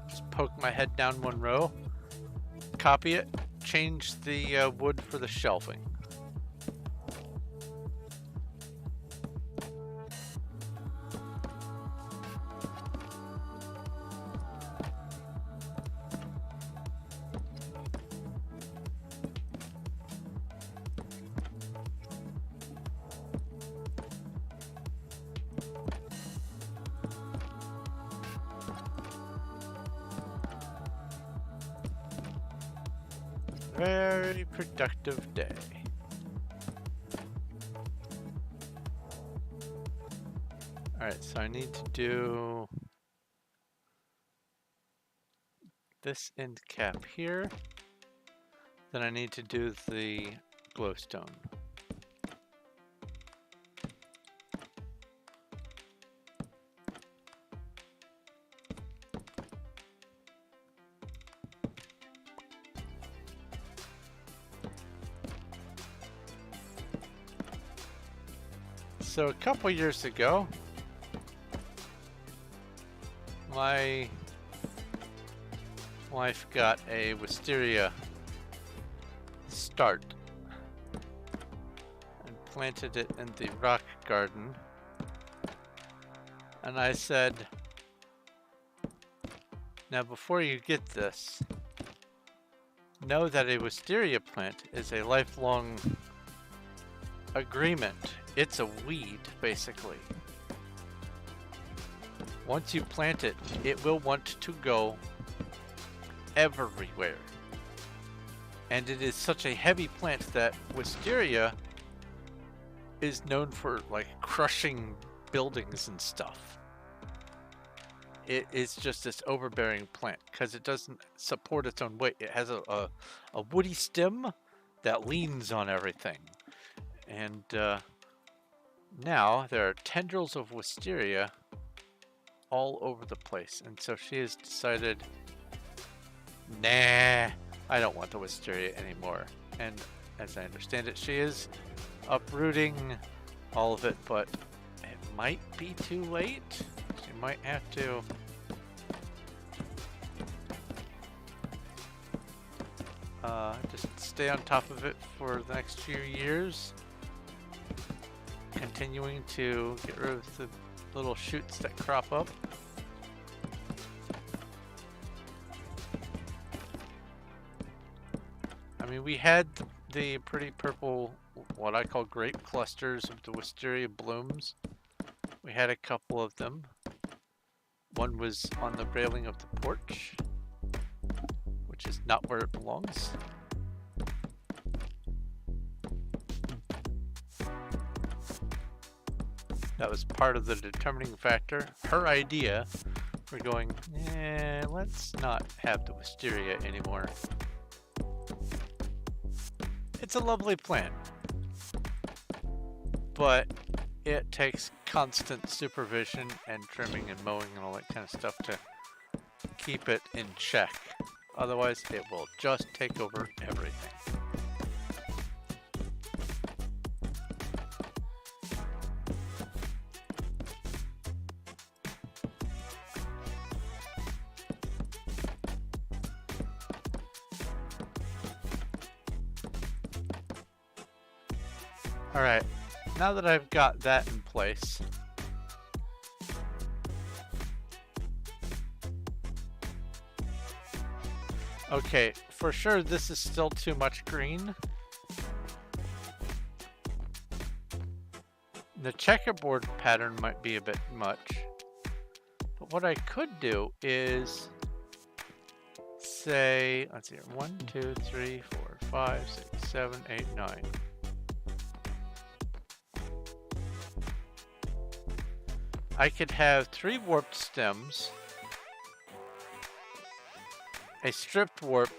Just poke my head down one row, copy it, change the wood for the shelving. Very productive day. Alright, so I need to do this end cap here. Then I need to do the glowstone. So a couple years ago, my wife got a wisteria start and planted it in the rock garden. And I said, now before you get this, know that a wisteria plant is a lifelong agreement. It's a weed, basically. Once you plant it, it will want to go everywhere. And it is such a heavy plant that wisteria is known for like crushing buildings and stuff. It is just this overbearing plant because it doesn't support its own weight. It has a woody stem that leans on everything. And now there are tendrils of wisteria all over the place. And so she has decided, nah, I don't want the wisteria anymore. And as I understand it, she is uprooting all of it, but it might be too late. She might have to just stay on top of it for the next few years, continuing to get rid of the little shoots that crop up. I mean, we had the pretty purple, what I call grape clusters of the wisteria blooms. We had a couple of them. One was on the railing of the porch, which is not where it belongs. That was part of the determining factor. Her idea for going, let's not have the wisteria anymore. It's a lovely plant, but it takes constant supervision and trimming and mowing and all that kind of stuff to keep it in check. Otherwise, it will just take over everything. Alright, now that I've got that in place, okay, for sure this is still too much green. The checkerboard pattern might be a bit much, but what I could do is say, let's see here, 1, 2, 3, 4, 5, 6, 7, 8, 9. I could have 3 warped stems, a stripped warp,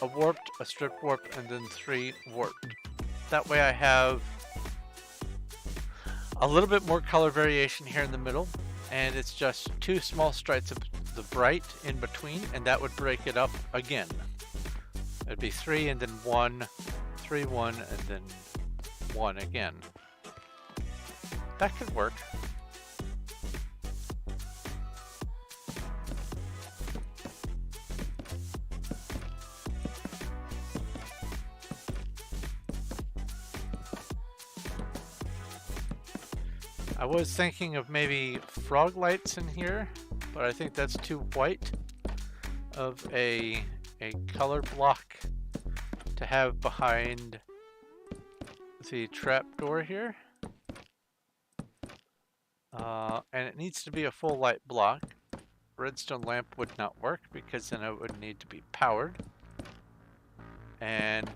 a warped, a stripped warp, and then 3 warped. That way I have a little bit more color variation here in the middle, and it's just 2 small stripes of the bright in between, and that would break it up again. It'd be 3 and then 1, 3, 1, and then 1 again. That could work. I was thinking of maybe frog lights in here, but I think that's too white of a color block to have behind the trap door here. And it needs to be a full light block. Redstone lamp would not work because then it would need to be powered. And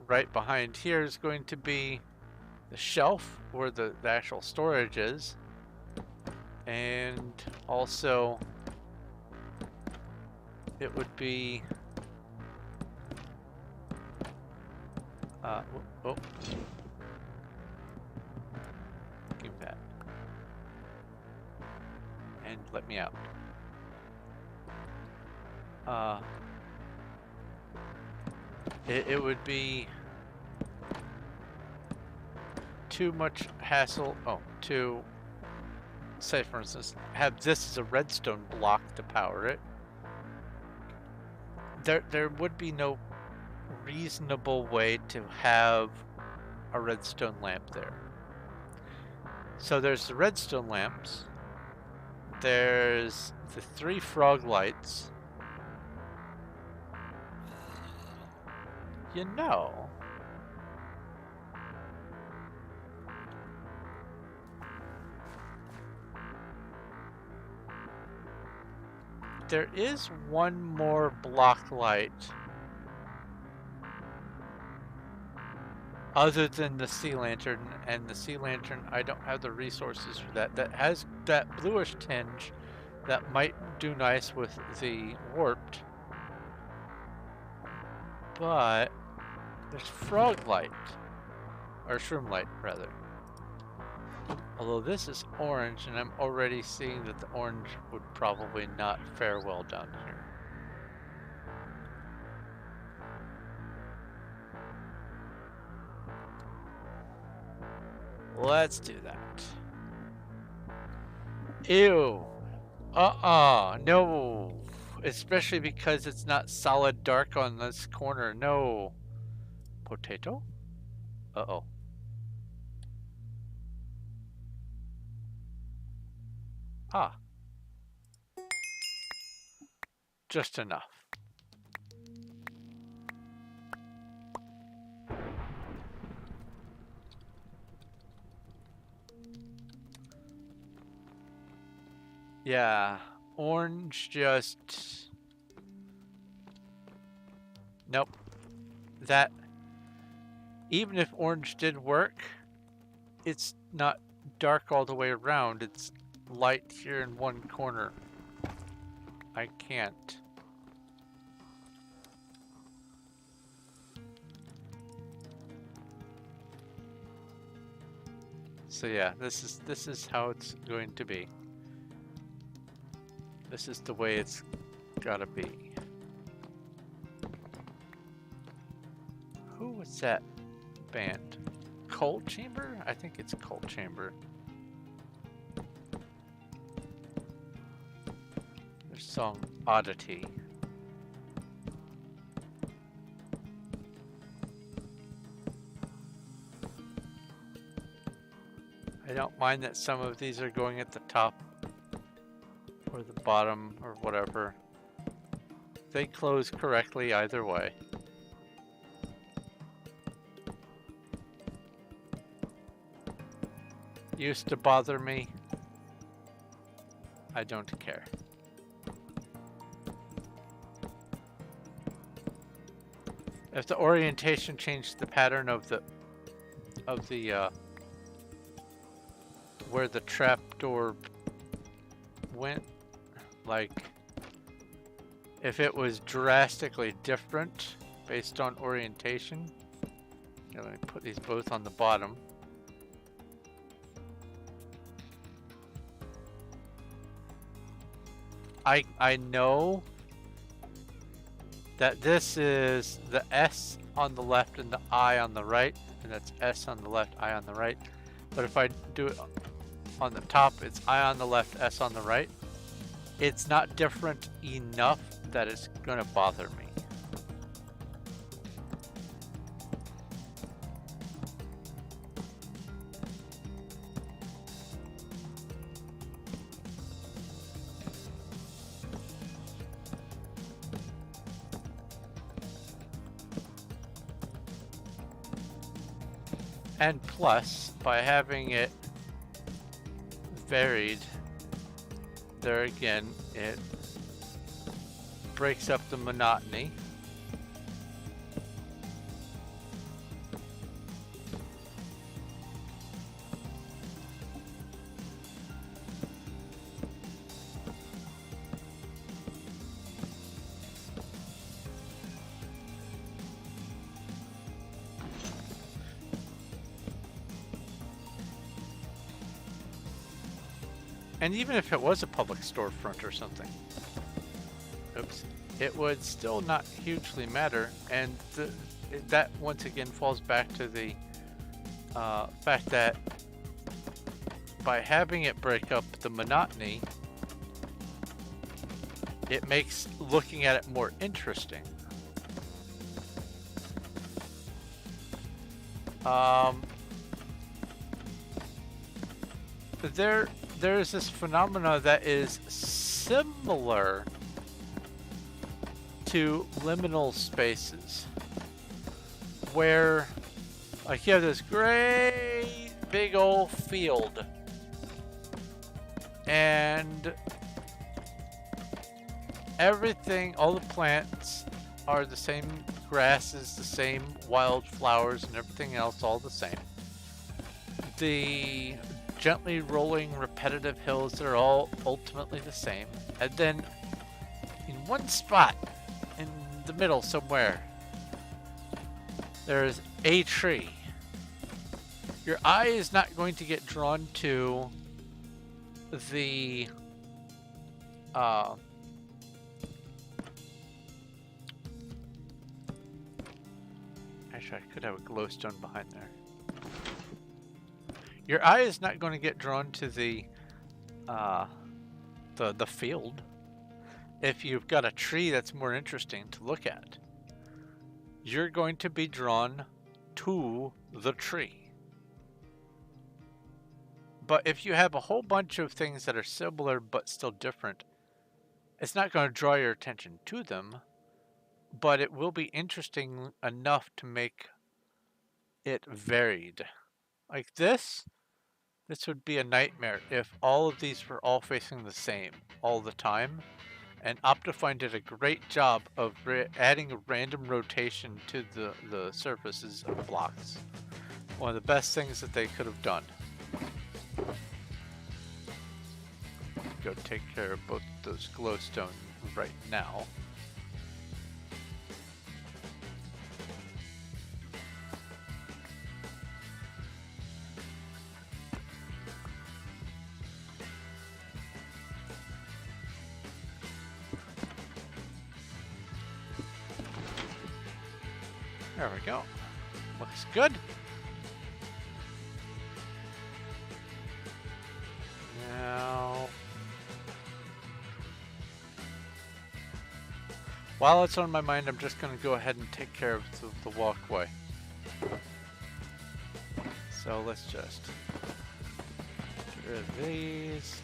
right behind here is going to be the shelf where the actual storage is, and also it would be give me that and let me out. It would be too much hassle to say, for instance, have this as a redstone block to power it. There would be no reasonable way to have a redstone lamp there. So there's the redstone lamps. There's the 3 frog lights. You know, there is one more block light other than the sea lantern, and the sea lantern, I don't have the resources for that. That has that bluish tinge that might do nice with the warped. But there's frog light, or shroom light rather. Although this is orange, and I'm already seeing that the orange would probably not fare well down here. Let's do that. Ew. No. Especially because it's not solid dark on this corner. No. Potato? Uh-oh. Ah. Just enough. Yeah, orange just... Nope. That... Even if orange did work, it's not dark all the way around. It's light here in one corner. I can't. So yeah, this is how it's going to be. This is the way it's gotta be. Who was that band? Cold Chamber? I think it's Cold Chamber. Their song Oddity. I don't mind that some of these are going at the top or the bottom or whatever. They close correctly either way. Used to bother me. I don't care. If the orientation changed the pattern of the where the trapdoor went, like if it was drastically different based on orientation. Let me put these both on the bottom. I know that this is the S on the left and the I on the right, and that's S on the left, I on the right. But if I do it on the top, it's I on the left, S on the right. It's not different enough that it's gonna bother me. And plus, by having it varied, there again, it breaks up the monotony. And even if it was a public storefront or something, oops, it would still not hugely matter. And that once again falls back to the fact that by having it break up the monotony, it makes looking at it more interesting. Um, there's this phenomena that is similar to liminal spaces, where like you have this great big old field, and everything, all the plants are the same, grasses, the same wildflowers and everything else, all the same. The gently rolling repetitive hills are all ultimately the same. And then in one spot in the middle somewhere, there's a tree. Your eye is not going to get drawn to the actually, I could have a glowstone behind there. Your eye is not going to get drawn to the field if you've got a tree that's more interesting to look at. You're going to be drawn to the tree. But if you have a whole bunch of things that are similar but still different, it's not going to draw your attention to them, but it will be interesting enough to make it varied. Like this would be a nightmare if all of these were all facing the same all the time. And Optifine did a great job of adding a random rotation to the surfaces of blocks. One of the best things that they could have done. Go take care of both those glowstone right now. There we go. Looks good. Now, while it's on my mind, I'm just going to go ahead and take care of the walkway. So let's just get rid of these.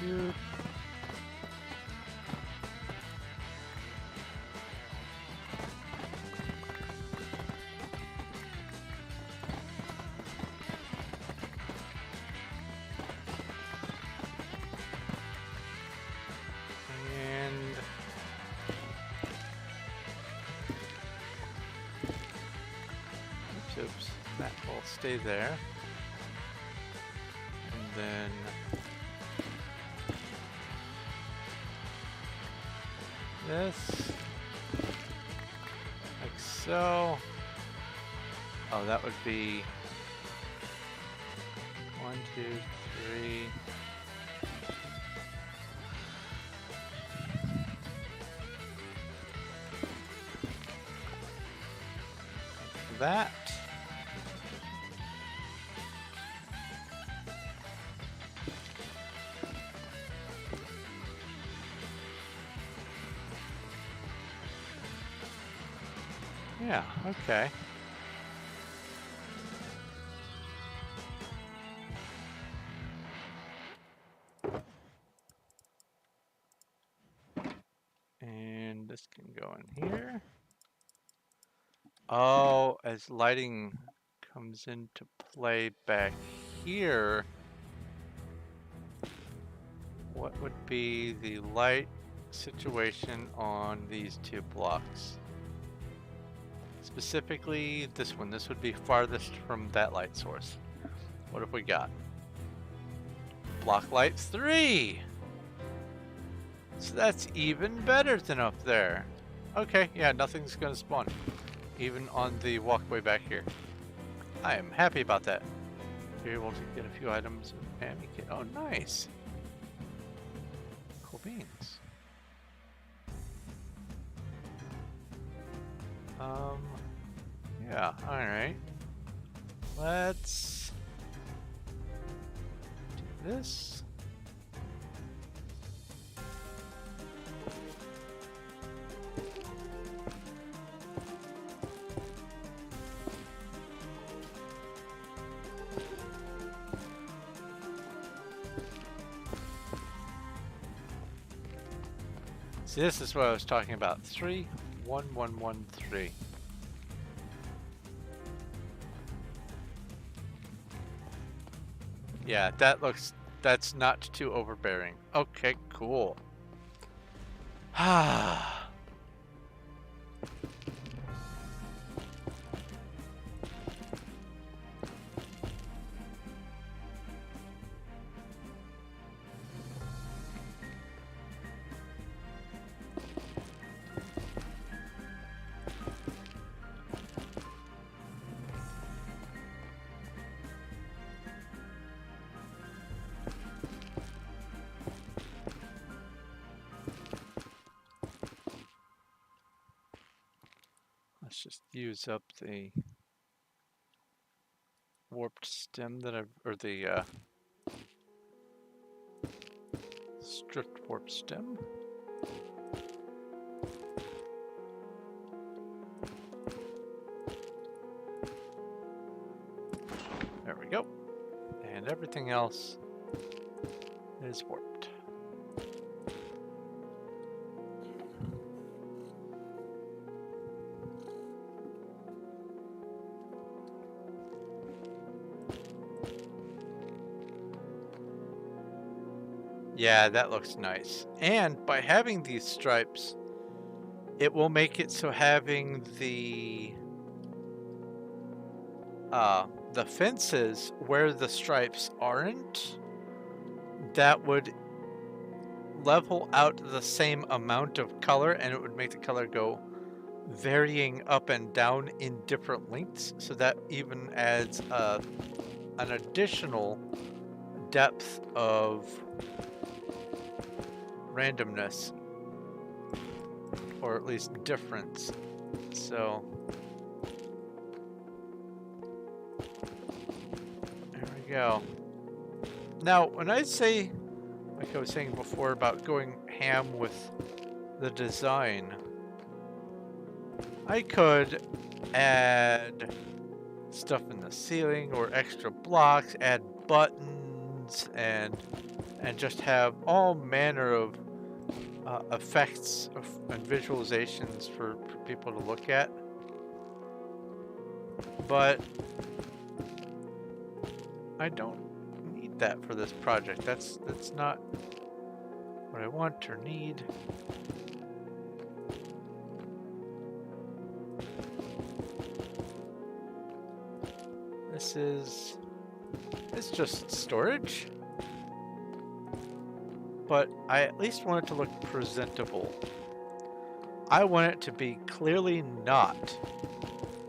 Dude. And oops, that will stay there. And then this, like so. Oh, that would be 1, 2, 3. That. Yeah, okay. And this can go in here. Oh, as lighting comes into play back here, what would be the light situation on these two blocks? Specifically this one. This would be farthest from that light source. What have we got? block light 3. So that's even better than up there. Okay, yeah, nothing's gonna spawn. Even on the walkway back here. I am happy about that. You're able to get a few items of Pammy Kit. Oh, nice. Cool beans. Yeah, alright. Let's do this. See, this is what I was talking about. 31113. Yeah, that's not too overbearing. Okay, cool. Ah. Let's just use up the warped stem that or the stripped warp stem. There we go. And everything else is warped. Yeah, that looks nice. And by having these stripes, it will make it so having the fences where the stripes aren't, that would level out the same amount of color, and it would make the color go varying up and down in different lengths. So that even adds an additional depth of randomness, or at least difference. So there we go. Now, when I say, like I was saying before about going ham with the design, I could add stuff in the ceiling or extra blocks, add buttons, and just have all manner of effects and visualizations for people to look at. But I don't need that for this project. That's not what I want or need. It's just storage. But I at least want it to look presentable. I want it to be clearly not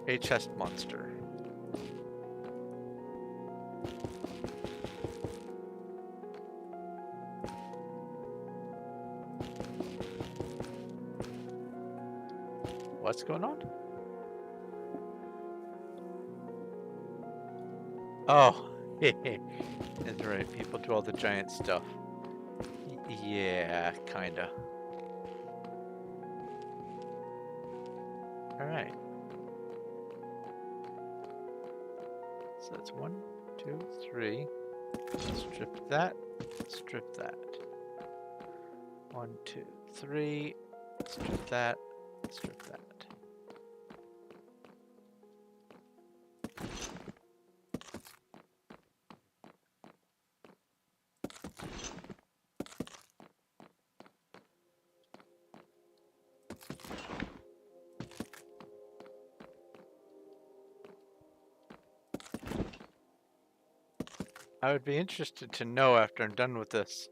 a chest monster. What's going on? Oh, that's right. People do all the giant stuff. Yeah, kinda. Alright. So that's 1, 2, 3. Strip that. Strip that. 1, 2, 3. Strip that. Strip that. I would be interested to know after I'm done with this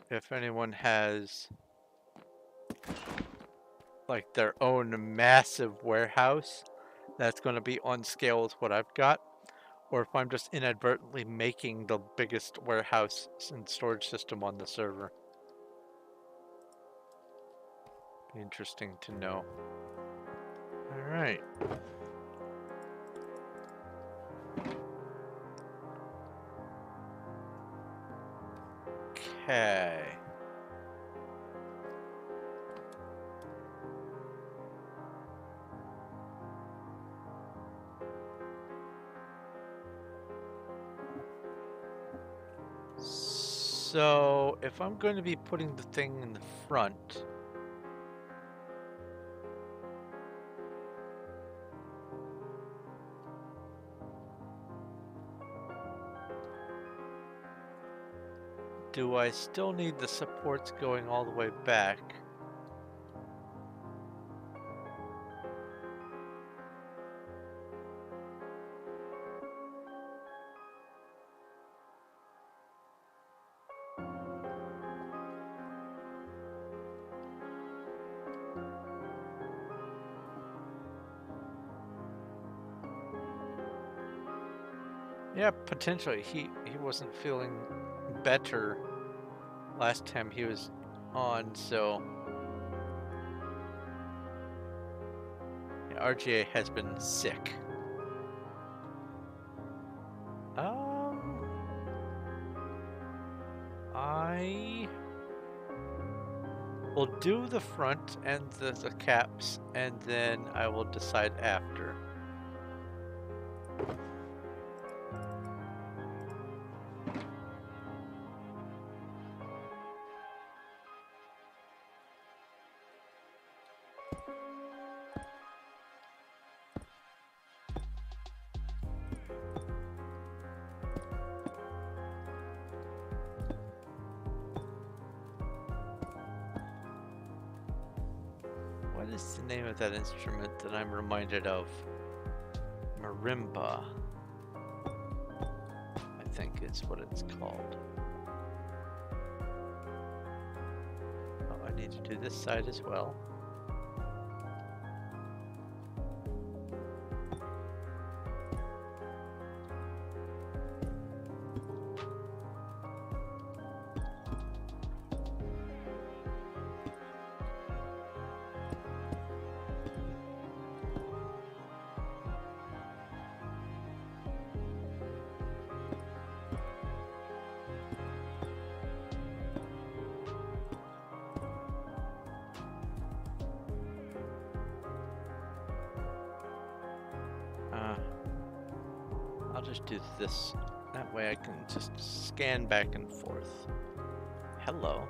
if anyone has like their own massive warehouse that's going to be on scale with what I've got, or if I'm just inadvertently making the biggest warehouse and storage system on the server. Be interesting to know. All right. Okay. So if I'm going to be putting the thing in the front, do I still need the supports going all the way back? Yeah, potentially. He wasn't feeling better last time he was on, so yeah, RGA has been sick. I will do the front and the caps, and then I will decide after. What is the name of that instrument that I'm reminded of? Marimba, I think is what it's called. Oh, I need to do this side as well. I'll just do this. That way I can just scan back and forth. Hello.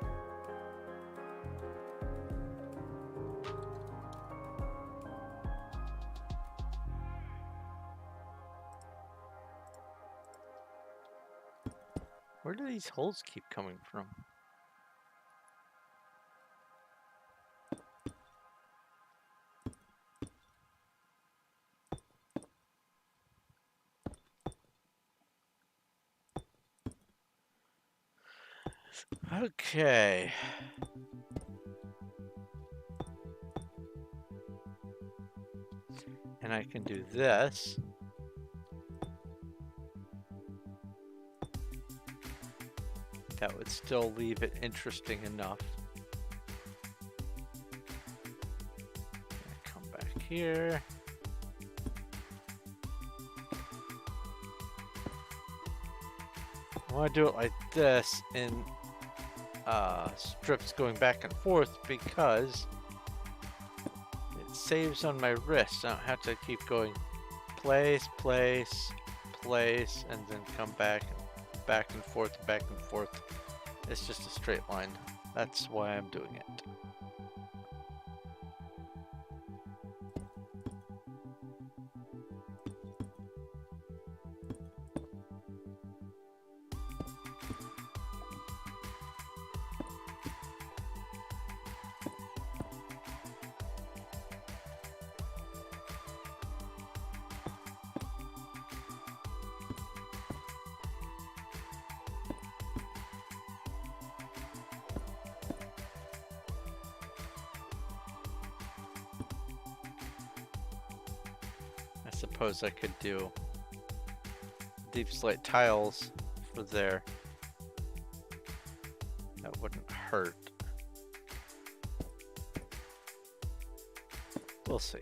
Where do these holes keep coming from? Okay. And I can do this. That would still leave it interesting enough. Come back here. I want to do it like this in strips going back and forth because it saves on my wrist. I don't have to keep going place, place, place, and then come back and forth, back and forth. It's just a straight line. That's why I'm doing it. suppose I could do deep slate tiles for there. That wouldn't hurt. We'll see.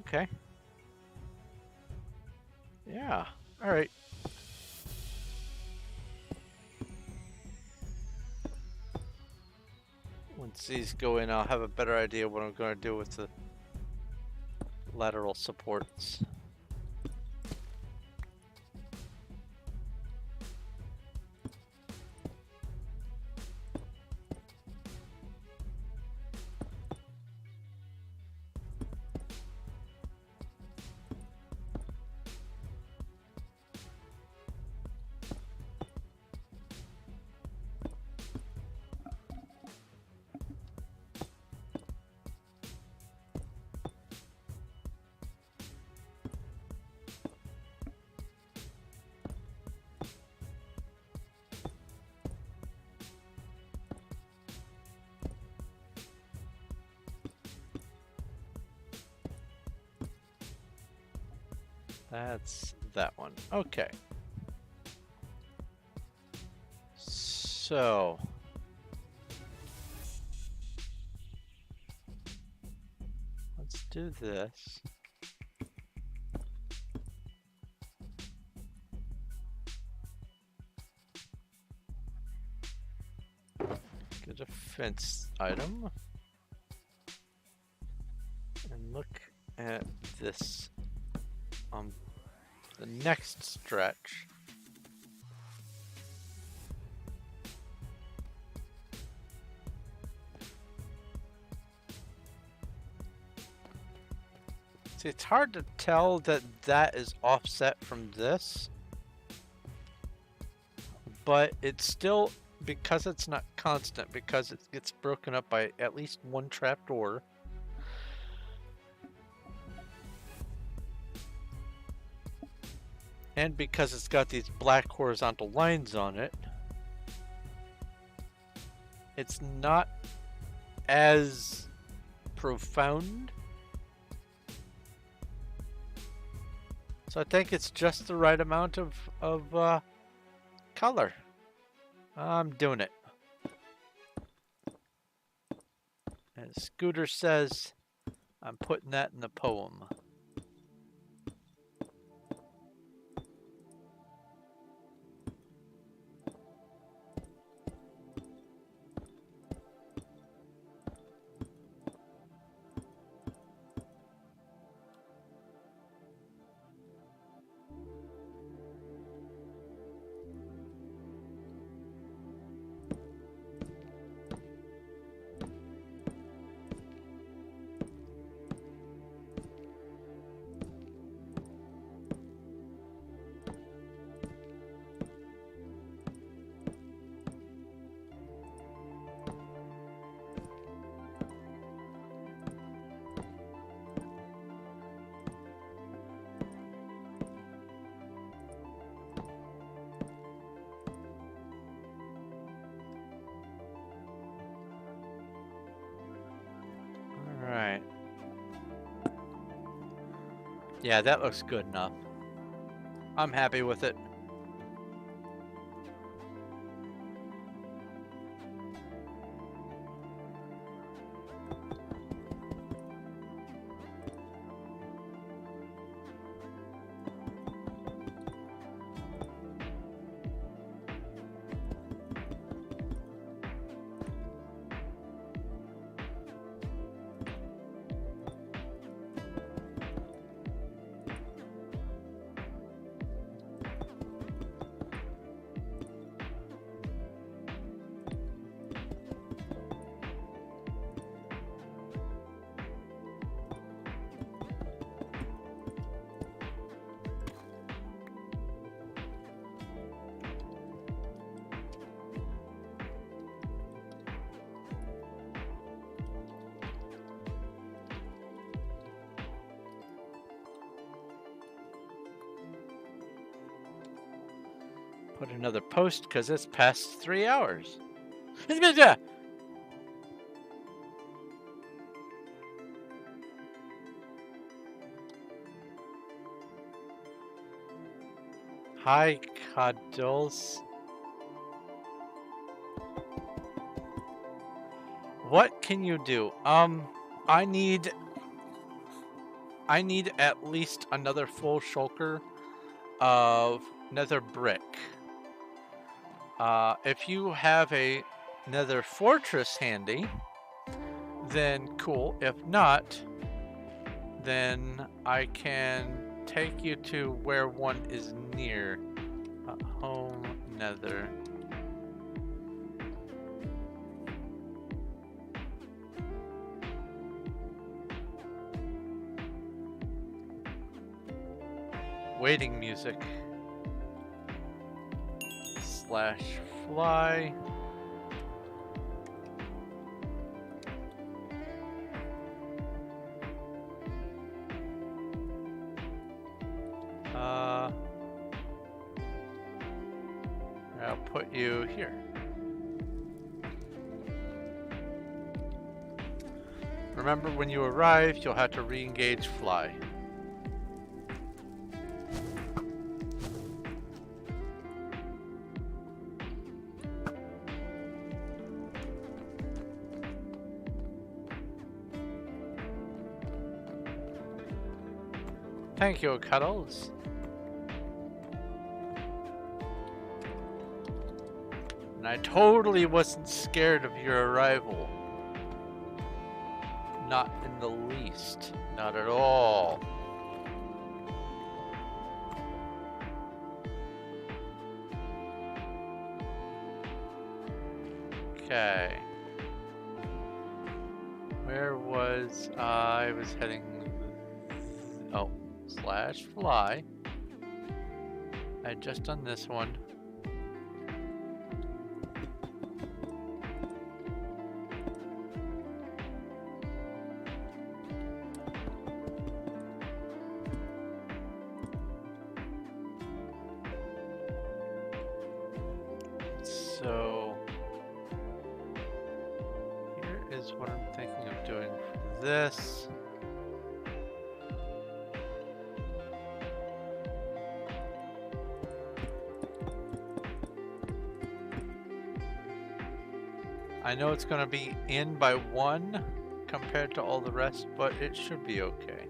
Okay. Yeah. All right. Once these go in, I'll have a better idea what I'm going to do with the lateral supports. That's that one. Okay. So let's do this. Get a fence item. And look at this on the next stretch. See, it's hard to tell that that is offset from this, but it's still, because it's not constant, because it gets broken up by at least one trapdoor. And because it's got these black horizontal lines on it, it's not as profound. So I think it's just the right amount of color. I'm doing it. As Scooter says, I'm putting that in the poem. Alright. Yeah, that looks good enough. I'm happy with it. Put another post because it's past 3 hours. Hi, Cuddles. What can you do? I need at least another full shulker of nether brick. If you have a nether fortress handy, then cool. If not, then I can take you to where one is near. Home nether. Waiting music. /fly. I'll put you here. Remember, when you arrive, you'll have to re-engage fly. Thank you, Cuddles. And I totally wasn't scared of your arrival. Not in the least. Not at all. Okay. Where was I? Was heading... Oh. /fly. I had just done this one. So here is what I'm thinking of doing for this. I know it's going to be in by 1 compared to all the rest, but it should be okay.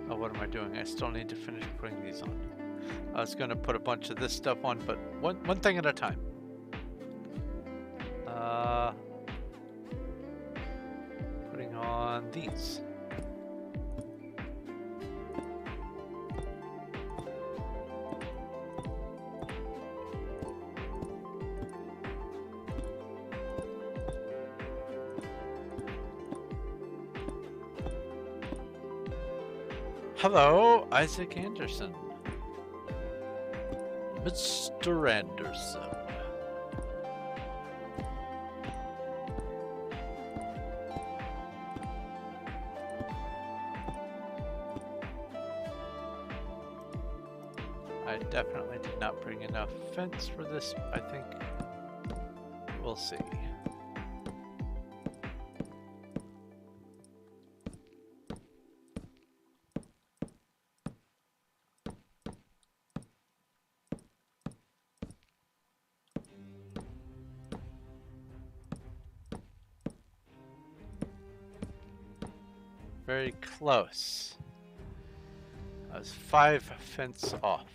Oh, what am I doing? I still need to finish putting these on. I was going to put a bunch of this stuff on, but one thing at a time. Putting on these. Hello, Isaac Anderson. Mr. Anderson. I definitely did not bring enough fence for this, I think. We'll see. Very close. I was 5 fence off.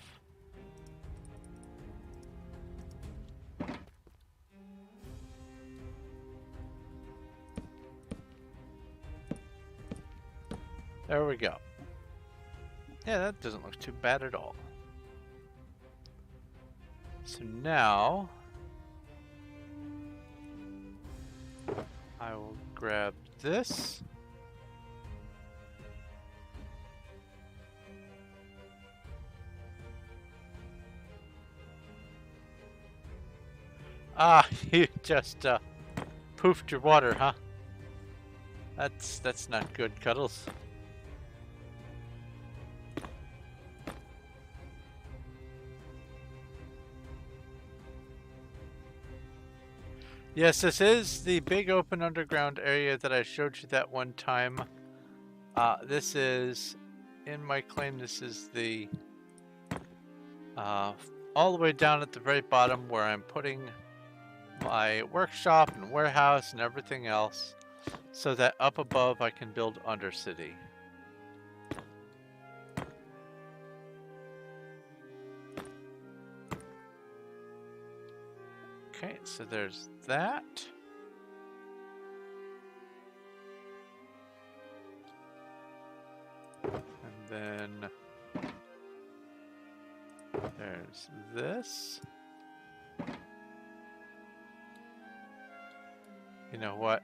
There we go. Yeah, that doesn't look too bad at all. So now I will grab this. Ah, you just poofed your water, huh? That's not good, Cuddles. Yes, this is the big open underground area that I showed you that one time. This is, in my claim, this is the all the way down at the very bottom where I'm putting my workshop and warehouse and everything else, so that up above I can build Undercity. Okay, so there's that. And then there's this. You know what?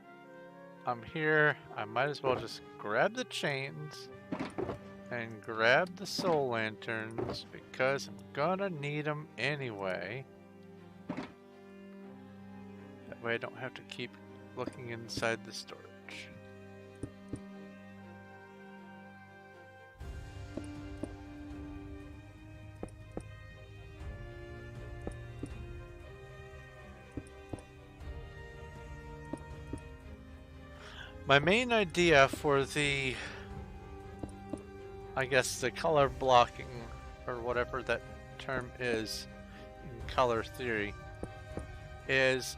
I'm here. I might as well just grab the chains and grab the soul lanterns because I'm gonna need them anyway. That way I don't have to keep looking inside the storage. My main idea for the, I guess, the color blocking, or whatever that term is in color theory, is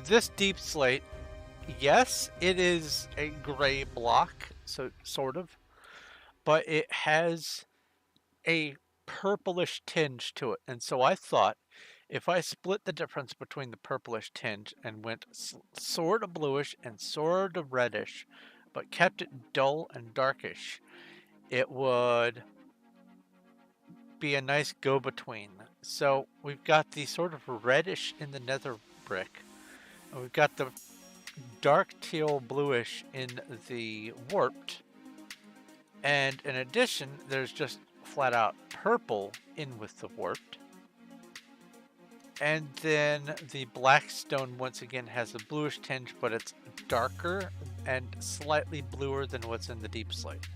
this deep slate. Yes, it is a gray block, so sort of, but it has a purplish tinge to it. And so I thought if I split the difference between the purplish tinge and went sort of bluish and sort of reddish, but kept it dull and darkish, it would be a nice go-between. So we've got the sort of reddish in the nether brick, and we've got the dark teal bluish in the warped, and in addition there's just flat out purple in with the warped. And then the black stone once again has a bluish tinge, but it's darker and slightly bluer than what's in the deep slate.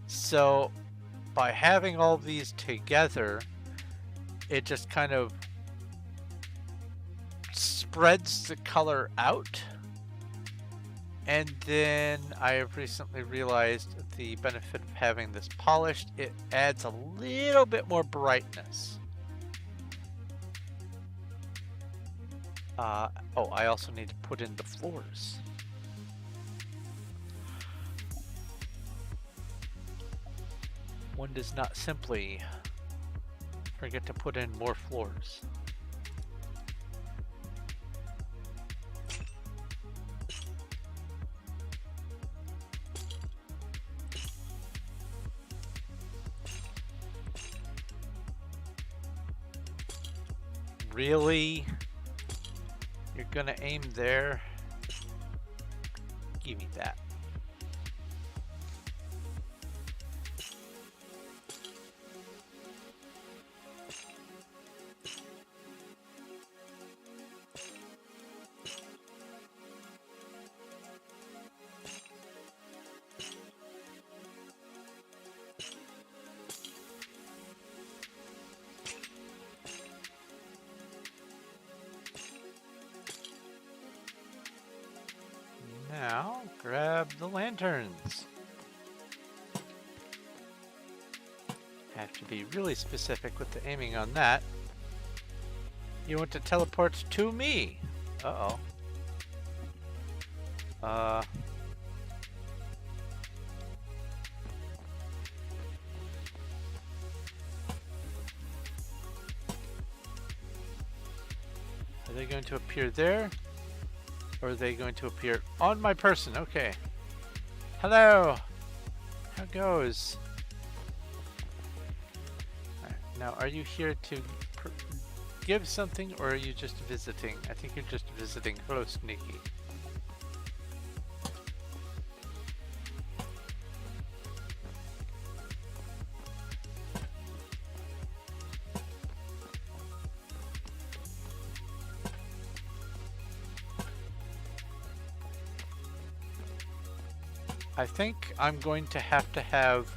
So by having all these together, it just kind of spreads the color out. And then I have recently realized the benefit of having this polished. It adds a little bit more brightness. Oh, I also need to put in the floors. One does not simply forget to put in more floors. Really? You're gonna aim there? Give me that. Now, grab the lanterns. Have to be really specific with the aiming on that. You want to teleport to me? Uh-oh. Are they going to appear there? Or are they going to appear on my person? Okay. Hello! How goes? Right. Now, are you here to give something, or are you just visiting? I think you're just visiting. Hello, Sneaky. I think I'm going to have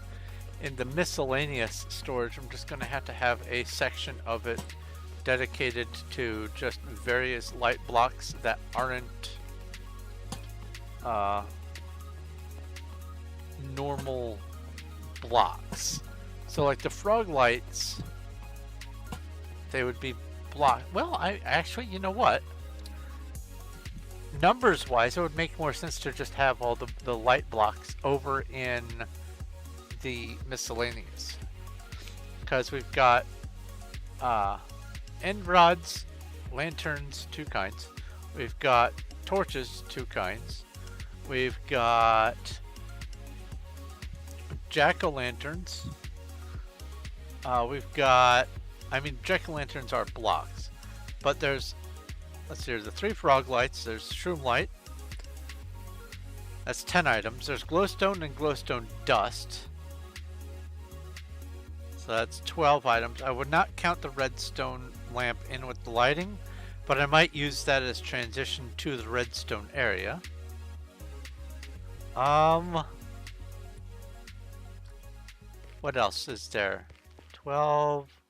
in the miscellaneous storage, I'm just going to have a section of it dedicated to just various light blocks that aren't normal blocks. So like the frog lights, they would be blocked. Well, I actually, you know what? Numbers wise, it would make more sense to just have all the light blocks over in the miscellaneous, because we've got end rods, lanterns, 2 kinds. We've got torches, 2 kinds. We've got jack-o'-lanterns. We've got, I mean, jack-o'-lanterns are blocks, but there's, let's see, there's the 3 frog lights, there's shroom light. That's 10 items. There's glowstone and glowstone dust. So that's 12 items. I would not count the redstone lamp in with the lighting, but I might use that as transition to the redstone area. What else is there? 12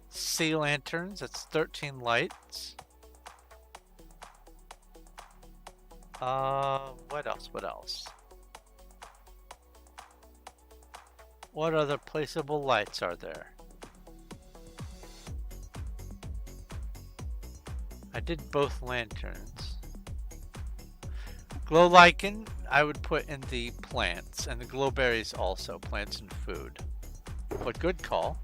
sea lanterns. That's 13 lights. What else? What else? What other placeable lights are there? I did both lanterns. Glow lichen, I would put in the plants, and the glow berries also, plants and food. But good call.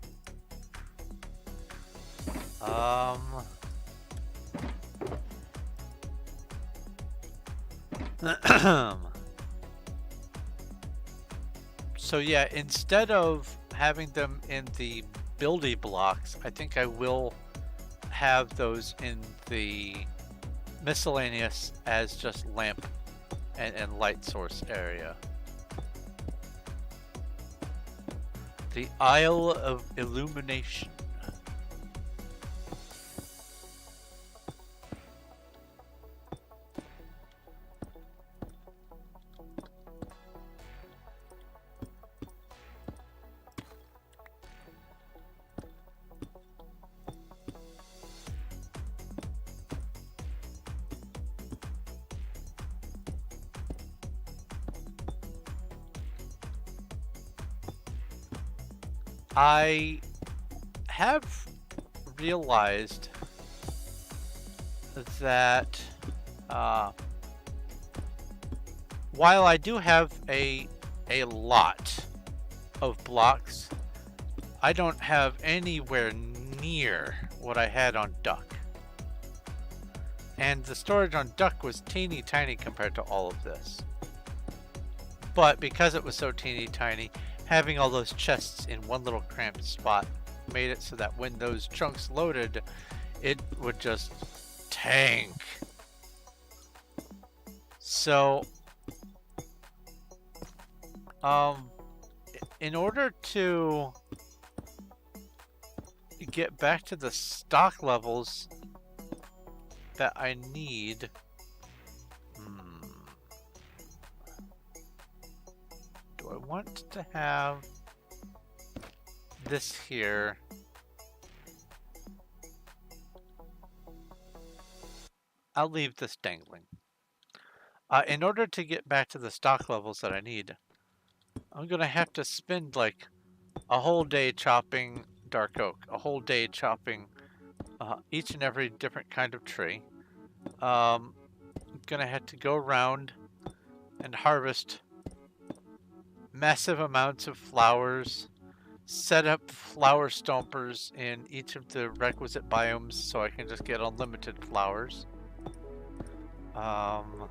So yeah, instead of having them in the buildy blocks, I think I will have those in the miscellaneous as just lamp and light source area. The Isle of Illumination. I have realized that while I do have a lot of blocks, I don't have anywhere near what I had on Duck. And the storage on Duck was teeny tiny compared to all of this. But because it was so teeny tiny, having all those chests in one little cramped spot made it so that when those chunks loaded, it would just tank. So, in order to get back to the stock levels that I need, I want to have this here. I'll leave this dangling. In order to get back to the stock levels that I need, I'm going to have to spend like a whole day chopping dark oak, a whole day chopping each and every different kind of tree. I'm going to have to go around and harvest massive amounts of flowers, set up flower stompers in each of the requisite biomes so I can just get unlimited flowers. No,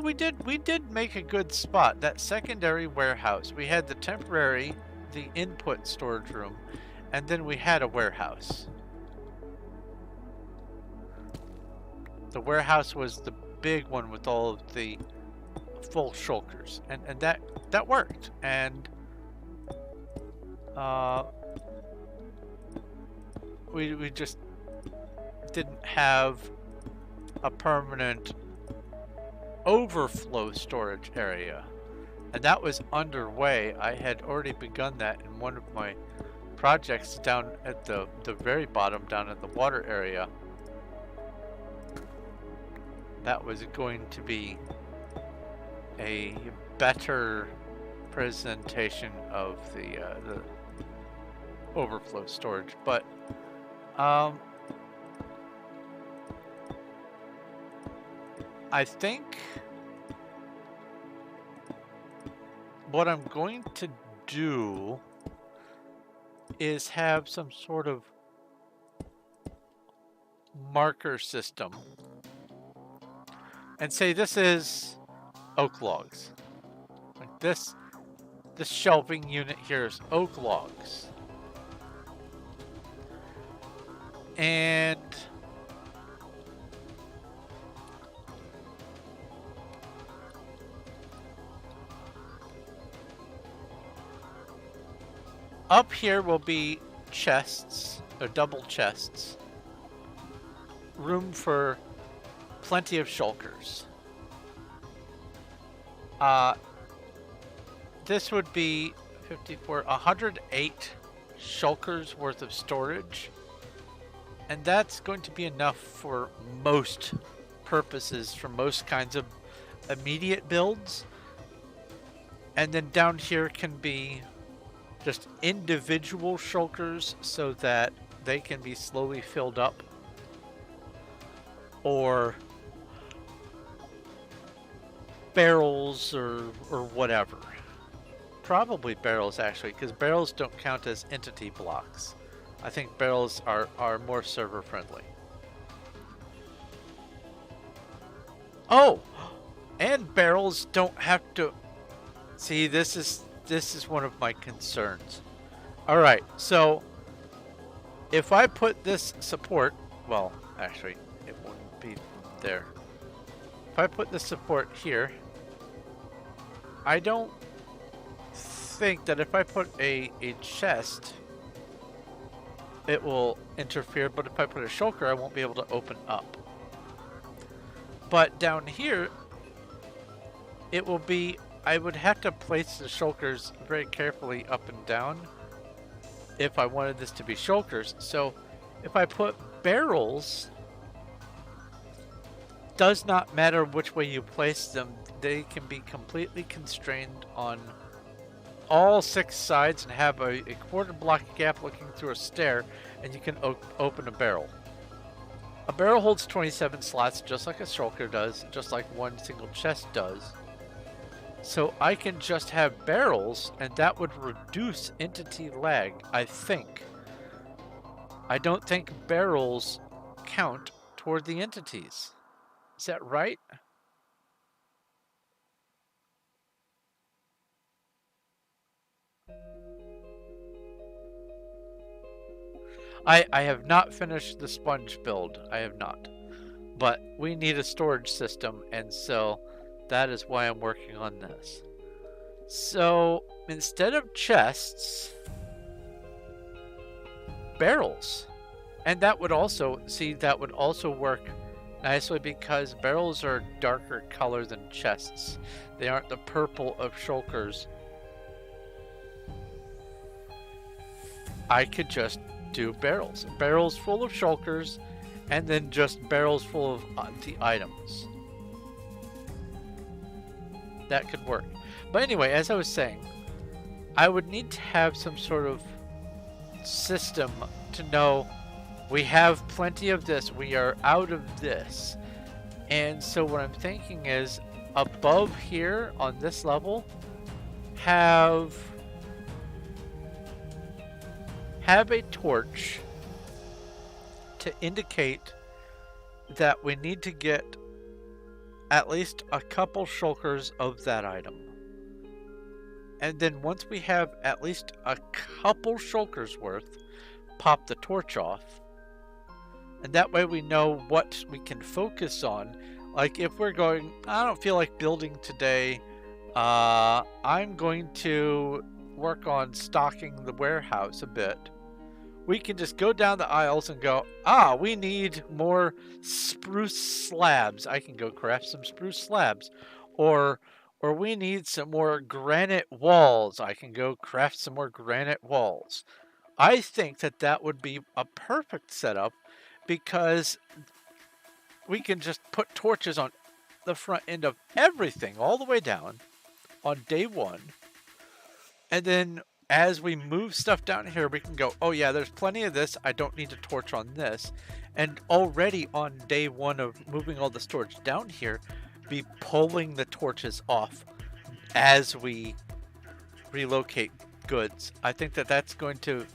we did make a good spot. That secondary warehouse. We had the temporary, the input storage room, and then we had a warehouse. The warehouse was the big one with all of the full shulkers, and that worked. And we just didn't have a permanent overflow storage area. And that was underway. I had already begun that in one of my projects down at the very bottom, down in the water area. That was going to be a better presentation of the overflow storage, but I think what I'm going to do is have some sort of marker system and say this is oak logs. Like this shelving unit here is oak logs. And up here will be chests, or double chests. Room for plenty of shulkers. This would be 108 shulkers worth of storage. And that's going to be enough for most purposes, for most kinds of immediate builds. And then down here can be just individual shulkers so that they can be slowly filled up. Or barrels or whatever. Probably barrels, actually, because barrels don't count as entity blocks. I think barrels are more server friendly. Oh, and barrels don't have to. See, this is one of my concerns. All right, so if I put this support, well, actually, it wouldn't be there. If I put this support here, I don't think that if I put a chest, it will interfere, but if I put a shulker, I won't be able to open up. But down here, it will be, I would have to place the shulkers very carefully up and down if I wanted this to be shulkers. So if I put barrels, does not matter which way you place them, they can be completely constrained on all 6 sides and have a quarter block gap looking through a stair, and you can open a barrel. A barrel holds 27 slots just like a shulker does, just like one single chest does. So I can just have barrels, and that would reduce entity lag, I think. I don't think barrels count toward the entities. Is that right? I have not finished the sponge build. I have not. But we need a storage system, and so that is why I'm working on this. So instead of chests, barrels. And that would also, see, that would also work nicely because barrels are a darker color than chests. They aren't the purple of shulkers. I could just do barrels. Barrels full of shulkers, and then just barrels full of the items. That could work. But anyway, as I was saying, I would need to have some sort of system to know we have plenty of this, we are out of this. And so what I'm thinking is above here on this level, have a torch to indicate that we need to get at least a couple shulkers of that item. And then once we have at least a couple shulkers worth, pop the torch off. And that way we know what we can focus on. Like if we're going, I don't feel like building today, I'm going to work on stocking the warehouse a bit. we can just go down the aisles and go, ah, we need more spruce slabs. I can go craft some spruce slabs. Or we need some more granite walls. I can go craft some more granite walls. I think that that would be a perfect setup because we can just put torches on the front end of everything all the way down on day one. And then as we move stuff down here, we can go, oh yeah, there's plenty of this. I don't need a torch on this. And already on day one of moving all the storage down here, be pulling the torches off as we relocate goods. I think that that's going to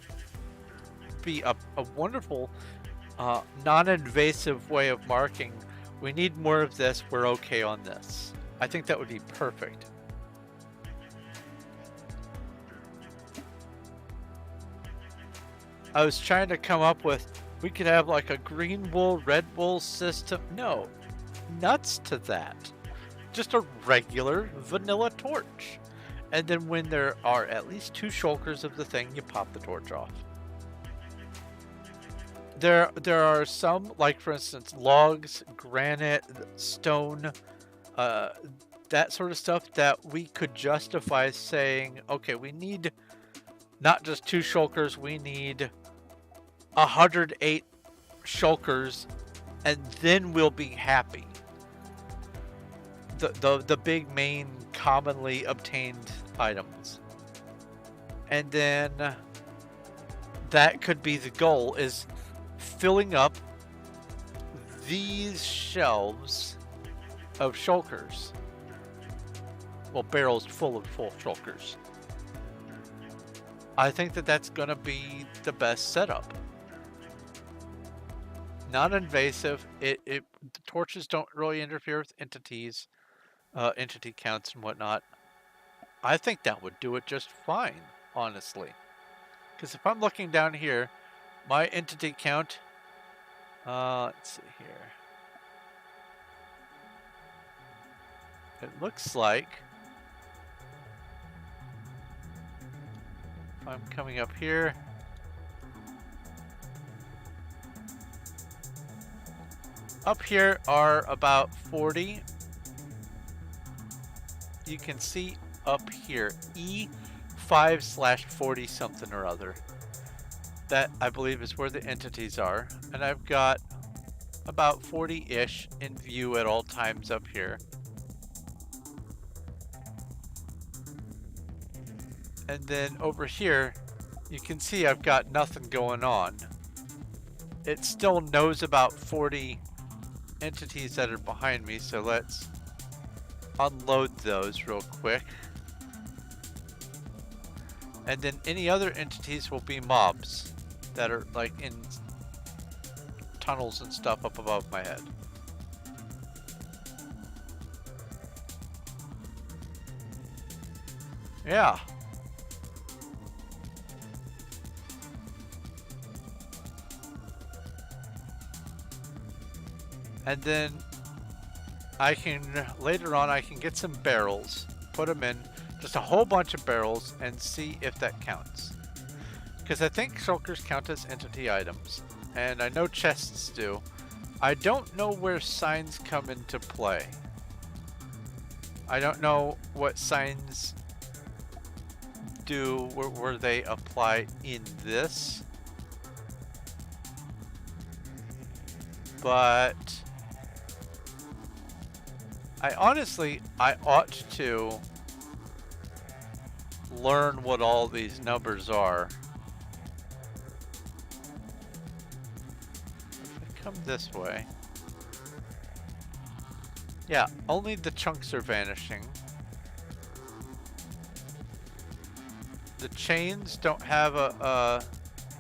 be a wonderful, non-invasive way of marking. We need more of this. We're okay on this. I think that would be perfect. I was trying to come up with, we could have like a green wool, red wool system. No, nuts to that. Just a regular vanilla torch. And then when there are at least 2 shulkers of the thing, you pop the torch off. There are some, like for instance, logs, granite, stone, that sort of stuff that we could justify saying, okay, we need not just 2 shulkers, we need 108 shulkers, and then we'll be happy. The big main commonly obtained items. And then that could be the goal, is filling up these shelves of shulkers. Well, barrels full of full shulkers. I think that that's going to be the best setup. Non-invasive. The torches don't really interfere with entities, entity counts and whatnot. I think that would do it just fine, honestly. Because if I'm looking down here, my entity count, let's see here. It looks like, if I'm coming up here, up here are about 40. You can see up here, E5/40 something or other. That, I believe, is where the entities are. And I've got about 40-ish in view at all times up here. And then over here, you can see I've got nothing going on. It still knows about 40 entities that are behind me, so let's unload those real quick. And then any other entities will be mobs that are like in tunnels and stuff up above my head. Yeah. And then I can, later on, I can get some barrels, put them in, just a whole bunch of barrels, and see if that counts. Because I think shulkers count as entity items, and I know chests do. I don't know where signs come into play. I don't know what signs do, where they apply in this. But I ought to learn what all these numbers are. If I come this way. Yeah, only the chunks are vanishing. The chains don't have a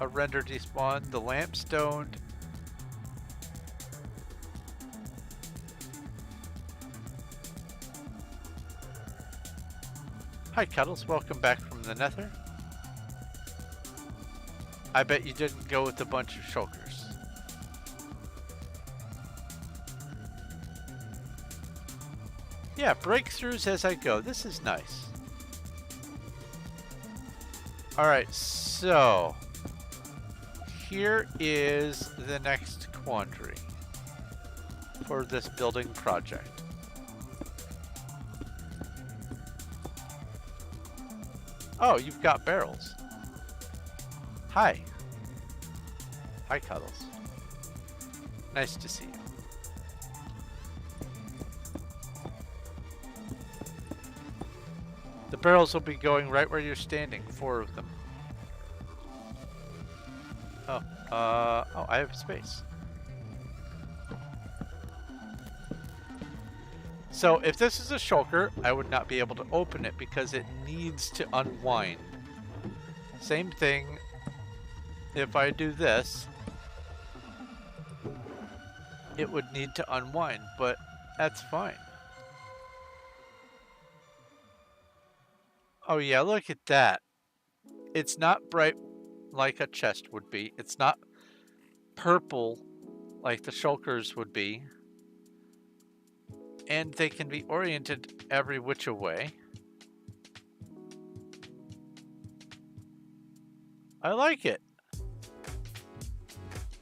render despawn. The lampstone. Hi Cuddles, welcome back from the nether. I bet you didn't go with a bunch of shulkers. Yeah, breakthroughs as I go. This is nice. Alright, so here is the next quandary for this building project. Oh, you've got barrels. Hi. Hi, Cuddles. Nice to see you. The barrels will be going right where you're standing, 4 of them. Oh, oh, I have space. So if this is a shulker, I would not be able to open it because it needs to unwind. Same thing if I do this, it would need to unwind, but that's fine. Oh yeah, look at that. It's not bright like a chest would be. It's not purple like the shulkers would be. And they can be oriented every which way. I like it.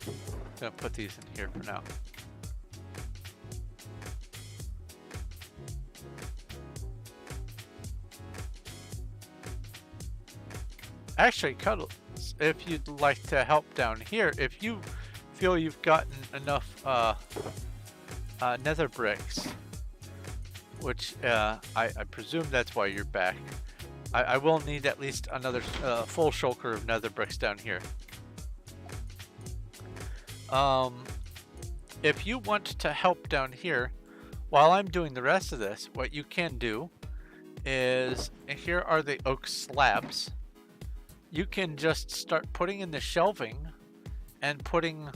I'm gonna put these in here for now. Actually, Cuddles, if you'd like to help down here, if you feel you've gotten enough nether bricks, which I presume that's why you're back, I will need at least another full shulker of nether bricks down here. If you want to help down here, while I'm doing the rest of this, what you can do is, here are the oak slabs. You can just start putting in the shelving and putting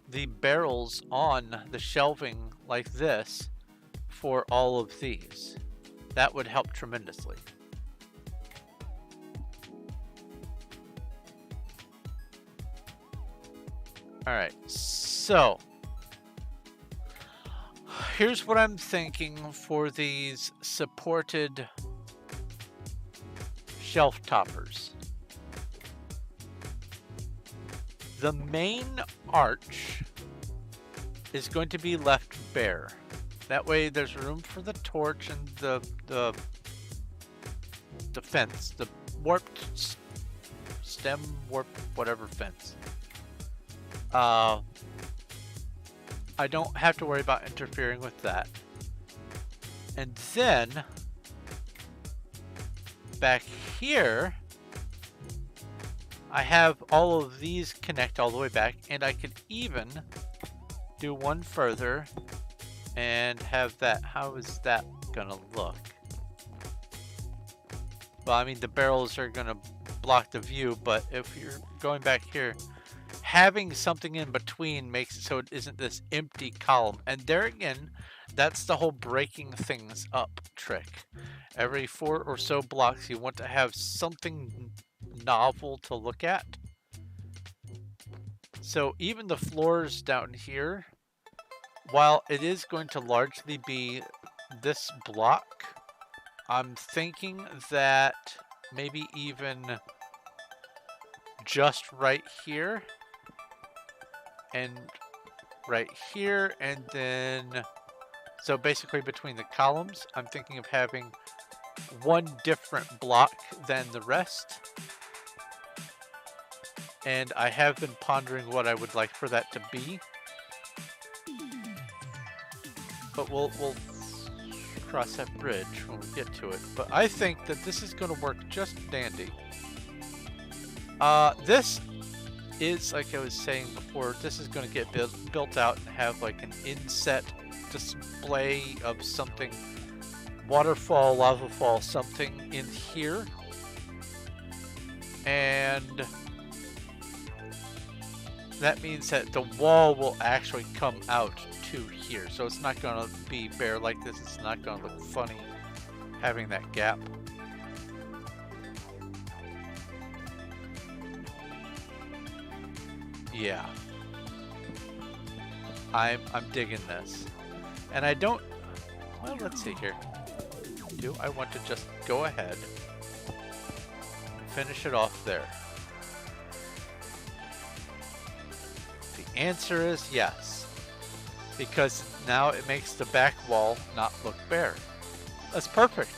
the barrels on the shelving like this for all of these. That would help tremendously. Alright, so here's what I'm thinking for these supported shelf toppers. The main arch is going to be left bare. That way there's room for the torch and the fence, the warped stem, warped whatever fence. I don't have to worry about interfering with that. And then back here, I have all of these connect all the way back, and I could even do one further and have that. How is that gonna look? Well, I mean, the barrels are gonna block the view, but if you're going back here, having something in between makes it so it isn't this empty column. And there again, that's the whole breaking things up trick. Every 4 or so blocks, you want to have something novel to look at. So even the floors down here, while it is going to largely be this block, I'm thinking that maybe even just right here and right here, and then so basically between the columns, I'm thinking of having one different block than the rest. And I have been pondering what I would like for that to be. But we'll cross that bridge when we get to it. But I think that this is going to work just dandy. This is, like I was saying before, this is going to get built out and have like an inset display of something, waterfall, lava fall, something in here. And that means that the wall will actually come out to here. So it's not going to be bare like this. It's not going to look funny having that gap. Yeah. I'm digging this. And I don't, well, let's see here. Do I want to just go ahead and finish it off there? answer is yes, because now it makes the back wall not look bare. That's perfect.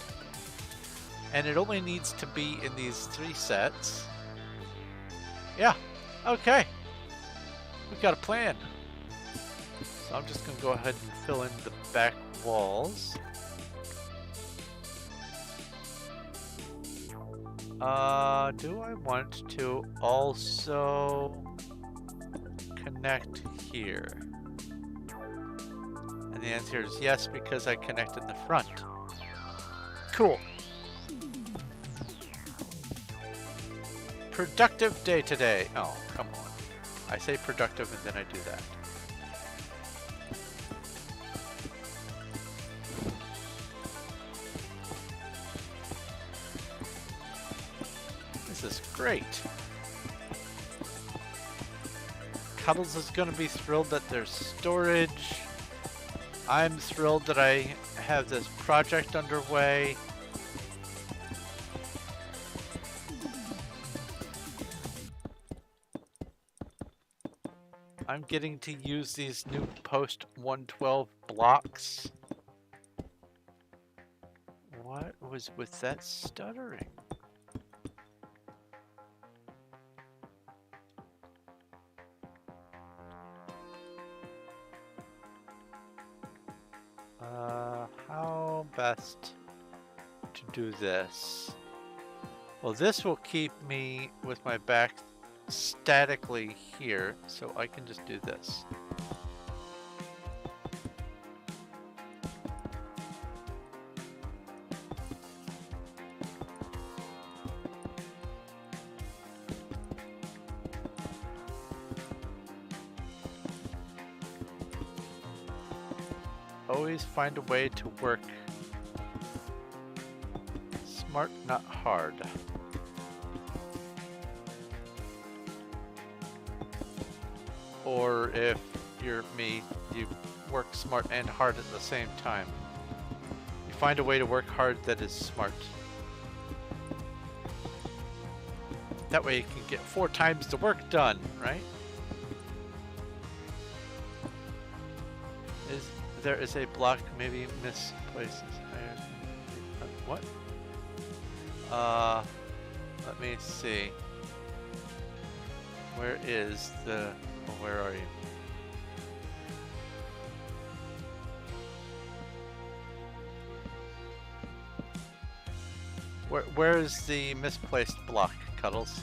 And it only needs to be in these 3 sets. Yeah, okay. We've got a plan. So I'm just going to go ahead and fill in the back walls. Do I want to also connect here? And the answer is yes, because I connected the front. Cool. Productive day today. Oh, come on. I say productive and then I do that. This is great. Cuddles is going to be thrilled that there's storage. I'm thrilled that I have this project underway. I'm getting to use these new post 112 blocks. What was with that stuttering? How best to do this? Well, this will keep me with my back statically here, so I can just do this. Always find a way to work smart, not hard. Or if you're me, you work smart and hard at the same time. You find a way to work hard that is smart. That way you can get 4 times the work done, right? There is a block, maybe misplaces. What? Let me see. Where is the... Oh, where are you? Where is the misplaced block, Cuddles?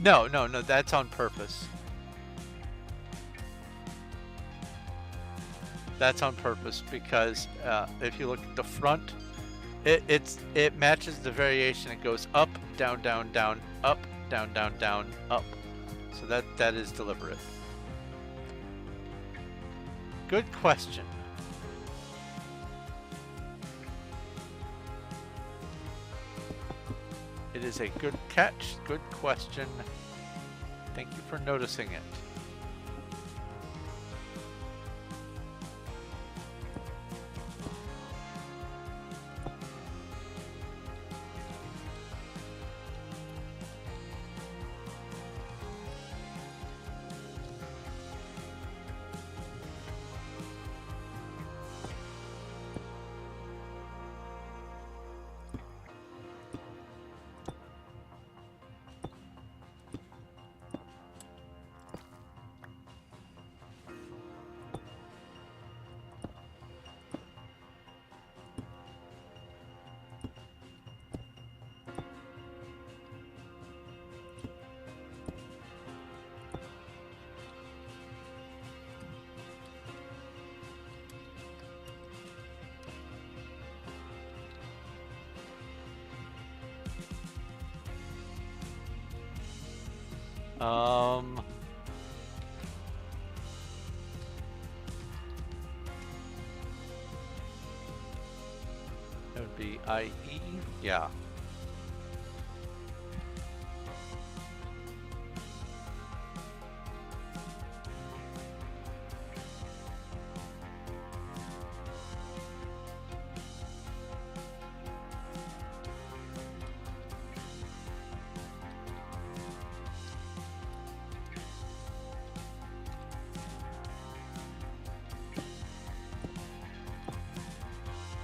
No, that's on purpose. That's on purpose because if you look at the front, it matches the variation. It goes up, down, down, down, up, down, down, down, up. So that is deliberate. Good question. It is a good catch, good question. Thank you for noticing it. That would be IE, yeah.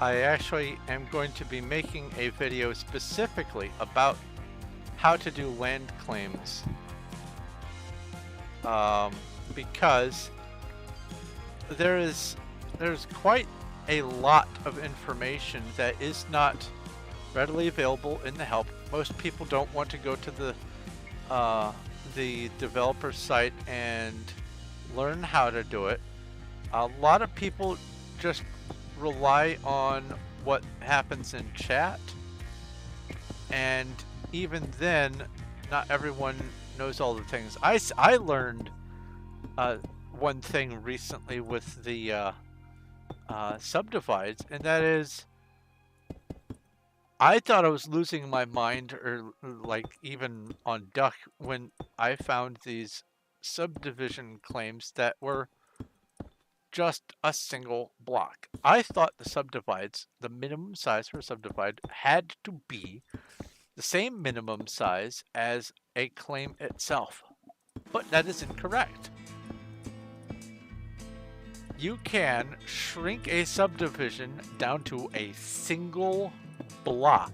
I actually am going to be making a video specifically about how to do land claims, because there's quite a lot of information that is not readily available in the help. Most people don't want to go to the developer site and learn how to do it. A lot of people just rely on what happens in chat, and even then, not everyone knows all the things. I learned one thing recently with the subdivides, and that is, I thought I was losing my mind, or like even on Duck, when I found these subdivision claims that were just a single block. I thought the subdivides, the minimum size for a subdivide, had to be the same minimum size as a claim itself, but that is incorrect. You can shrink a subdivision down to a single block,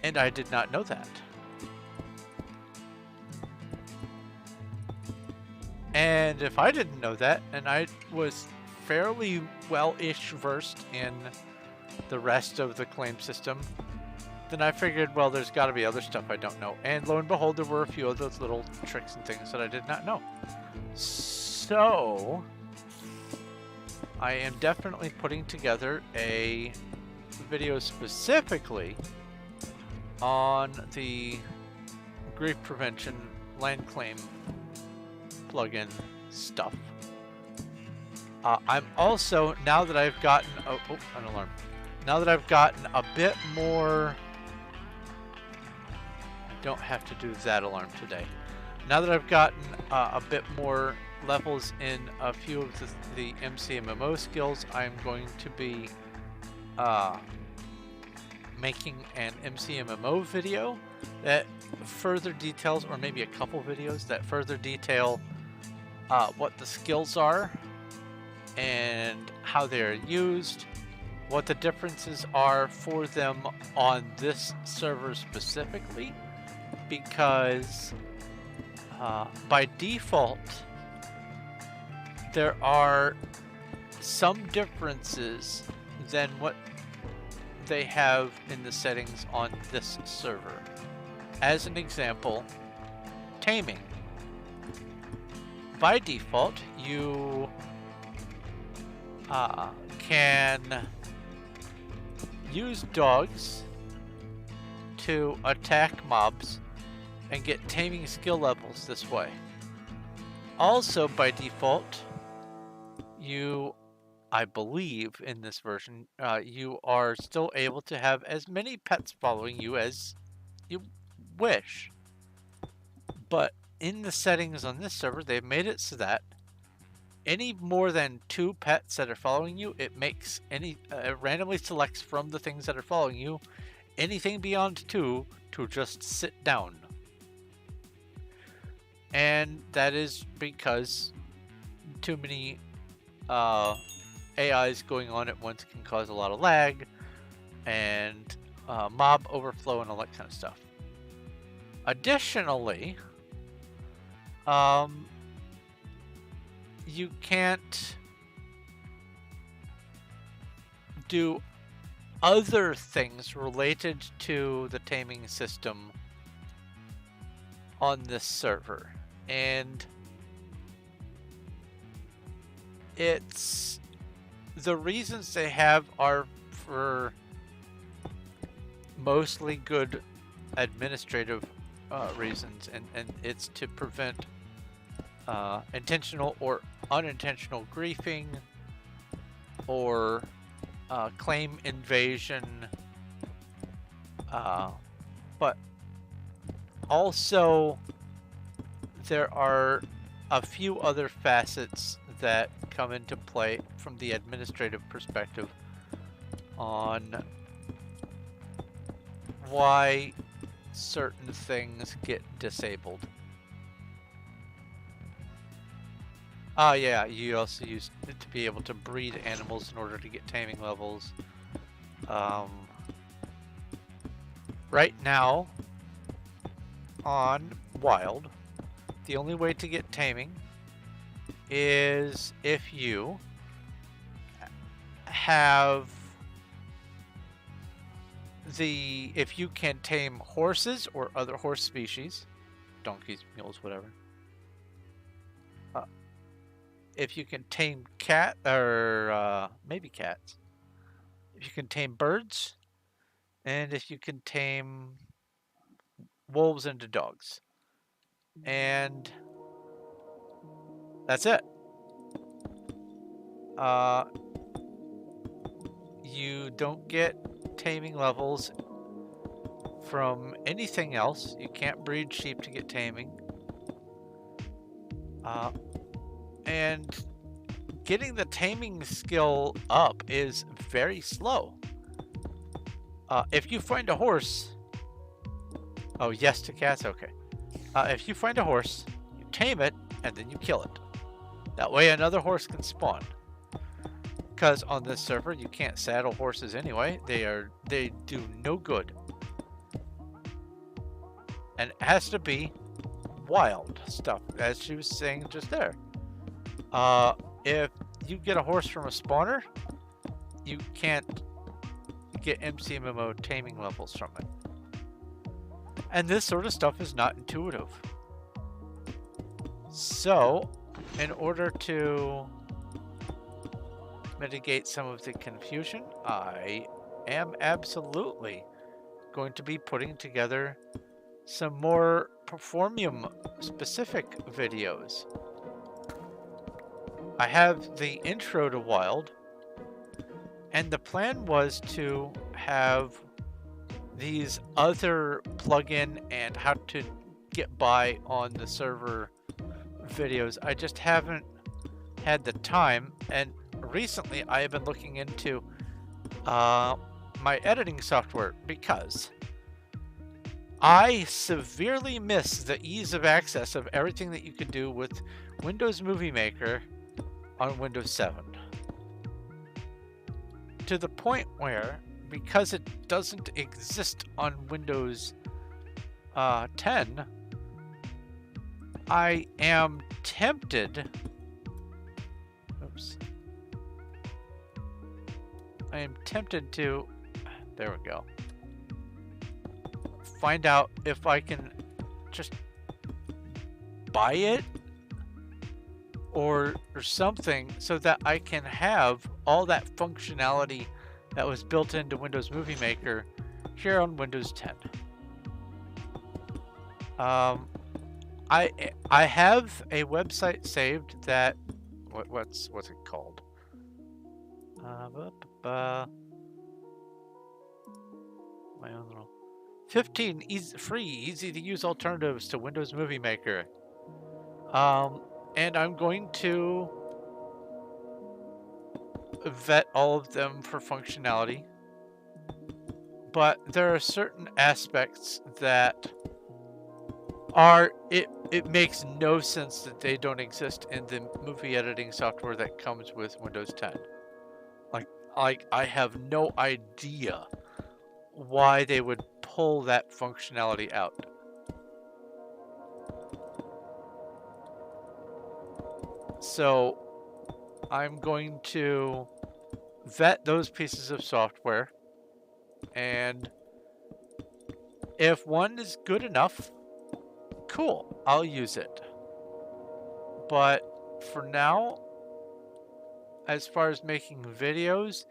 and I did not know that. And if I didn't know that, and I was fairly well-ish versed in the rest of the claim system, then I figured, well, there's got to be other stuff I don't know. And lo and behold, there were a few of those little tricks and things that I did not know. So I am definitely putting together a video specifically on the grief prevention land claim plugin stuff. I'm also, now that I've gotten an alarm. Now that I've gotten a bit more, I don't have to do that alarm today. Now that I've gotten a bit more levels in a few of the MCMMO skills, I'm going to be making an MCMMO video that further details, or maybe a couple videos that further detail what the skills are and how they are used, what the differences are for them on this server specifically, because by default there are some differences than what they have in the settings on this server. As an example, taming. By default, you can use dogs to attack mobs and get taming skill levels this way. Also, by default, you, I believe in this version, you are still able to have as many pets following you as you wish. But in the settings on this server, they've made it so that any more than 2 pets that are following you, it makes any randomly selects from the things that are following you anything beyond 2 to just sit down. And that is because too many AIs going on at once can cause a lot of lag and mob overflow and all that kind of stuff. Additionally, you can't do other things related to the taming system on this server, and it's the reasons they have are for mostly good administrative reasons, and it's to prevent intentional or unintentional griefing or claim invasion, but also there are a few other facets that come into play from the administrative perspective on why certain things get disabled. Yeah, you also use it to be able to breed animals in order to get taming levels. Um, right now, on Wild, the only way to get taming is if you have if you can tame horses or other horse species, donkeys, mules, whatever. If you can tame cat or maybe cats. If you can tame birds, and if you can tame wolves into dogs. And that's it. Uh, you don't get taming levels from anything else. You can't breed sheep to get taming. And getting the taming skill up is very slow. If you find a horse... Oh, yes to cats? Okay. If you find a horse, you tame it, and then you kill it. That way another horse can spawn. Because on this server, you can't saddle horses anyway. They do no good. And it has to be wild stuff, as she was saying just there. If you get a horse from a spawner, you can't get MCMMO taming levels from it. And this sort of stuff is not intuitive. So, in order to mitigate some of the confusion, I am absolutely going to be putting together some more Performium specific videos. I have the intro to Wild, and the plan was to have these other plugin and how to get by on the server videos. I just haven't had the time, and recently I have been looking into my editing software because I severely miss the ease of access of everything that you could do with Windows Movie Maker on Windows 7. To the point where, because it doesn't exist on Windows 10, I am tempted... Oops. I am tempted to... There we go. Find out if I can just buy it or something so that I can have all that functionality that was built into Windows Movie Maker here on Windows 10. I have a website saved that what's it called? My own little 15 free, easy to use alternatives to Windows Movie Maker. And I'm going to vet all of them for functionality. But there are certain aspects that are, it makes no sense that they don't exist in the movie editing software that comes with Windows 10. Like I have no idea why they would pull that functionality out. So I'm going to vet those pieces of software, and if one is good enough, cool, I'll use it. But for now, as far as making videos,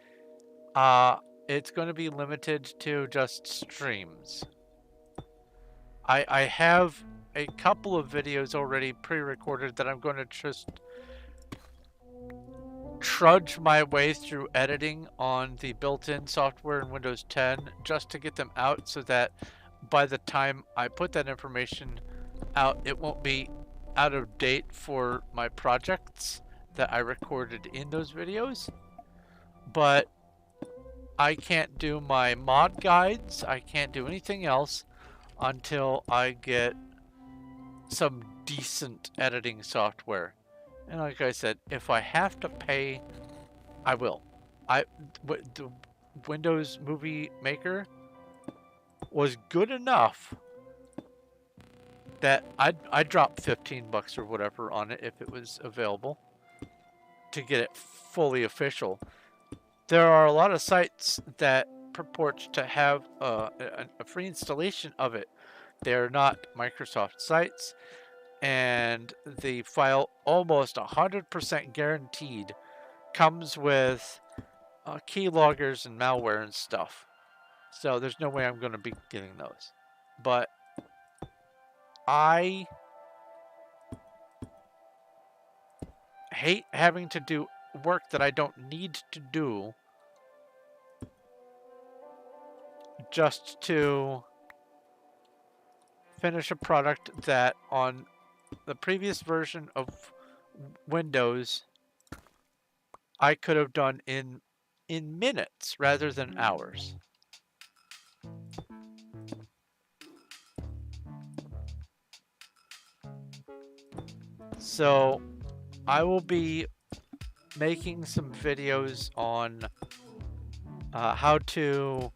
it's going to be limited to just streams. I have a couple of videos already pre-recorded that I'm going to just trudge my way through editing on the built-in software in Windows 10 just to get them out so that by the time I put that information out, it won't be out of date for my projects that I recorded in those videos. But I can't do my mod guides, I can't do anything else until I get some decent editing software. And like I said, if I have to pay, I will. The Windows Movie Maker was good enough that I'd drop 15 bucks or whatever on it if it was available to get it fully official. There are a lot of sites that purport to have a free installation of it. They're not Microsoft sites, and the file, almost 100% guaranteed, comes with keyloggers and malware and stuff. So there's no way I'm going to be getting those. But I hate having to do work that I don't need to do just to finish a product that on the previous version of Windows I could have done in minutes rather than hours. So I will be making some videos on how to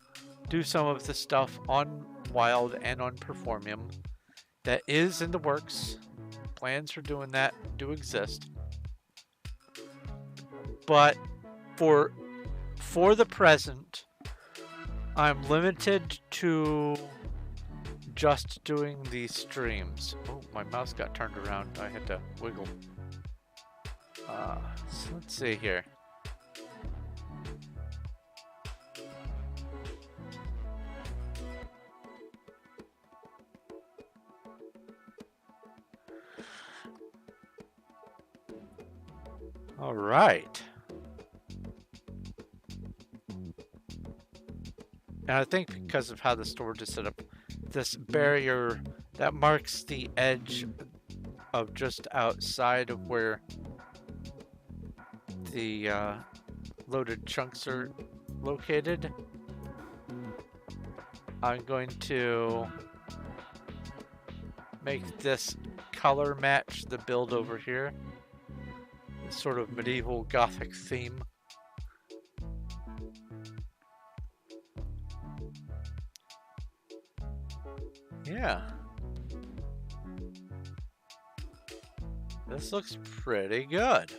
do some of the stuff on Wild and on Performium. That is in the works. Plans for doing that do exist. But for the present, I'm limited to just doing these streams. Oh, my mouse got turned around. I had to wiggle. So let's see here. All right. And I think because of how the storage is set up, this barrier that marks the edge of just outside of where the loaded chunks are located, I'm going to make this color match the build over here. This sort of medieval Gothic theme. Yeah. This looks pretty good.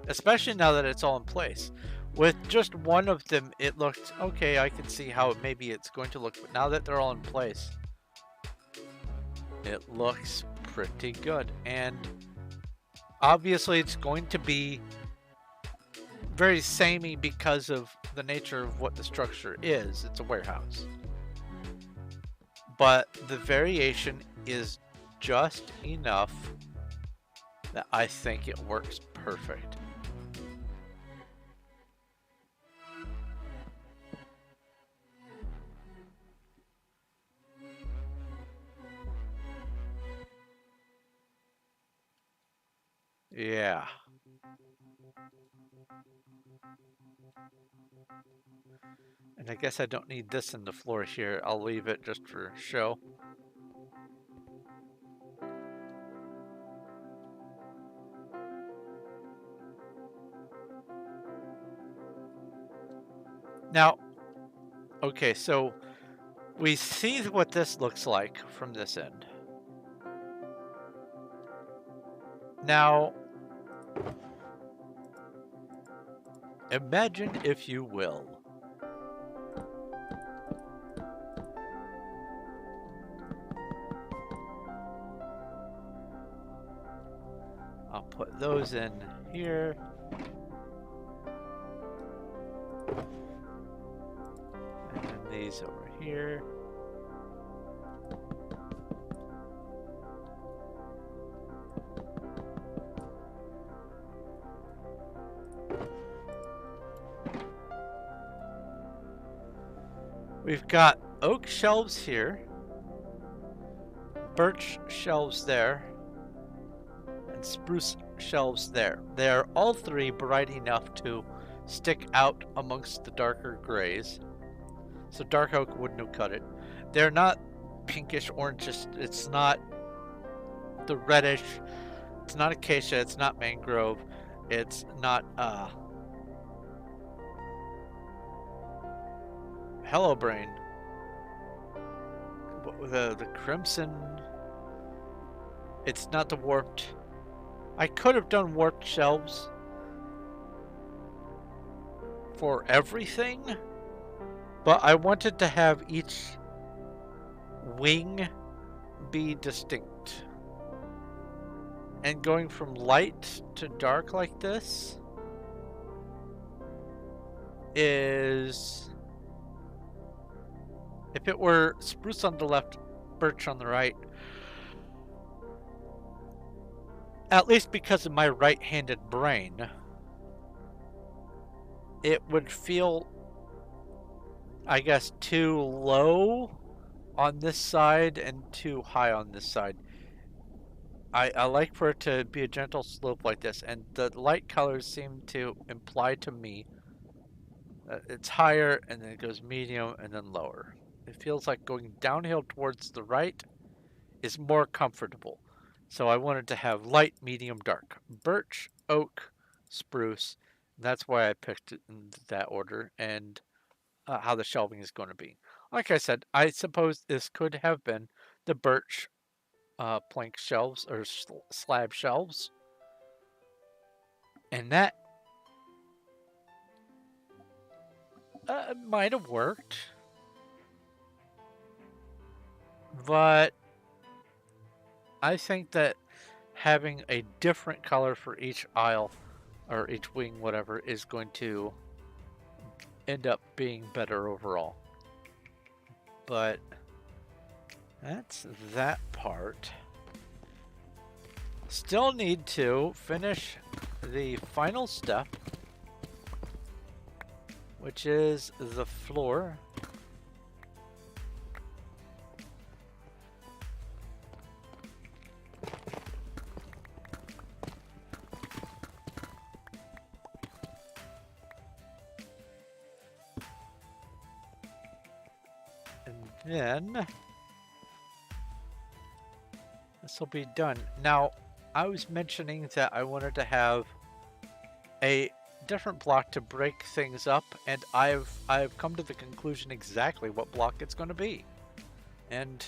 Especially now that it's all in place. With just one of them, it looked okay. I can see how maybe it's going to look, but now that they're all in place, it looks pretty good. And obviously it's going to be very samey because of the nature of what the structure is. It's a warehouse. But the variation is just enough that I think it works perfect. Yeah. And I guess I don't need this in the floor here. I'll leave it just for show. Now, okay, so we see what this looks like from this end. Now, imagine, if you will, I'll put those in here. And then these over here. We've got oak shelves here, birch shelves there, and spruce shelves there. They're all three bright enough to stick out amongst the darker grays. So dark oak wouldn't have cut it. They're not pinkish orange, it's not the reddish. It's not acacia. It's not mangrove. It's not Hello Brain. The crimson. It's not the warped. I could have done warped shelves for everything, but I wanted to have each wing be distinct. And going from light to dark like this is... If it were spruce on the left, birch on the right, at least because of my right-handed brain, it would feel, I guess, too low on this side and too high on this side. I like for it to be a gentle slope like this, and the light colors seem to imply to me that it's higher and then it goes medium and then lower. It feels like going downhill towards the right is more comfortable. So I wanted to have light, medium, dark. Birch, oak, spruce. That's why I picked it in that order, and how the shelving is going to be. Like I said, I suppose this could have been the birch plank shelves or slab shelves, and that might have worked, but I think that having a different color for each aisle or each wing, whatever, is going to end up being better overall. But that's that part. Still need to finish the final step, which is the floor. And then this will be done. Now, I was mentioning that I wanted to have a different block to break things up, and I've come to the conclusion exactly what block it's going to be. And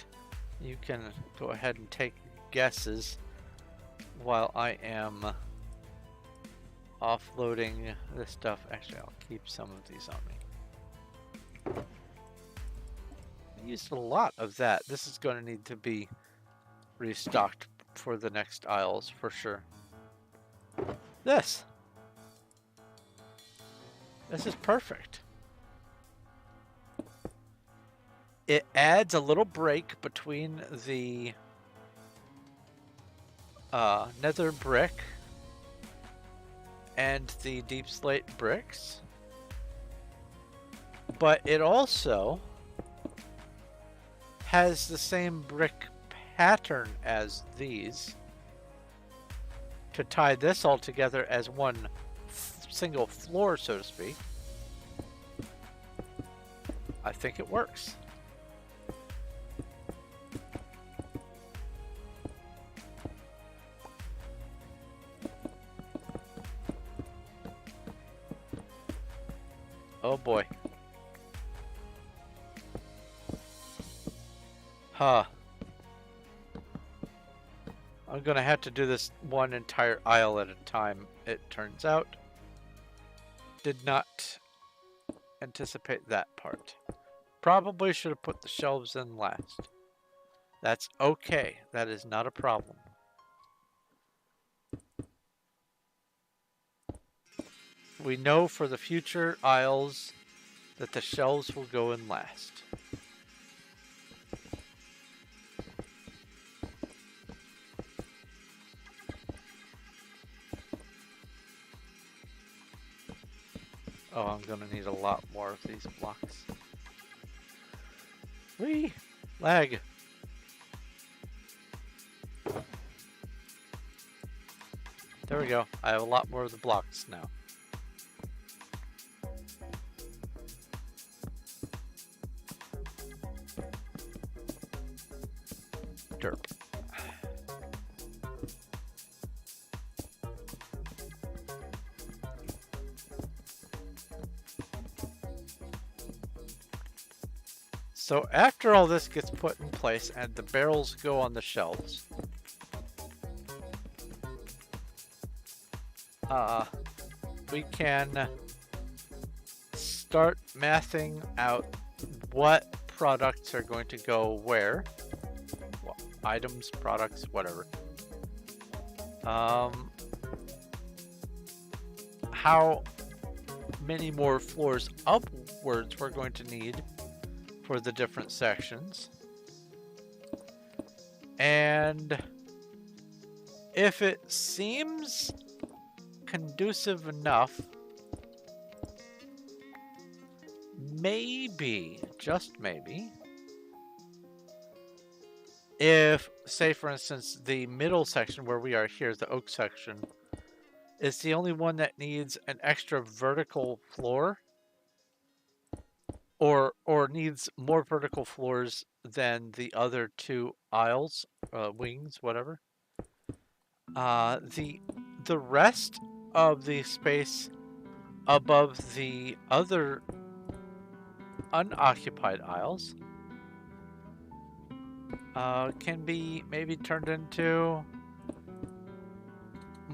you can go ahead and take guesses while I am offloading this stuff. Actually, I'll keep some of these on me. I used a lot of that. This is going to need to be restocked for the next aisles for sure. This is perfect. It adds a little break between the nether brick and the deep slate bricks, but it also has the same brick pattern as these to tie this all together as one single floor, so to speak. I think it works. Oh boy. Huh. I'm gonna have to do this one entire aisle at a time, it turns out. Did not anticipate that part. Probably should have put the shelves in last. That's okay. That is not a problem. We know for the future aisles that the shelves will go in last. Oh, I'm gonna need a lot more of these blocks. Whee! Lag! There we go. I have a lot more of the blocks now. Derp. So after all this gets put in place and the barrels go on the shelves, we can start mathing out what products are going to go where. Well, items, products, whatever. How many more floors upwards we're going to need for the different sections. And if it seems conducive enough, maybe, just maybe, if, say for instance, the middle section where we are here, the oak section, is the only one that needs an extra vertical floor, or needs more vertical floors than the other two aisles, wings, whatever. The rest of the space above the other unoccupied aisles can be maybe turned into,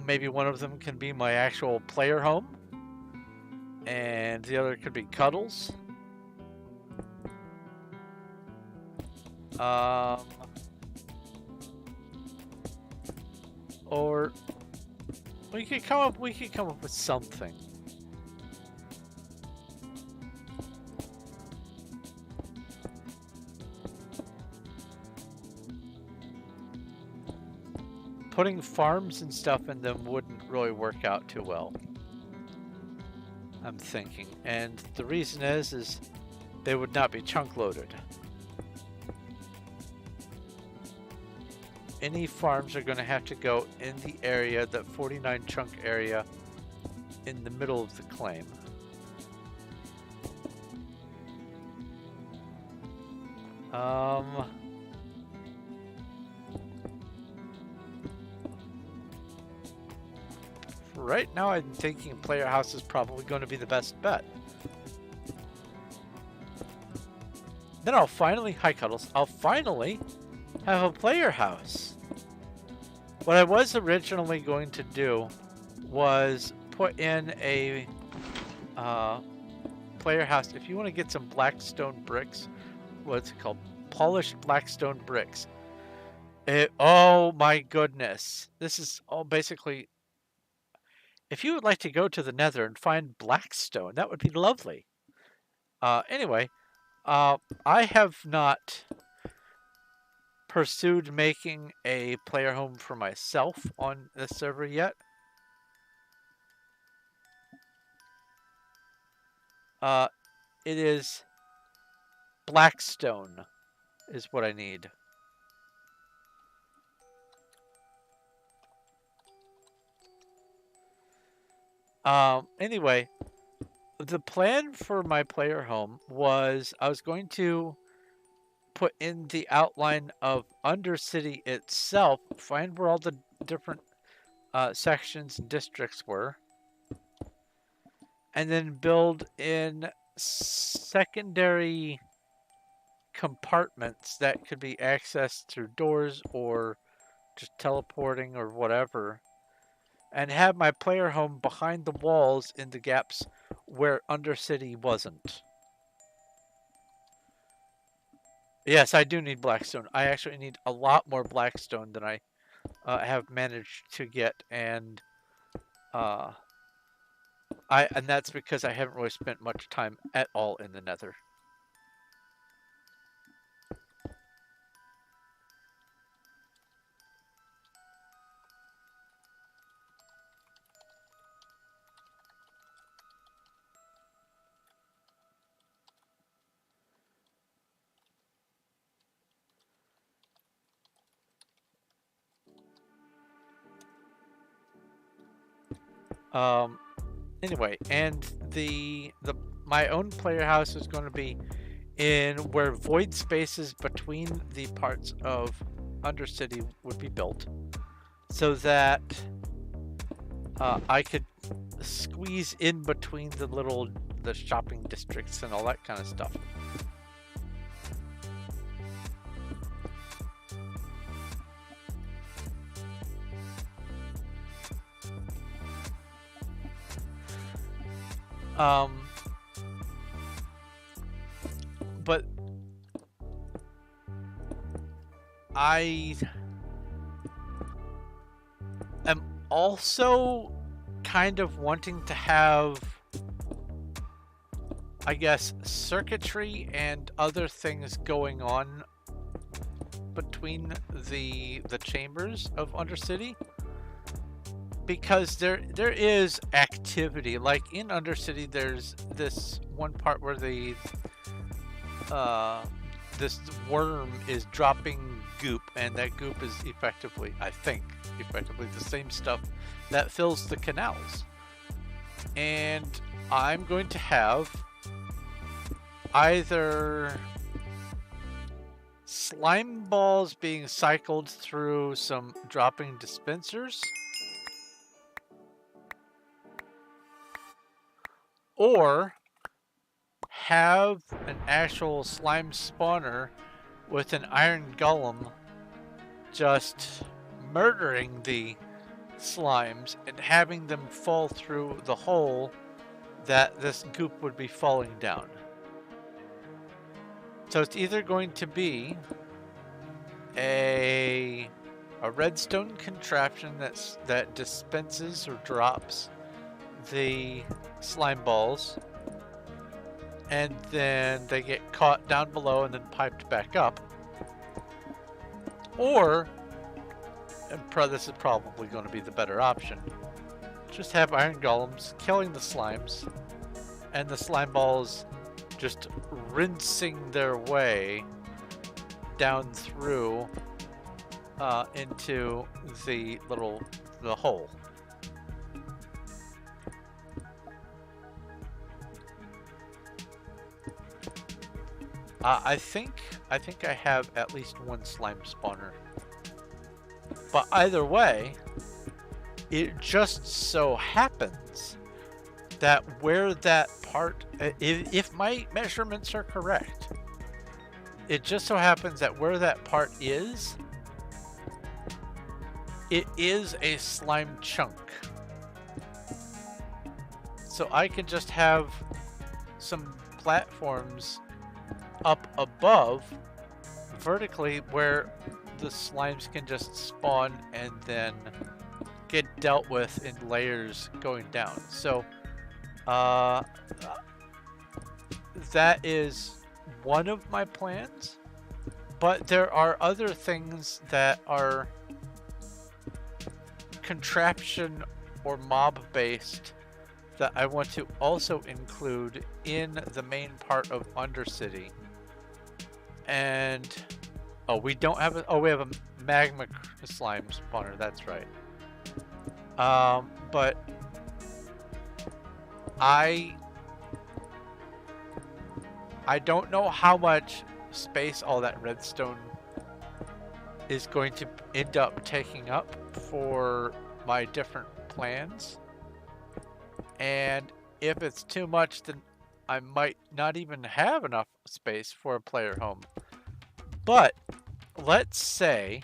maybe one of them can be my actual player home, and the other could be Cuddles. Or we could come up with something. Putting farms and stuff in them wouldn't really work out too well, I'm thinking. And the reason is they would not be chunk loaded. Any farms are going to have to go in the area, that 49 chunk area in the middle of the claim. Right now I'm thinking player house is probably going to be the best bet. Then I'll finally, hi Cuddles, I'll finally have a player house. What I was originally going to do was put in a player house. If you want to get some blackstone bricks, what's it called? Polished blackstone bricks. Oh my goodness. This is all basically, if you would like to go to the Nether and find blackstone, that would be lovely. Anyway, I have not pursued making a player home for myself on the server yet. It is blackstone is what I need. Anyway, the plan for my player home was I was going to put in the outline of Undercity itself, find where all the different sections and districts were, and then build in secondary compartments that could be accessed through doors or just teleporting or whatever, and have my player home behind the walls in the gaps where Undercity wasn't. Yes, I do need blackstone. I actually need a lot more blackstone than I have managed to get, and that's because I haven't really spent much time at all in the Nether. Anyway, and my own player house is going to be in where void spaces between the parts of Undercity would be built, so that I could squeeze in between the shopping districts and all that kind of stuff. Um, but I am also kind of wanting to have, I guess, circuitry and other things going on between the chambers of Undercity, because there is activity. Like in Undercity, there's this one part where the this worm is dropping goop, and that goop is effectively, I think, effectively the same stuff that fills the canals. And I'm going to have either slime balls being cycled through some dropping dispensers, or have an actual slime spawner with an iron golem just murdering the slimes and having them fall through the hole that this goop would be falling down. So it's either going to be a redstone contraption that dispenses or drops the slime balls, and then they get caught down below and then piped back up. Or, and this is probably going to be the better option, just have iron golems killing the slimes, and the slime balls just rinsing their way down through into the hole. I think I have at least one slime spawner. But either way, it just so happens that where that part, if my measurements are correct, it just so happens that where that part is, it is a slime chunk. So I can just have some platforms up above vertically where the slimes can just spawn and then get dealt with in layers going down. So that is one of my plans, but there are other things that are contraption or mob based that I want to also include in the main part of Undercity. And we don't have we have a magma slime spawner, that's right. But I don't know how much space all that redstone is going to end up taking up for my different plans. And if it's too much, then I might not even have enough space for a player home. But let's say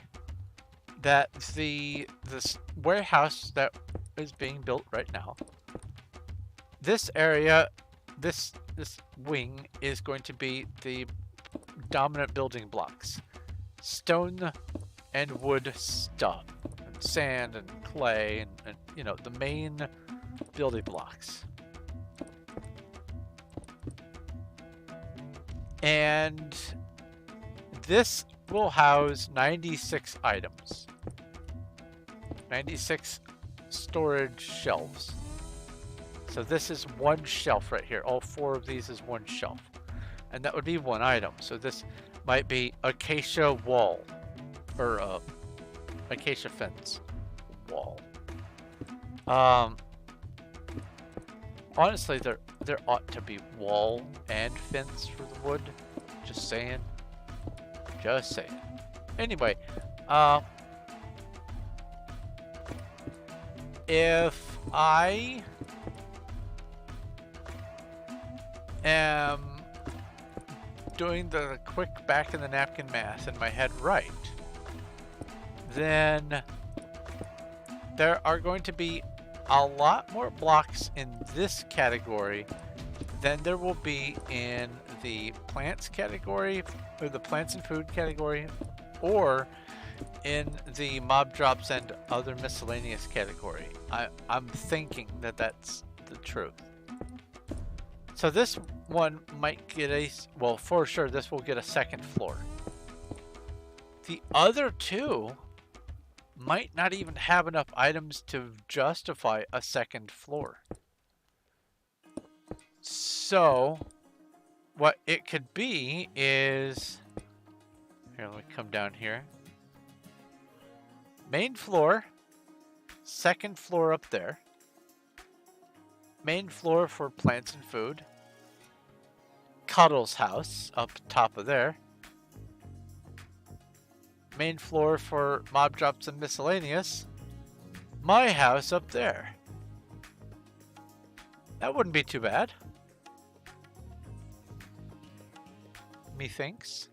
that this warehouse that is being built right now, this area, this wing is going to be the dominant building blocks: stone and wood stuff, and sand and clay, and you know, the main building blocks. And this will house 96 items, 96 storage shelves. So this is one shelf right here. All four of these is one shelf, and that would be one item. So this might be acacia wall, or acacia fence wall. Honestly, there ought to be wall and fence for the wood. Just saying. Just saying. Anyway, if I am doing the quick back in the napkin math in my head right, then there are going to be a lot more blocks in this category than there will be in the plants category, or the plants and food category, or in the mob drops and other miscellaneous category. I'm thinking that that's the truth. So this one might get a, well, for sure this will get a second floor. The other two might not even have enough items to justify a second floor. So what it could be is, here, let me come down here. Main floor, second floor up there. Main floor for plants and food. Cuddle's house up top of there. Main floor for mob drops and miscellaneous. My house up there. That wouldn't be too bad. Methinks.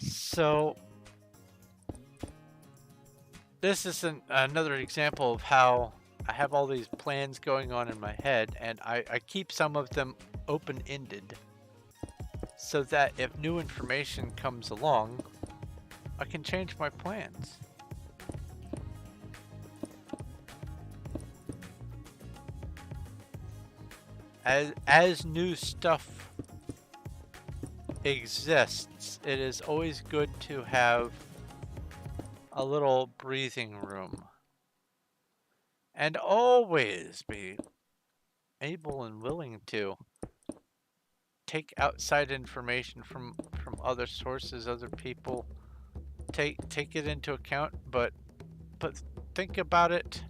So this is another example of how I have all these plans going on in my head, and I keep some of them open-ended so that if new information comes along, I can change my plans. As new stuff exists, it is always good to have a little breathing room and always be able and willing to take outside information from other sources, other people. Take it into account, but think about it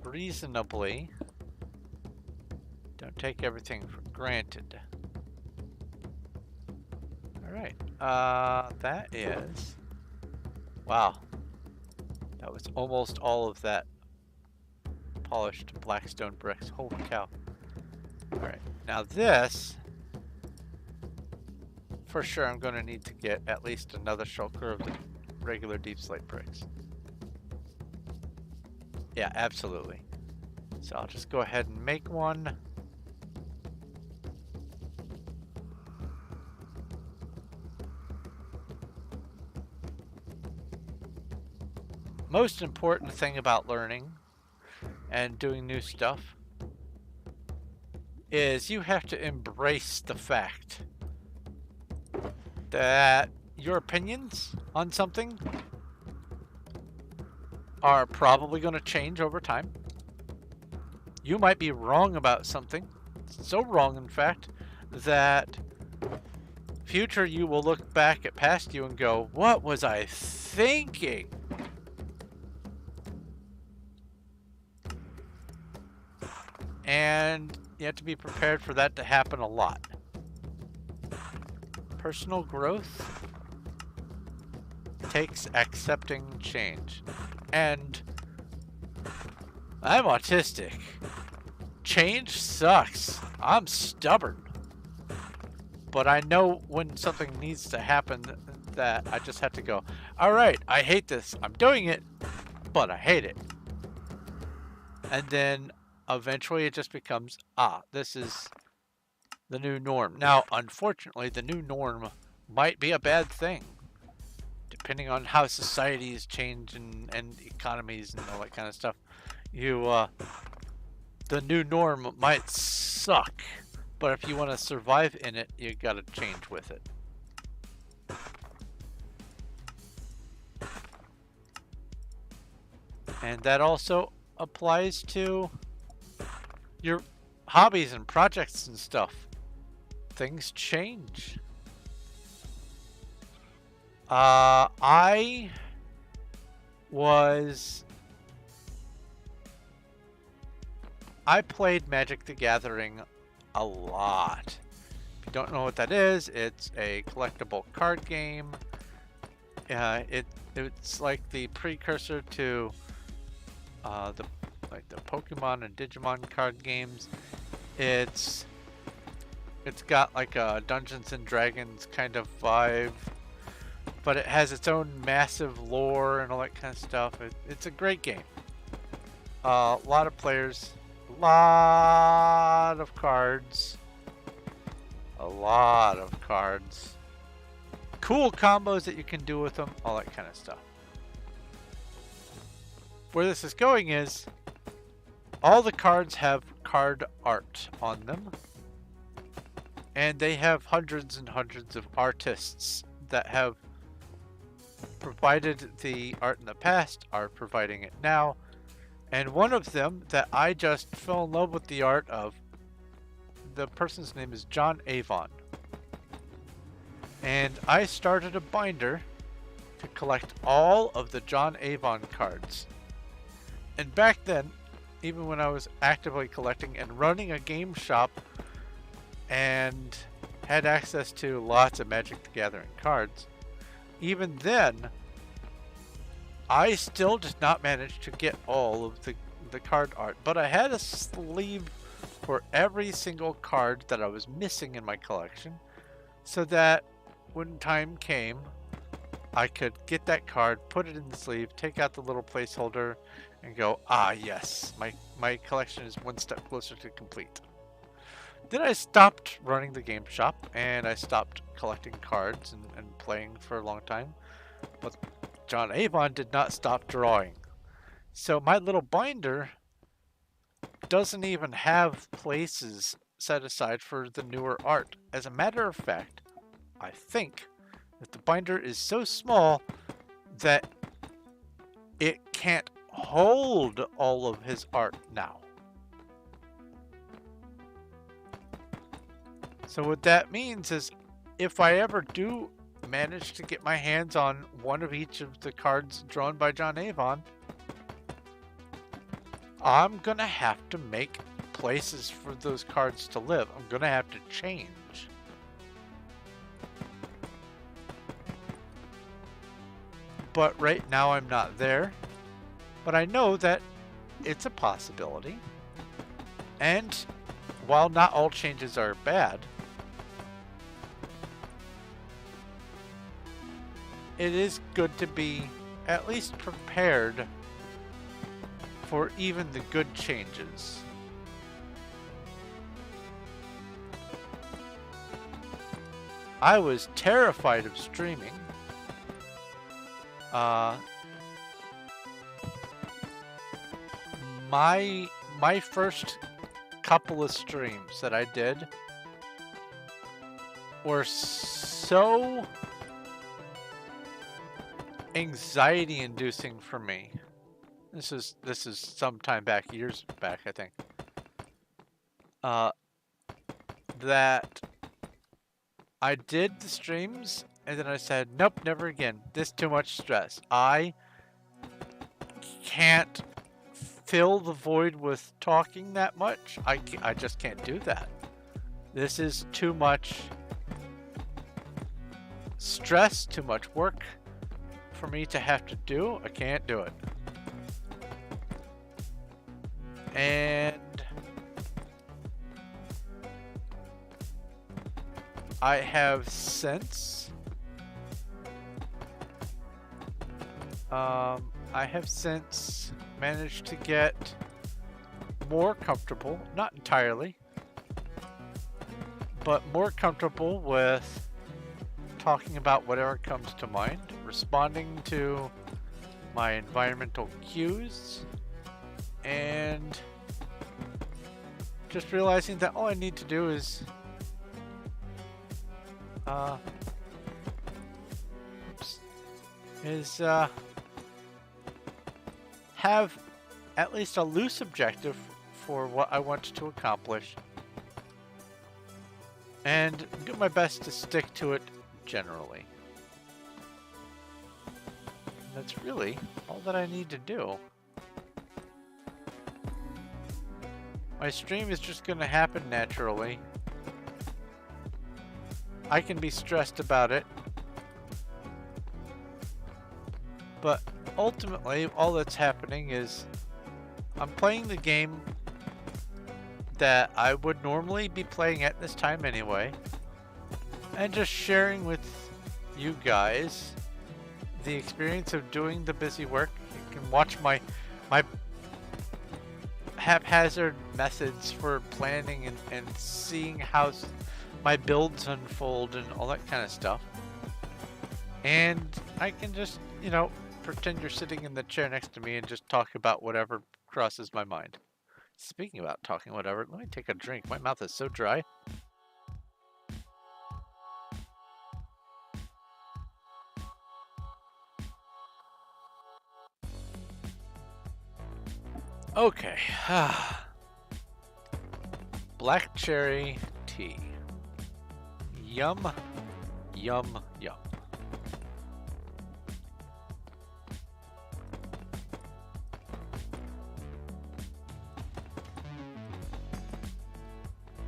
reasonably. Don't take everything for granted. All right, that is, wow, that was almost all of that polished blackstone bricks. Holy cow. All right, now this, for sure I'm going to need to get at least another shulker of the regular deep slate bricks. Yeah, absolutely. So I'll just go ahead and make one. Most important thing about learning and doing new stuff is you have to embrace the fact that your opinions on something are probably going to change over time. You might be wrong about something, so wrong in fact that future you will look back at past you and go, what was I thinking? And you have to be prepared for that to happen a lot. Personal growth takes accepting change. And I'm autistic. Change sucks. I'm stubborn. But I know when something needs to happen that I just have to go, all right, I hate this. I'm doing it, but I hate it. And then eventually it just becomes, this is the new norm. Now, unfortunately, the new norm might be a bad thing, depending on how societies change and economies and all that kind of stuff. The new norm might suck, but if you want to survive in it, you gotta change with it. And that also applies to your hobbies and projects and stuff. Things change. I was I played Magic the Gathering a lot. If you don't know what that is, it's a collectible card game. It's like the precursor to the Pokemon and Digimon card games. It's got like a Dungeons and Dragons kind of vibe, but it has its own massive lore and all that kind of stuff. It's a great game. A lot of players, a lot of cards, cool combos that you can do with them, all that kind of stuff. Where this is going is all the cards have card art on them, and they have hundreds and hundreds of artists that have provided the art in the past, are providing it now. And one of them that I just fell in love with the art of, the person's name is John Avon. And I started a binder to collect all of the John Avon cards. And back then, even when I was actively collecting and running a game shop and had access to lots of Magic the Gathering cards, even then, I still did not manage to get all of the card art. But I had a sleeve for every single card that I was missing in my collection, so that when time came, I could get that card, put it in the sleeve, take out the little placeholder, and go, ah yes, my collection is one step closer to complete. Then I stopped running the game shop, and I stopped collecting cards and playing for a long time. But John Avon did not stop drawing. So my little binder doesn't even have places set aside for the newer art. As a matter of fact, I think that the binder is so small that it can't hold all of his art now. So what that means is, if I ever do manage to get my hands on one of each of the cards drawn by John Avon, I'm gonna have to make places for those cards to live. I'm gonna have to change. But right now I'm not there. But I know that it's a possibility. And while not all changes are bad, it is good to be at least prepared for even the good changes. I was terrified of streaming. My first couple of streams that I did were so anxiety inducing for me. This is some time back, years back, I think. That I did the streams and then I said, nope, never again. This too much stress. I can't fill the void with talking that much. I just can't do that. This is too much stress, too much work for me to have to do. I can't do it. And I have since managed to get more comfortable, not entirely, but more comfortable with talking about whatever comes to mind, responding to my environmental cues, and just realizing that all I need to do is have at least a loose objective for what I want to accomplish, and do my best to stick to it generally. And that's really all that I need to do. My stream is just gonna happen naturally. I can be stressed about it, but ultimately all that's happening is I'm playing the game that I would normally be playing at this time anyway, and just sharing with you guys the experience of doing the busy work. You can watch my haphazard methods for planning and seeing how my builds unfold and all that kind of stuff. And I can just, you know, pretend you're sitting in the chair next to me and just talk about whatever crosses my mind. Speaking about talking whatever, let me take a drink. My mouth is so dry. Okay. Black cherry tea. Yum, yum, yum.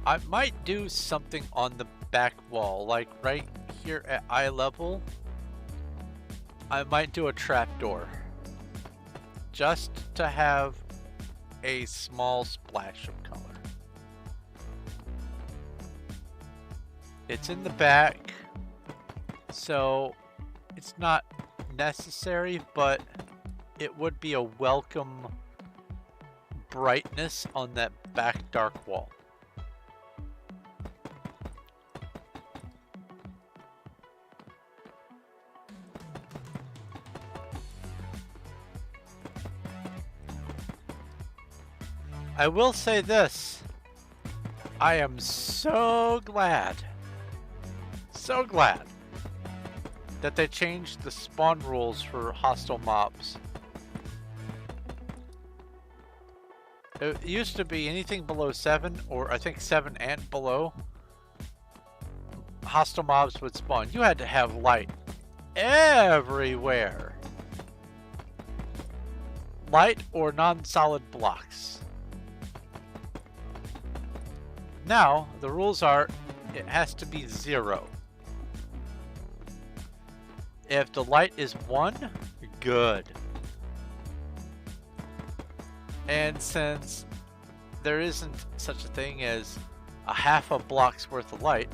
I might do something on the back wall, like right here at eye level. I might do a trapdoor, just to have a small splash of color. It's in the back, so it's not necessary, but it would be a welcome brightness on that back dark wall. I will say this, I am so glad that they changed the spawn rules for hostile mobs. It used to be anything below 7, or I think 7 and below, hostile mobs would spawn. You had to have light everywhere. Light or non-solid blocks. Now, the rules are, it has to be 0. If the light is 1, good. And since there isn't such a thing as a half a block's worth of light,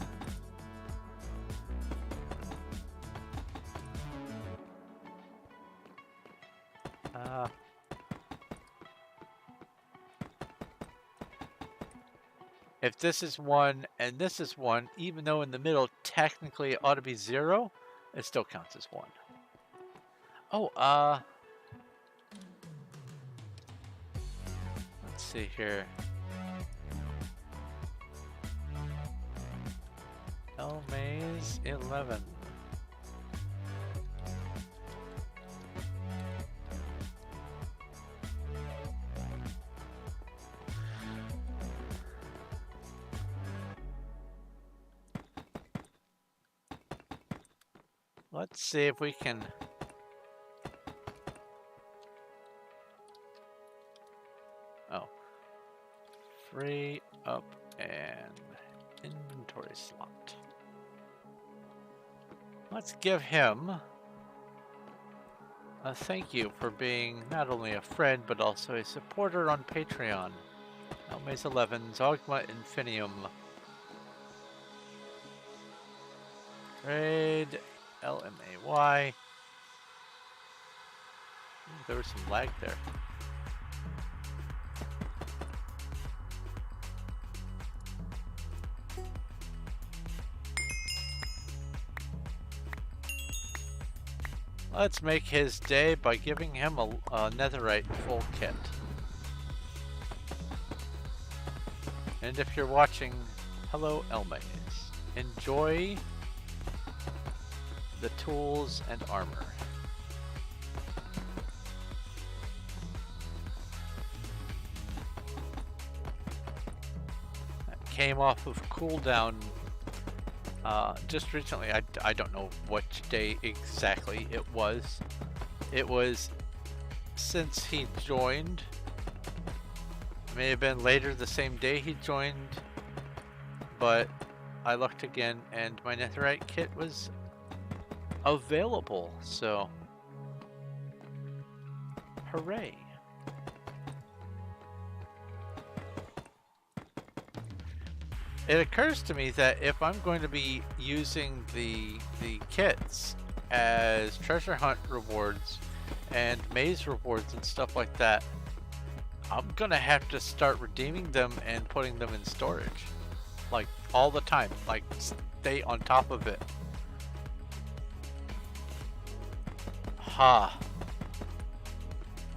if this is 1 and this is 1, even though in the middle technically it ought to be 0, it still counts as 1. Oh, let's see here. Maze 11. Let's see if we can... Oh. Free up an inventory slot. Let's give him a thank you for being not only a friend, but also a supporter on Patreon. Maze 11, Zogma Infinium. Trade... LMAY. There was some lag there. Let's make his day by giving him a netherite full kit. And if you're watching, hello Elmaze. Enjoy the tools and armor. That came off of cooldown just recently. I don't know which day exactly it was. It was since he joined may have been later the same day he joined, but I looked again and my netherite kit was available, so hooray. It occurs to me that if I'm going to be using the kits as treasure hunt rewards and maze rewards and stuff like that, I'm gonna have to start redeeming them and putting them in storage, like all the time, like stay on top of it. Ha.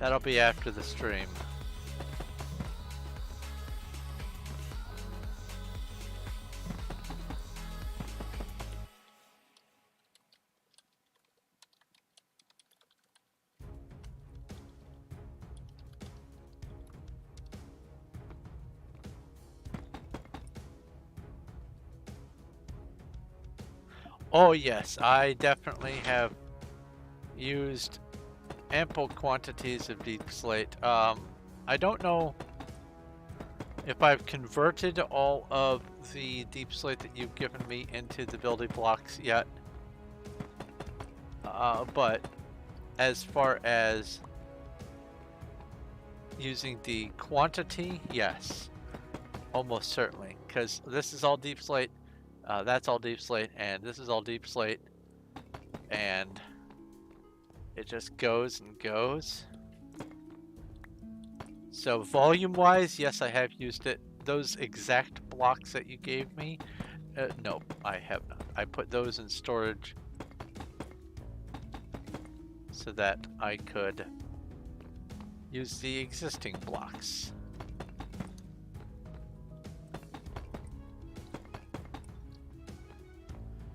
That'll be after the stream. Oh yes, I definitely have used ample quantities of deep slate. I don't know if I've converted all of the deep slate that you've given me into the building blocks yet. But as far as using the quantity, yes, almost certainly, because this is all deep slate, that's all deep slate, and this is all deep slate, and it just goes and goes. So volume-wise, yes, I have used it. Those exact blocks that you gave me, no, I have not. I put those in storage so that I could use the existing blocks.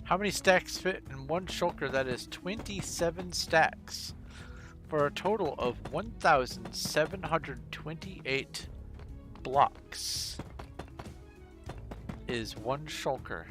How many stacks fit in one shulker? That is 27 stacks for a total of 1,728 blocks is one shulker.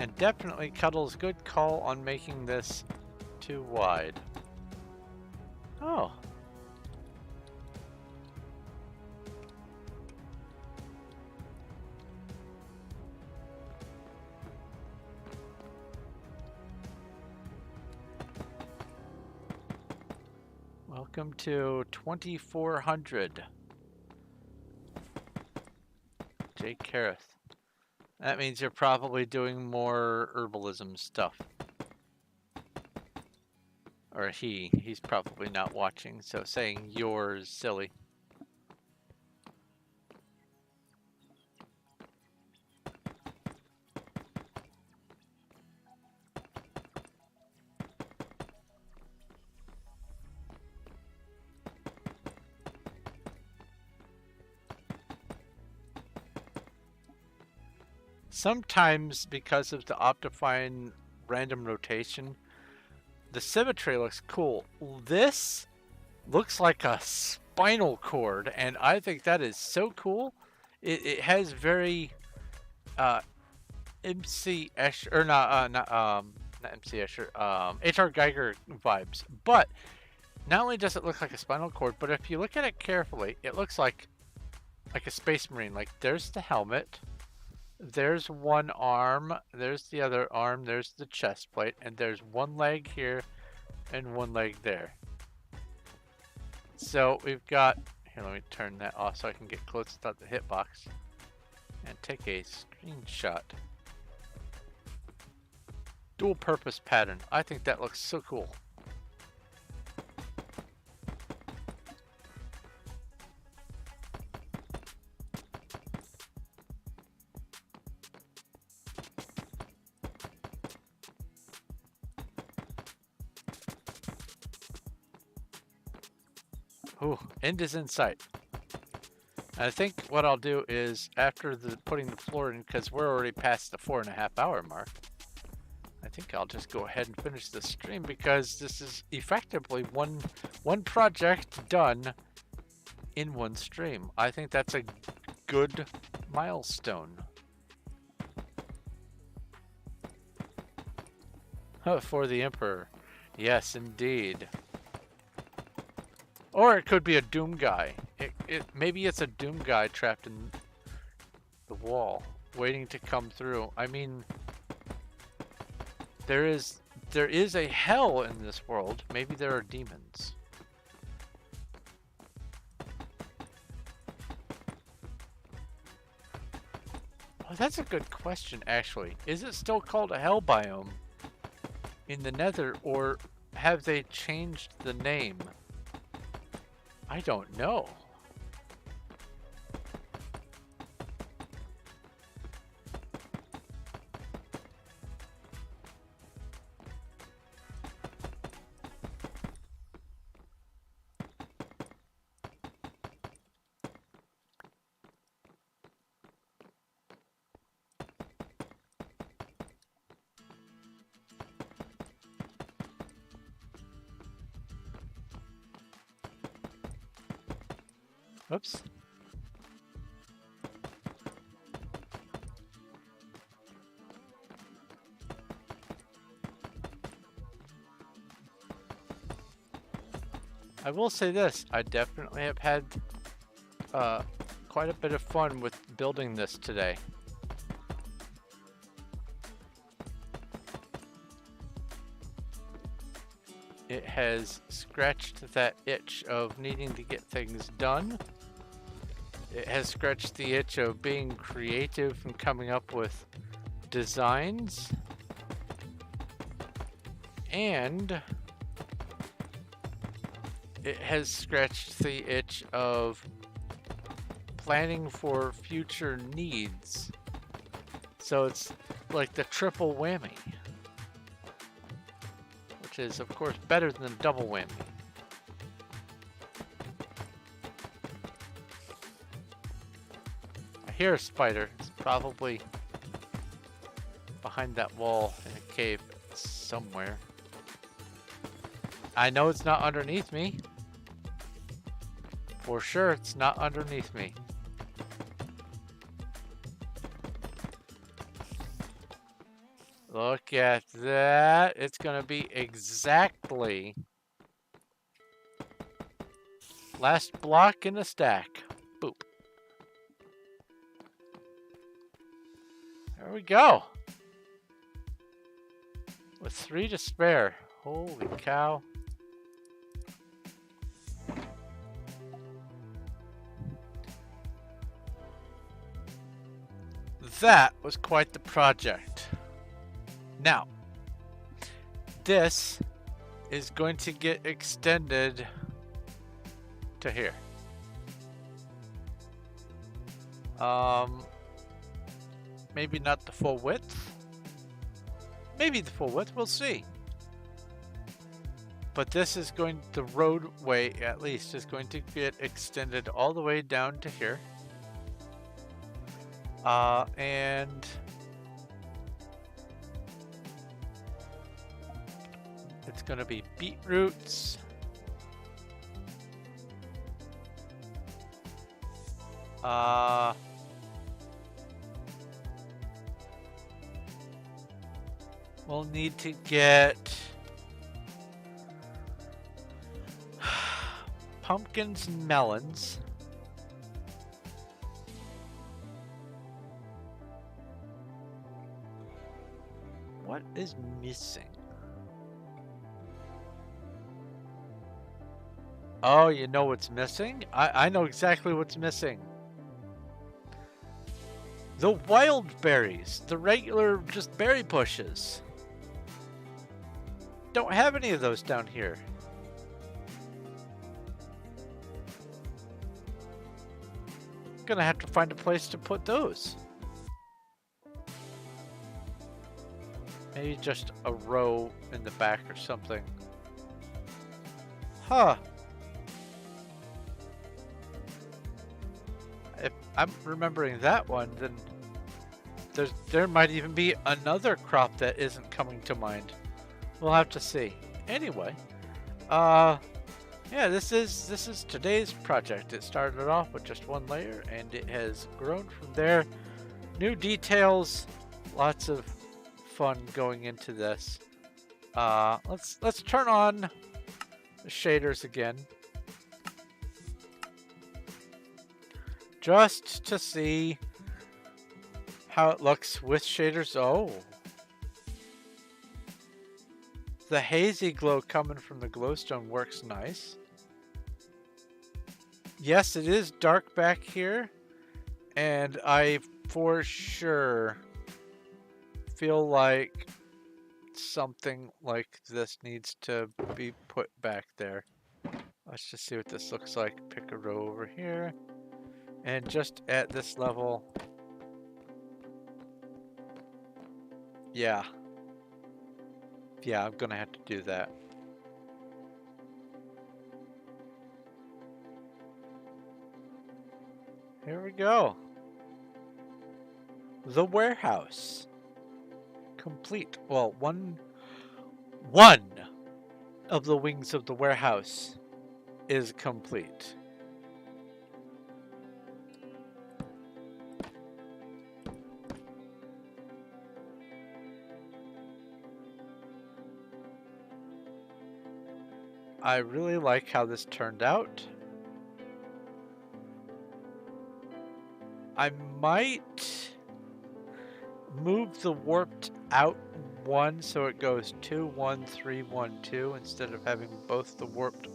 And definitely Cuddle's good call on making this too wide. Oh. Welcome to 2400. Jake Kareth. That means you're probably doing more herbalism stuff. Or he's probably not watching, so saying yours silly. Sometimes, because of the Optifine random rotation, the symmetry looks cool. This looks like a spinal cord, and I think that is so cool. It has very MC Escher, or not MC Escher, H.R. Geiger vibes. But not only does it look like a spinal cord, but if you look at it carefully, it looks like a Space Marine. Like, there's the helmet. There's one arm, there's the other arm, there's the chest plate, and there's one leg here and one leg there. So we've got, here, let me turn that off so I can get close without the hitbox and take a screenshot. Dual purpose pattern. I think that looks so cool. Ooh, end is in sight. I think what I'll do is, after putting the floor in, because we're already past the 4.5 hour mark, I think I'll just go ahead and finish the stream because this is effectively one project done in one stream. I think that's a good milestone. For the Emperor. Yes, indeed. Or it could be a Doom guy. Maybe it's a Doom guy trapped in the wall, waiting to come through. I mean, there is a hell in this world. Maybe there are demons. Oh, that's a good question, actually. Is it still called a hell biome in the Nether, or have they changed the name? I don't know. Oops. I will say this, I definitely have had quite a bit of fun with building this today. It has scratched that itch of needing to get things done. It has scratched the itch of being creative and coming up with designs. And it has scratched the itch of planning for future needs. So it's like the triple whammy, which is of course better than a double whammy. I hear a spider. It's probably behind that wall in a cave somewhere. I know it's not underneath me. For sure, it's not underneath me. Look at that. It's going to be exactly last block in the stack. Boop. There we go. With 3 to spare. Holy cow. That was quite the project. Now, this is going to get extended to here. Maybe not the full width. Maybe the full width, we'll see. But this is going, the roadway at least, is going to get extended all the way down to here. And it's going to be beetroots. We'll need to get pumpkins and melons. What is missing? Oh, you know what's missing? I know exactly what's missing. The wild berries. The regular just berry bushes. Don't have any of those down here. Gonna have to find a place to put those. Maybe just a row in the back or something. Huh. If I'm remembering that one, then there might even be another crop that isn't coming to mind. We'll have to see. Anyway, yeah, this is today's project. It started off with just one layer, and it has grown from there. New details, lots of fun going into this. Let's turn on the shaders again, just to see how it looks with shaders. Oh, the hazy glow coming from the glowstone works nice. Yes, it is dark back here, and I for sure feel like something like this needs to be put back there. Let's just see what this looks like. Pick a row over here, and just at this level, yeah, I'm gonna have to do that. Here we go. The warehouse. Complete. Well, one of the wings of the warehouse is complete. I really like how this turned out. I might move the warped out one so it goes 2, 1, 3, 1, 2 instead of having both the warped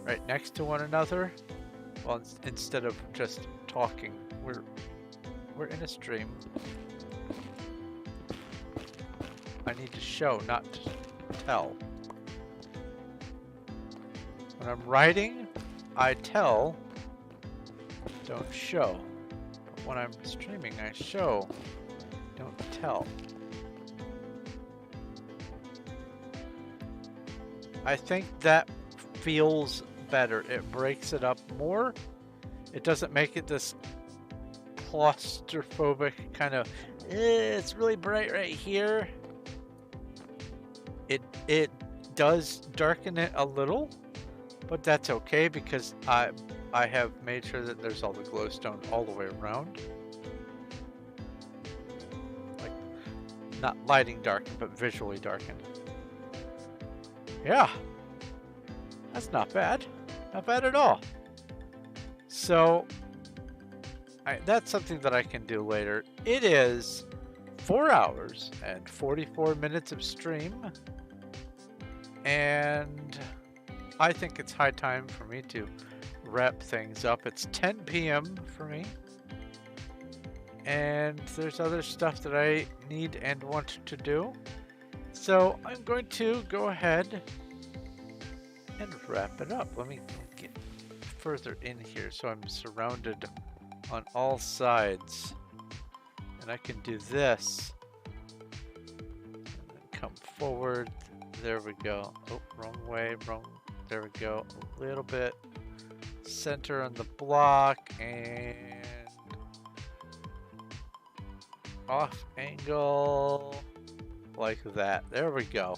right next to one another. Well, instead of just talking, we're in a stream. I need to show, not to tell. When I'm writing, I tell, don't show. But when I'm streaming, I show, don't tell. I think that feels better. It breaks it up more. It doesn't make it this claustrophobic kind of, it's really bright right here. It does darken it a little, but that's okay because I have made sure that there's all the glowstone all the way around. Like, not lighting darkened, but visually darkened. Yeah, that's not bad. Not bad at all. So, that's something that I can do later. It is 4 hours and 44 minutes of stream. And I think it's high time for me to wrap things up. It's 10 p.m. for me. And there's other stuff that I need and want to do. So I'm going to go ahead and wrap it up. Let me get further in here so I'm surrounded on all sides. And I can do this. And then come forward. There we go. Oh, wrong way, wrong. There we go. A little bit. Center on the block and off angle like that. There we go.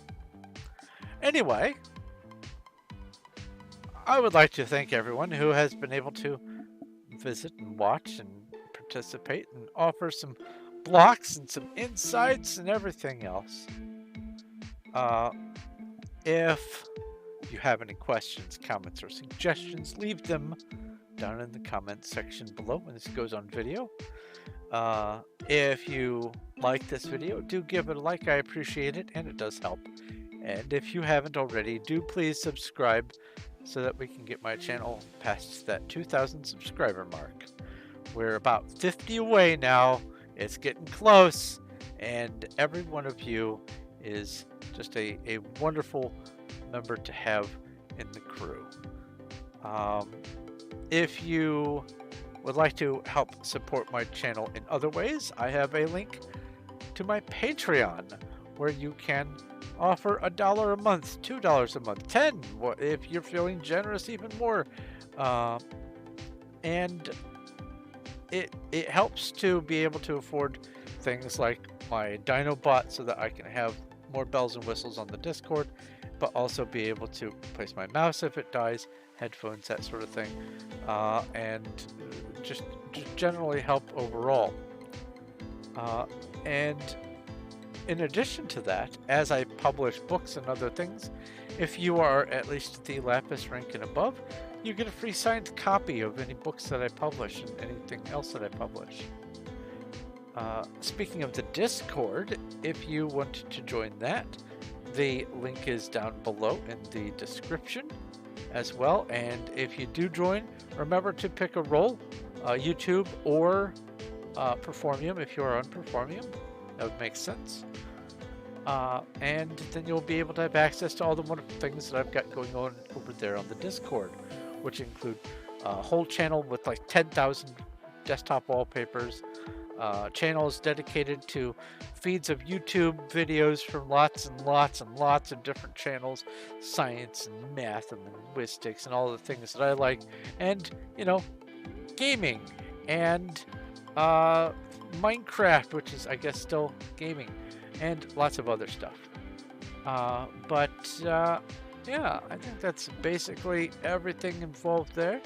Anyway, I would like to thank everyone who has been able to visit and watch and participate and offer some blocks and some insights and everything else. If you have any questions, comments, or suggestions, leave them down in the comments section below when this goes on video. If you like this video, do give it a like. I appreciate it, and it does help. And if you haven't already, do please subscribe so that we can get my channel past that 2,000 subscriber mark. We're about 50 away now. It's getting close, and every one of you is just a wonderful member to have in the crew. If you would like to help support my channel in other ways, I have a link to my Patreon where you can offer $1 a month, $2 a month, 10 if you're feeling generous, even more. And it helps to be able to afford things like my Dinobot so that I can have more bells and whistles on the Discord, but also be able to replace my mouse if it dies, headphones, that sort of thing, and just generally help overall. And in addition to that, as I publish books and other things, if you are at least the Lapis rank and above, you get a free signed copy of any books that I publish and anything else that I publish. Speaking of the Discord, if you want to join that, the link is down below in the description as well. And if you do join, remember to pick a role, YouTube or Performium if you are on Performium. That would make sense. And then you'll be able to have access to all the wonderful things that I've got going on over there on the Discord, which include a whole channel with like 10,000 desktop wallpapers, channels dedicated to feeds of YouTube videos from lots and lots and lots of different channels, science and math and linguistics and all the things that I like, and, you know, gaming and Minecraft, which is, I guess, still gaming, and lots of other stuff. Yeah, I think that's basically everything involved there.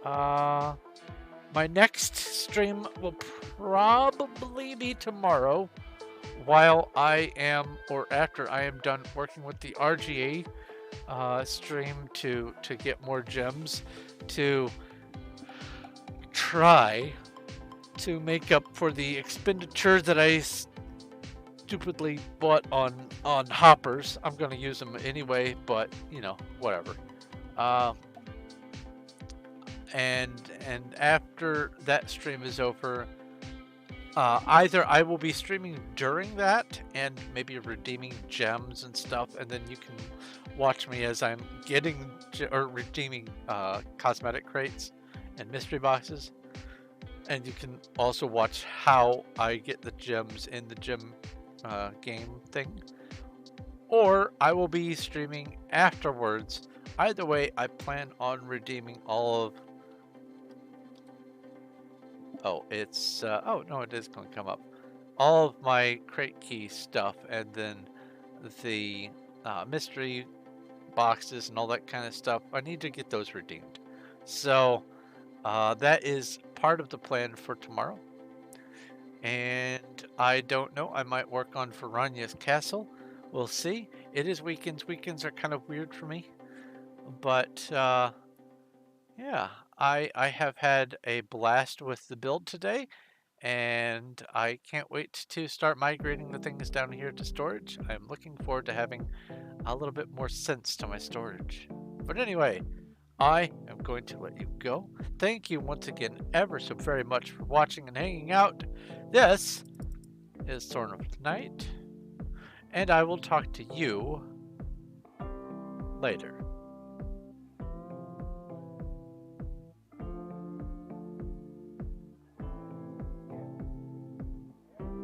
My next stream will probably be tomorrow, while I am, or after I am done working with the RGA stream to get more gems to try to make up for the expenditure that I stupidly bought on hoppers. I'm going to use them anyway, but you know, whatever. And after that stream is over, either I will be streaming during that and maybe redeeming gems and stuff, and then you can watch me as I'm getting or redeeming cosmetic crates and mystery boxes, and you can also watch how I get the gems in the gem game thing, or I will be streaming afterwards. Either way, I plan on redeeming all of oh no, it is going to come up, all of my crate key stuff, and then the mystery boxes and all that kind of stuff. I need to get those redeemed, so that is part of the plan for tomorrow. And I don't know, I might work on Varanya's castle. We'll see. It is weekends. Weekends are kind of weird for me, but yeah, I have had a blast with the build today, and I can't wait to start migrating the things down here to storage. I'm looking forward to having a little bit more sense to my storage. But anyway, I am going to let you go. Thank you once again ever so very much for watching and hanging out. This is Thorn of the Night, and I will talk to you later.